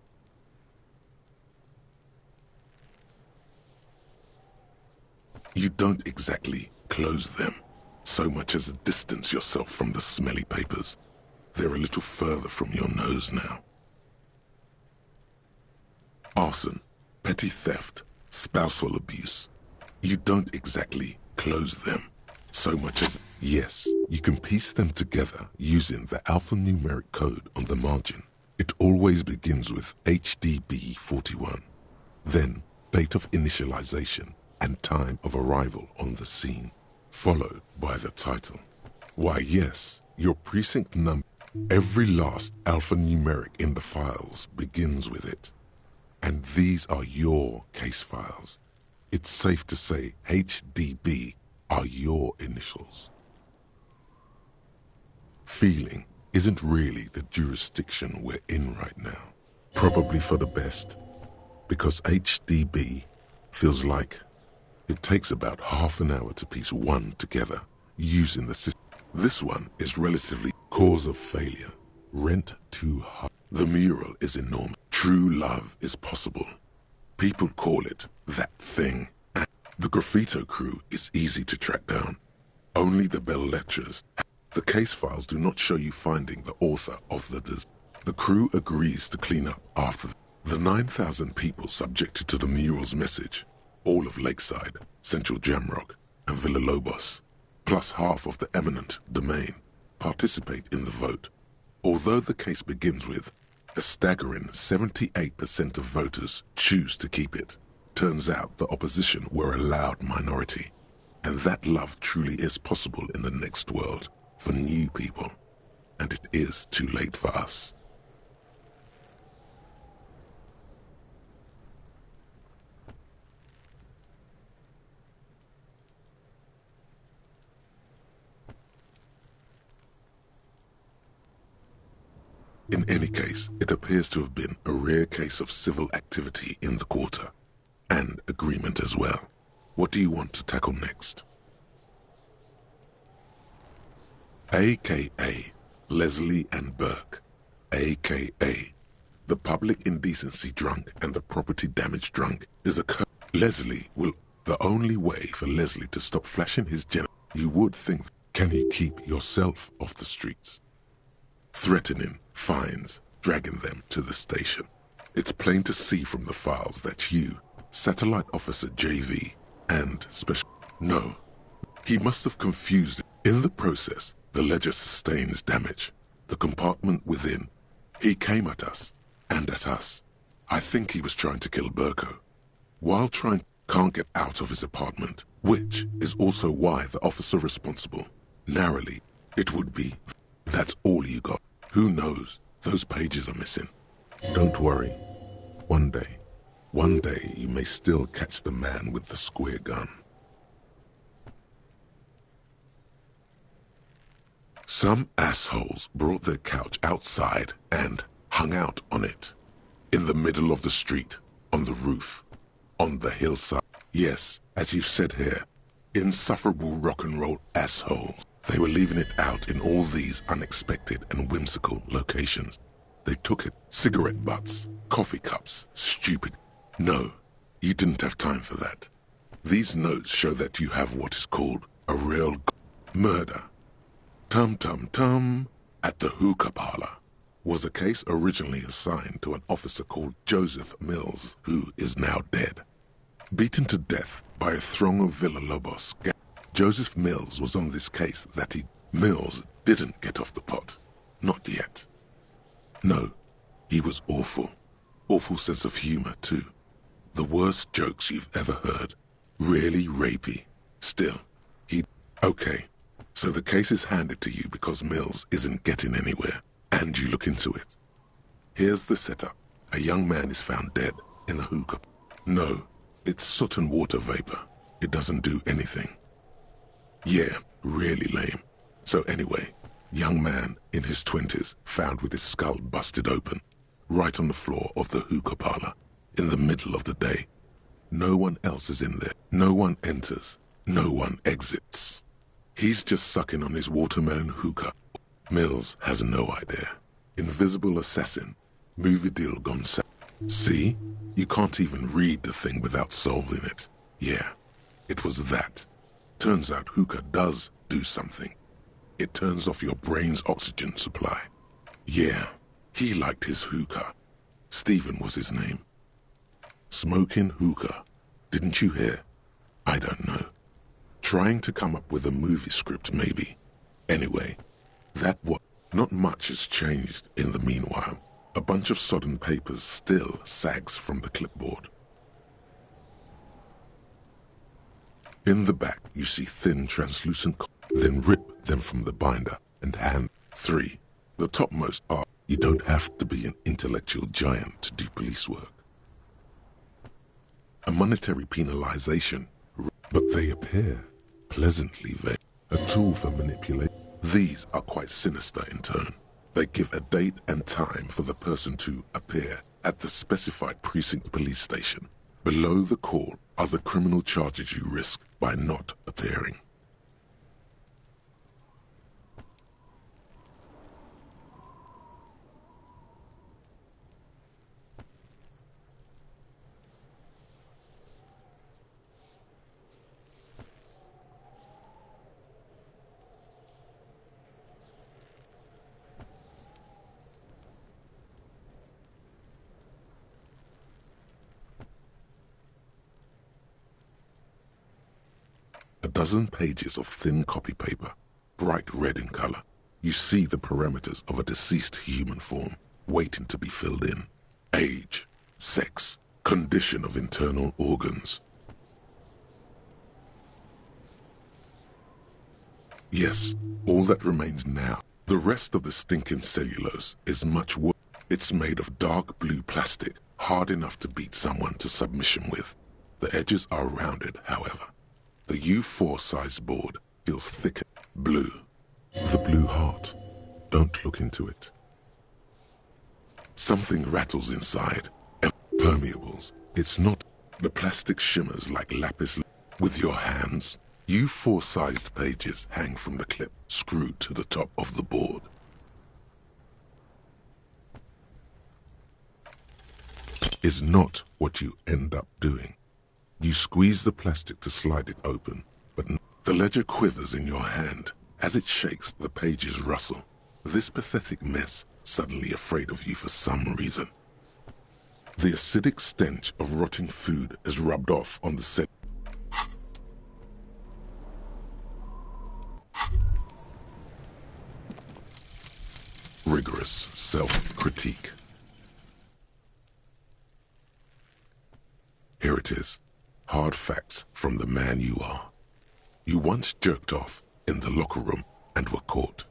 You don't exactly close them, so much as distance yourself from the smelly papers. They're a little further from your nose now. Arson, petty theft, spousal abuse. You don't exactly close them, so much as... Yes, you can piece them together using the alphanumeric code on the margin. It always begins with HDB 41, then date of initialization and time of arrival on the scene, followed by the title. Why yes, your precinct number, every last alphanumeric in the files begins with it. And these are your case files. It's safe to say HDB are your initials. Feeling isn't really the jurisdiction we're in right now. Probably for the best, because HDB feels like it takes about half an hour to piece one together using the system. This one is relatively cause of failure, rent too high. The mural is enormous. True love is possible. People call it that thing. And the graffito crew is easy to track down. Only the bell lectures. The case files do not show you finding the author of the design. The crew agrees to clean up after the 9,000 people subjected to the mural's message, all of Lakeside, Central Jamrock, and Villa Lobos, plus half of the eminent domain, participate in the vote. Although the case begins with a staggering 78% of voters choose to keep it, turns out the opposition were a loud minority, and that love truly is possible in the next world. For new people, and it is too late for us. In any case, it appears to have been a rare case of civil activity in the quarter, and agreement as well. What do you want to tackle next? AKA Leslie and Burke, AKA the public indecency drunk and the property damage drunk is a Leslie will... The only way for Leslie to stop flashing his you would think, can you keep yourself off the streets? Threatening, fines, dragging them to the station. It's plain to see from the files that you, Satellite Officer JV, and Special... No, he must have confused it. In the process, the ledger sustains damage. The compartment within. He came at us, and at us. I think he was trying to kill Burko. While trying, can't get out of his apartment, which is also why the officer responsible, narrowly, it would be. That's all you got. Who knows? Those pages are missing. Don't worry. One day you may still catch the man with the square gun. Some assholes brought their couch outside and hung out on it. In the middle of the street, on the roof, on the hillside. Yes, as you've said here, insufferable rock and roll assholes. They were leaving it out in all these unexpected and whimsical locations. They took it. Cigarette butts, coffee cups, stupid. No, you didn't have time for that. These notes show that you have what is called a real murder. Tum Tum Tum at the hookah parlor was a case originally assigned to an officer called Joseph Mills, who is now dead. Beaten to death by a throng of Villalobos. Joseph Mills was on this case that Mills didn't get off the pot. Not yet. No, he was awful. Awful sense of humor, too. The worst jokes you've ever heard. Really rapey. Still, okay, so the case is handed to you because Mills isn't getting anywhere, and you look into it. Here's the setup. A young man is found dead in a hookah. No, it's soot and water vapor. It doesn't do anything. Yeah, really lame. So anyway, young man in his 20s found with his skull busted open, right on the floor of the hookah parlor, in the middle of the day. No one else is in there. No one enters. No one exits. He's just sucking on his watermelon hookah. Mills has no idea. Invisible assassin. Movie deal gone south. See? You can't even read the thing without solving it. Yeah, it was that. Turns out hookah does do something. It turns off your brain's oxygen supply. Yeah, he liked his hookah. Stephen was his name. Smoking hookah. Didn't you hear? I don't know. Trying to come up with a movie script, maybe. Anyway, not much has changed in the meanwhile. A bunch of sodden papers still sags from the clipboard. In the back, you see thin, translucent, then rip them from the binder and hand 3. The topmost are, you don't have to be an intellectual giant to do police work. A monetary penalization, but they appear pleasantly vague. A tool for manipulation. These are quite sinister in tone. They give a date and time for the person to appear at the specified precinct police station. Below the call are the criminal charges you risk by not appearing. A dozen pages of thin copy paper, bright red in color. You see the parameters of a deceased human form, waiting to be filled in. Age, sex, condition of internal organs. Yes, all that remains now. The rest of the stinking cellulose is much worse. It's made of dark blue plastic, hard enough to beat someone to submission with. The edges are rounded, however. The U4 size board feels thick. Blue. The blue heart. Don't look into it. Something rattles inside. Permeables. It's not. The plastic shimmers like lapis. With your hands, U4 sized pages hang from the clip screwed to the top of the board. Is not what you end up doing. You squeeze the plastic to slide it open, but the ledger quivers in your hand. As it shakes, the pages rustle. This pathetic mess, suddenly afraid of you for some reason. The acidic stench of rotting food is rubbed off on the set. Rigorous self-critique. Here it is. Hard facts from the man you are. You once jerked off in the locker room and were caught.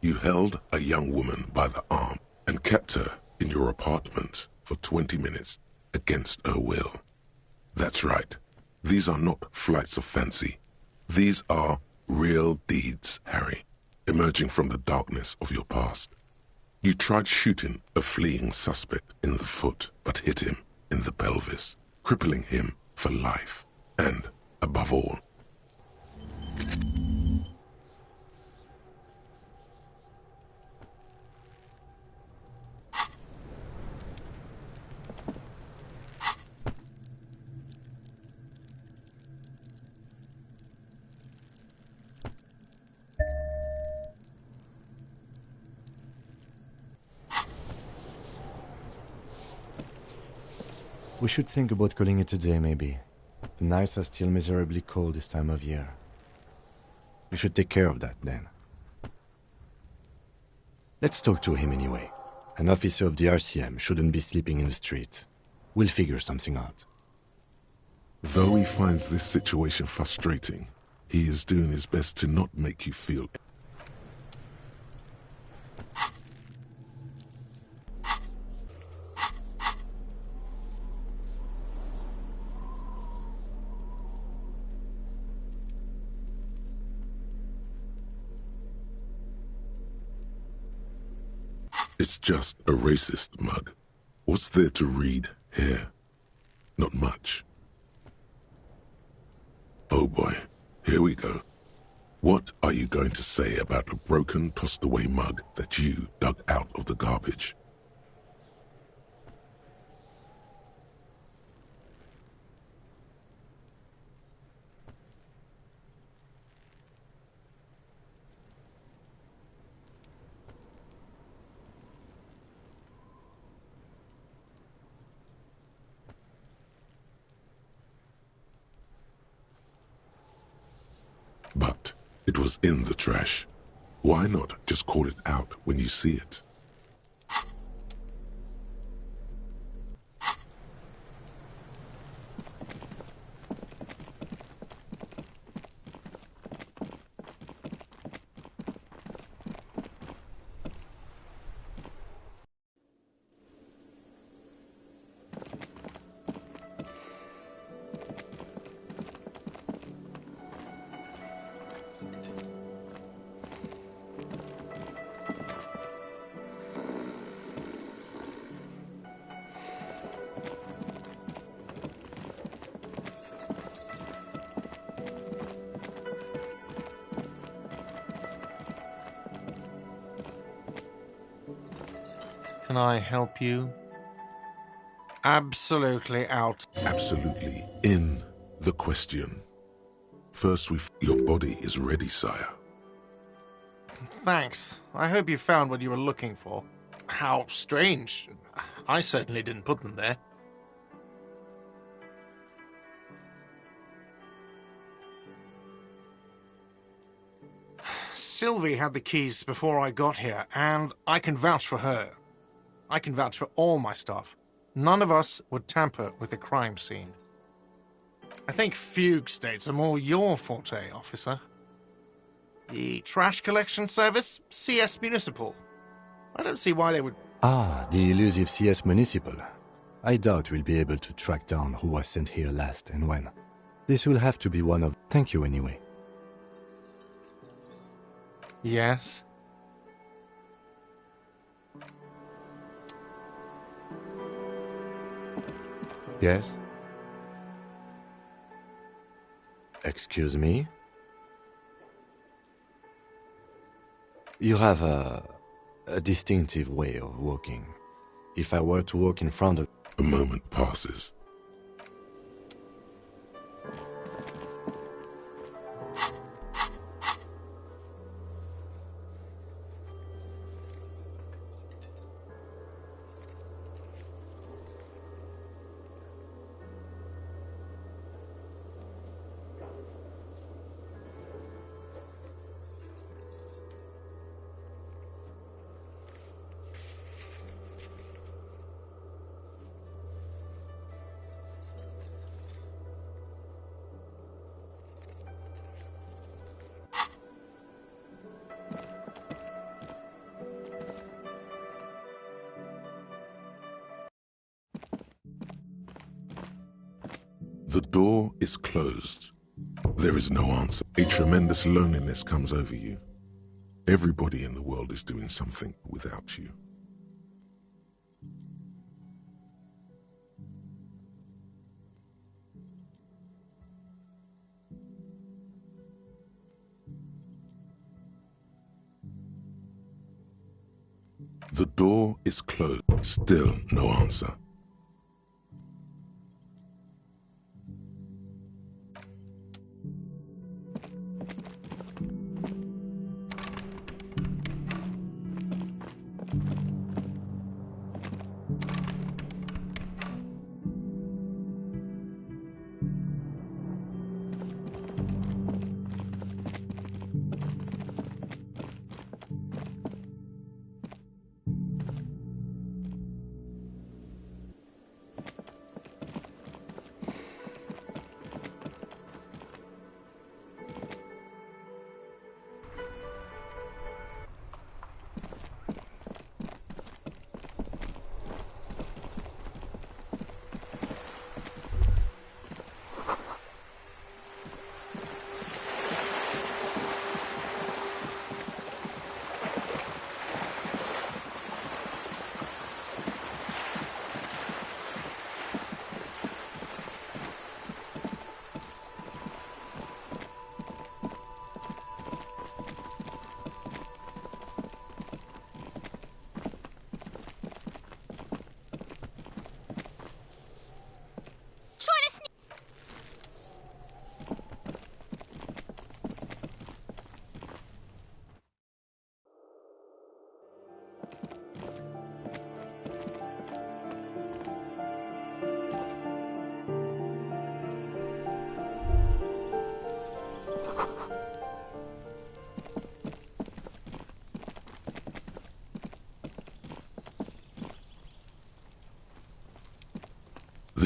You held a young woman by the arm and kept her in your apartment for 20 minutes against her will. That's right. These are not flights of fancy. These are real deeds, Harry. emerging from the darkness of your past. You tried shooting a fleeing suspect in the foot, but hit him in the pelvis, crippling him for life. And, above all, we should think about calling it a day, maybe. The nights are still miserably cold this time of year. We should take care of that, then. Let's talk to him anyway. An officer of the RCM shouldn't be sleeping in the street. We'll figure something out. though he finds this situation frustrating, he is doing his best to not make you feel. It's just a racist mug. What's there to read here? Not much. Oh boy, here we go. What are you going to say about a broken, tossed-away mug that you dug out of the garbage? But it was in the trash. Why not just call it out when you see it? Can I help you? Absolutely out. Absolutely in the question. First, your body is ready, sire. Thanks. I hope you found what you were looking for. How strange. I certainly didn't put them there. Sylvie had the keys before I got here, and I can vouch for her. I can vouch for all my staff. None of us would tamper with the crime scene. I think fugue states are more your forte, officer. The trash collection service, CS Municipal. I don't see why they would... Ah, the elusive CS Municipal. I doubt we'll be able to track down who was sent here last and when. This will have to be one of... Thank you anyway. Yes? Yes? Excuse me? You have a distinctive way of walking. If I were to walk in front of... A moment passes. The door is closed. There is no answer. A tremendous loneliness comes over you. Everybody in the world is doing something without you. The door is closed. Still no answer.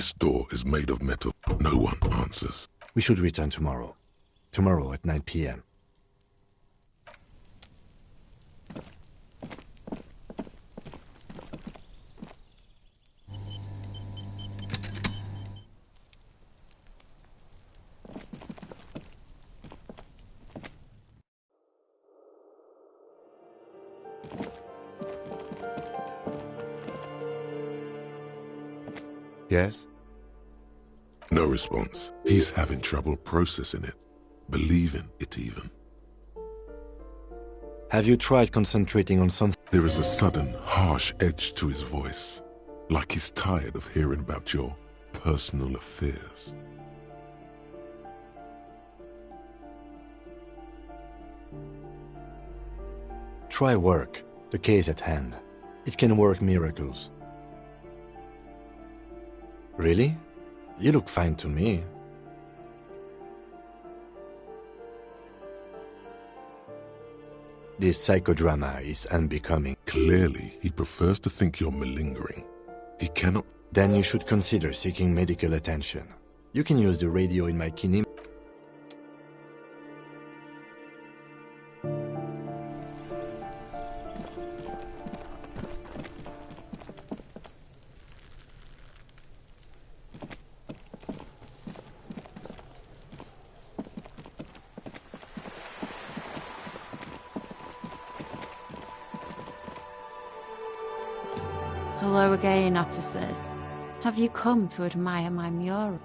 This door is made of metal. No one answers. We should return tomorrow. Tomorrow at 9 p.m. Yes? No response. He's having trouble processing it, believing it even. Have you tried concentrating on something? There is a sudden, harsh edge to his voice, like he's tired of hearing about your personal affairs. Try work. The case at hand. It can work miracles. Really? You look fine to me. This psychodrama is unbecoming. Clearly, he prefers to think you're malingering. He cannot... Then you should consider seeking medical attention. You can use the radio in my kidney. Hello again, officers. Have you come to admire my mural?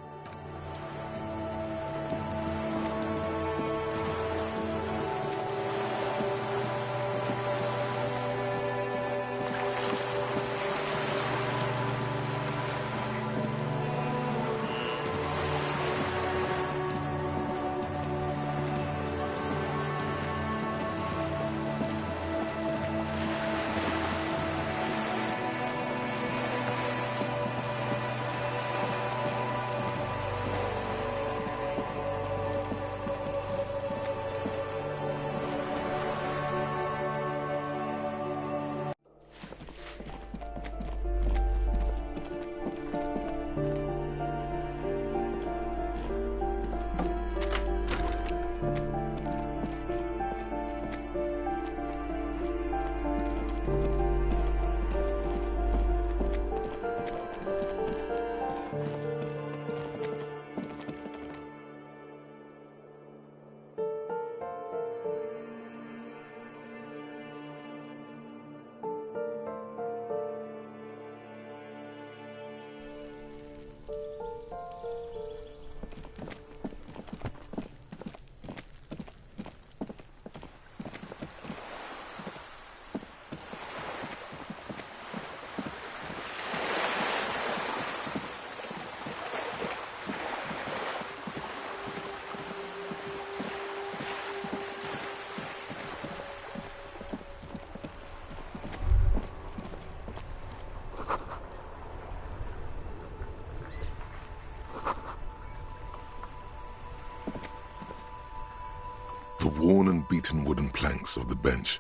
The worn and beaten wooden planks of the bench.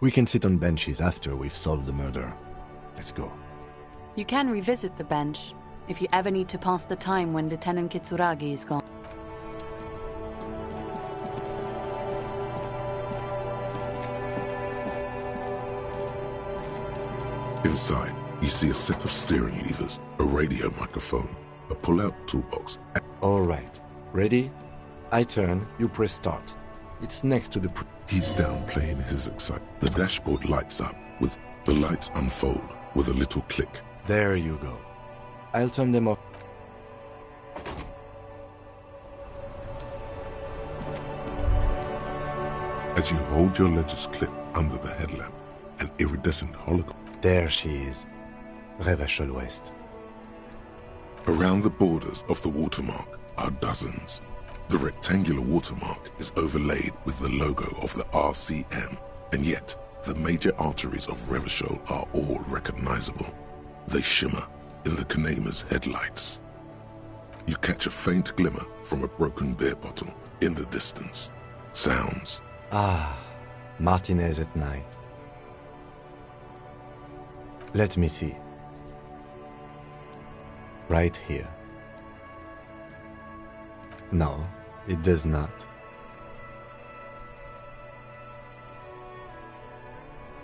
We can sit on benches after we've solved the murder. Let's go. You can revisit the bench if you ever need to pass the time when Lieutenant Kitsuragi is gone. Inside, you see a set of steering levers, a radio microphone, a pull-out toolbox. All right. Ready? I turn, you press start. It's next to the... He's downplaying his excitement. The dashboard lights up with the lights unfold with a little click. There you go. I'll turn them off. As you hold your ledger's clip under the headlamp, an iridescent hologram. There she is. Revachol West. Around the borders of the watermark are dozens. The rectangular watermark is overlaid with the logo of the RCM, and yet the major arteries of Revachol are all recognizable. They shimmer in the Kanema's headlights. You catch a faint glimmer from a broken beer bottle in the distance. Sounds. Ah, Martinez at night. Let me see. Right here. No, it does not.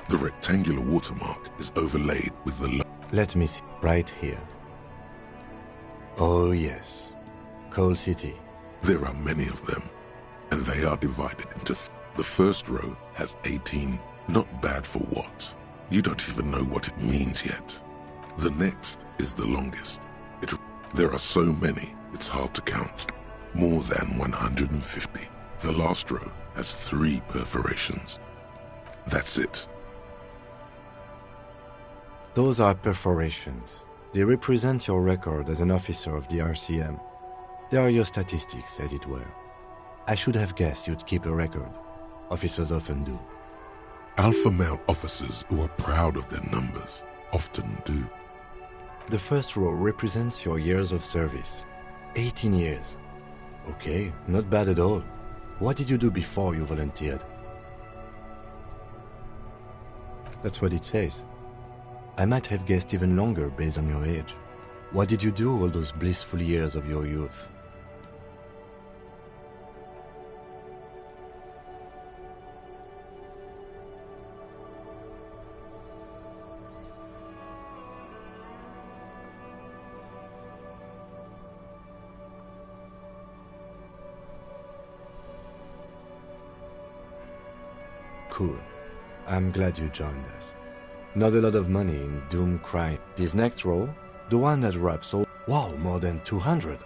The rectangular watermark is overlaid with the... Let me see. Right here. Oh yes. Coal City. There are many of them, and they are divided into... The first row has 18. Not bad for what? You don't even know what it means yet. The next is the longest. There are so many, it's hard to count. More than 150. The last row has 3 perforations. That's it. Those are perforations. They represent your record as an officer of the RCM. They are your statistics, as it were. I should have guessed you'd keep a record. Officers often do. Alpha male officers who are proud of their numbers often do. The first row represents your years of service. 18 years. Okay, not bad at all. What did you do before you volunteered? That's what it says. I might have guessed even longer based on your age. What did you do all those blissful years of your youth? Cool. I'm glad you joined us. Not a lot of money in doom crime. This next row, the one that wraps all... Wow, more than 200.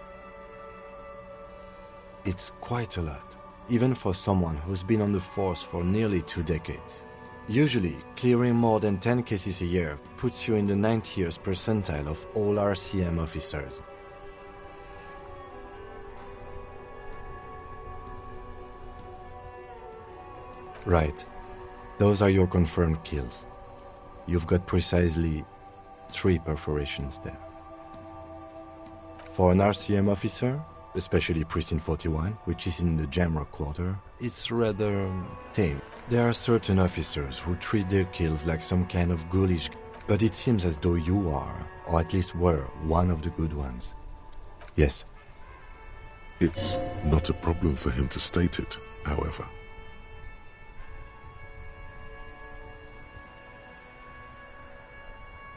It's quite a lot, even for someone who's been on the force for nearly 2 decades. Usually, clearing more than 10 cases a year puts you in the 90th percentile of all RCM officers. Right. Those are your confirmed kills. You've got precisely 3 perforations there. For an RCM officer, especially Precinct 41, which is in the Jamrock quarter, it's rather tame. There are certain officers who treat their kills like some kind of ghoulish, but it seems as though you are, or at least were, one of the good ones. Yes. It's not a problem for him to state it, however.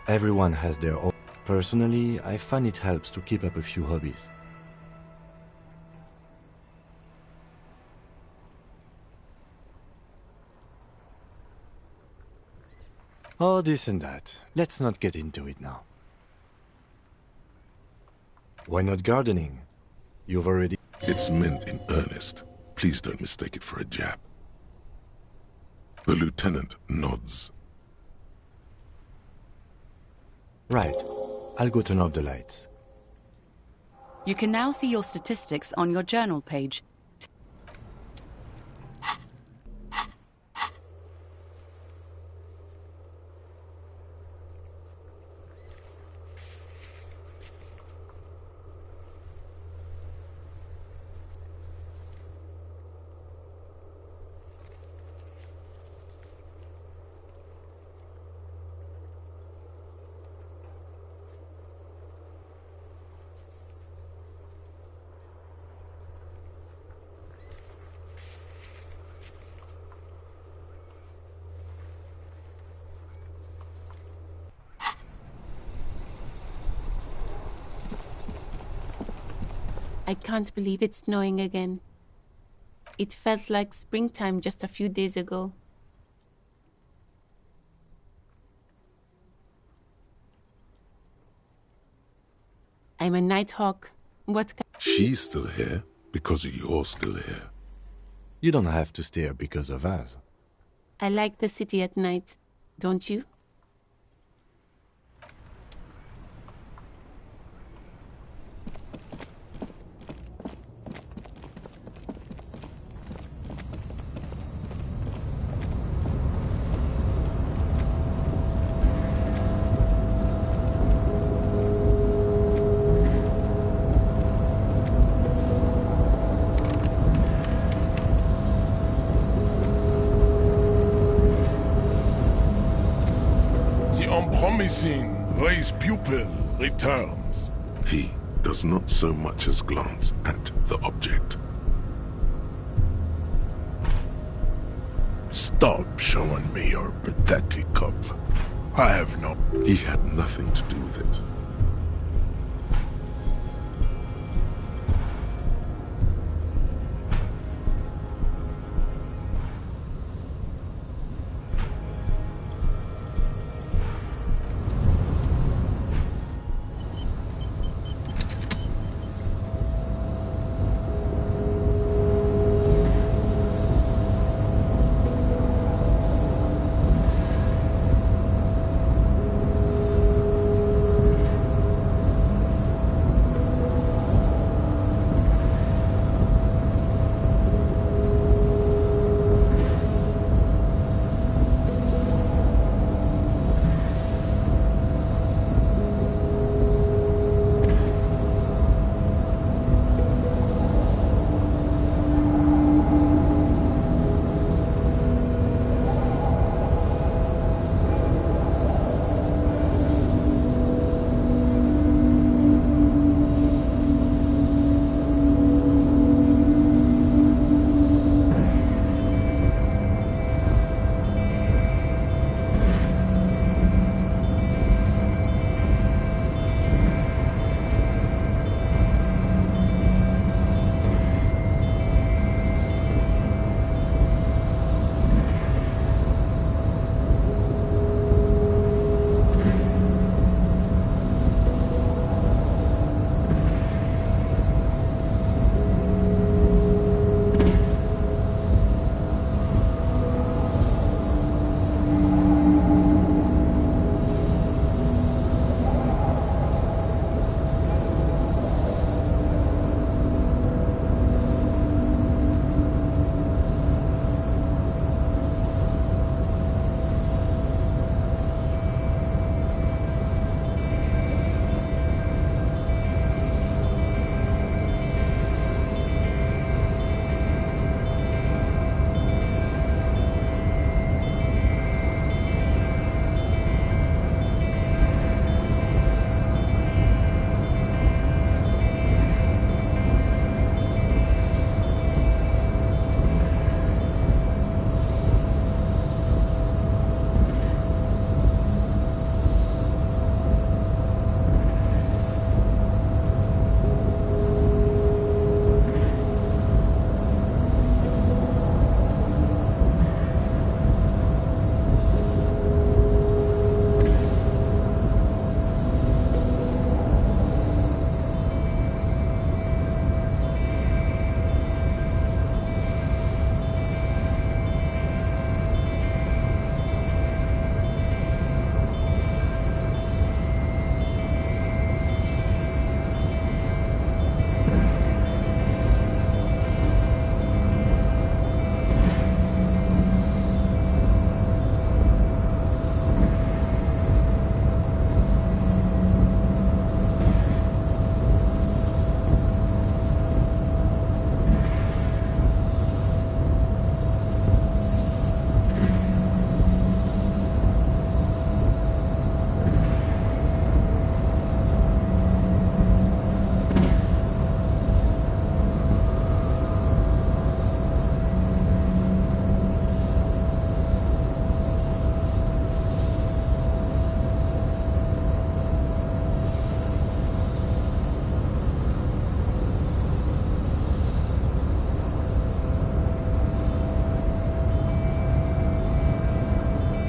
Everyone has their own. Personally, I find it helps to keep up a few hobbies. Oh, this and that. Let's not get into it now. Why not gardening? You've already... It's meant in earnest. Please don't mistake it for a jab. The lieutenant nods. Right. I'll go turn off the lights. You can now see your statistics on your journal page. I can't believe it's snowing again. It felt like springtime just a few days ago. I'm a nighthawk. What can... She's still here because you're still here. You don't have to stay here because of us. I like the city at night, don't you? Unpromising race pupil returns. He does not so much as glance at the object. Stop showing me your pathetic cup. I have no... He had nothing to do with it.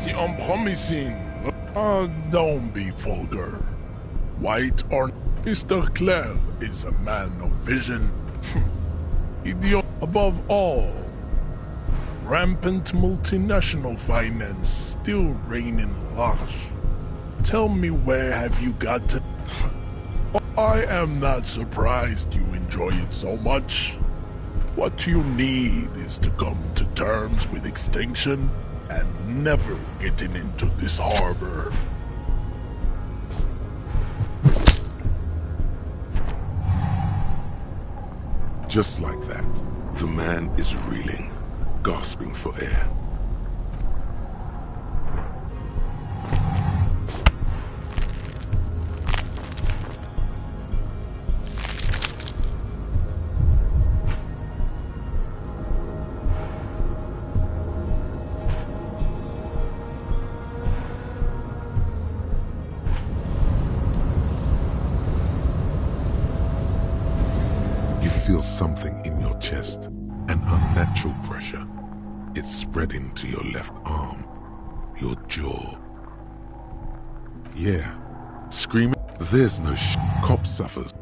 The unpromising. Don't be vulgar. White or Mr. Clare is a man of vision. Idiot above all. Rampant multinational finance still reigning large. Tell me, where have you got to... I am not surprised you enjoy it so much. What you need is to come to terms with extinction and never getting into this harbor. Just like that, the man is reeling, gasping for air. Feel something in your chest, an unnatural pressure. It's spreading to your left arm, your jaw. Yeah, screaming. There's no cop suffers.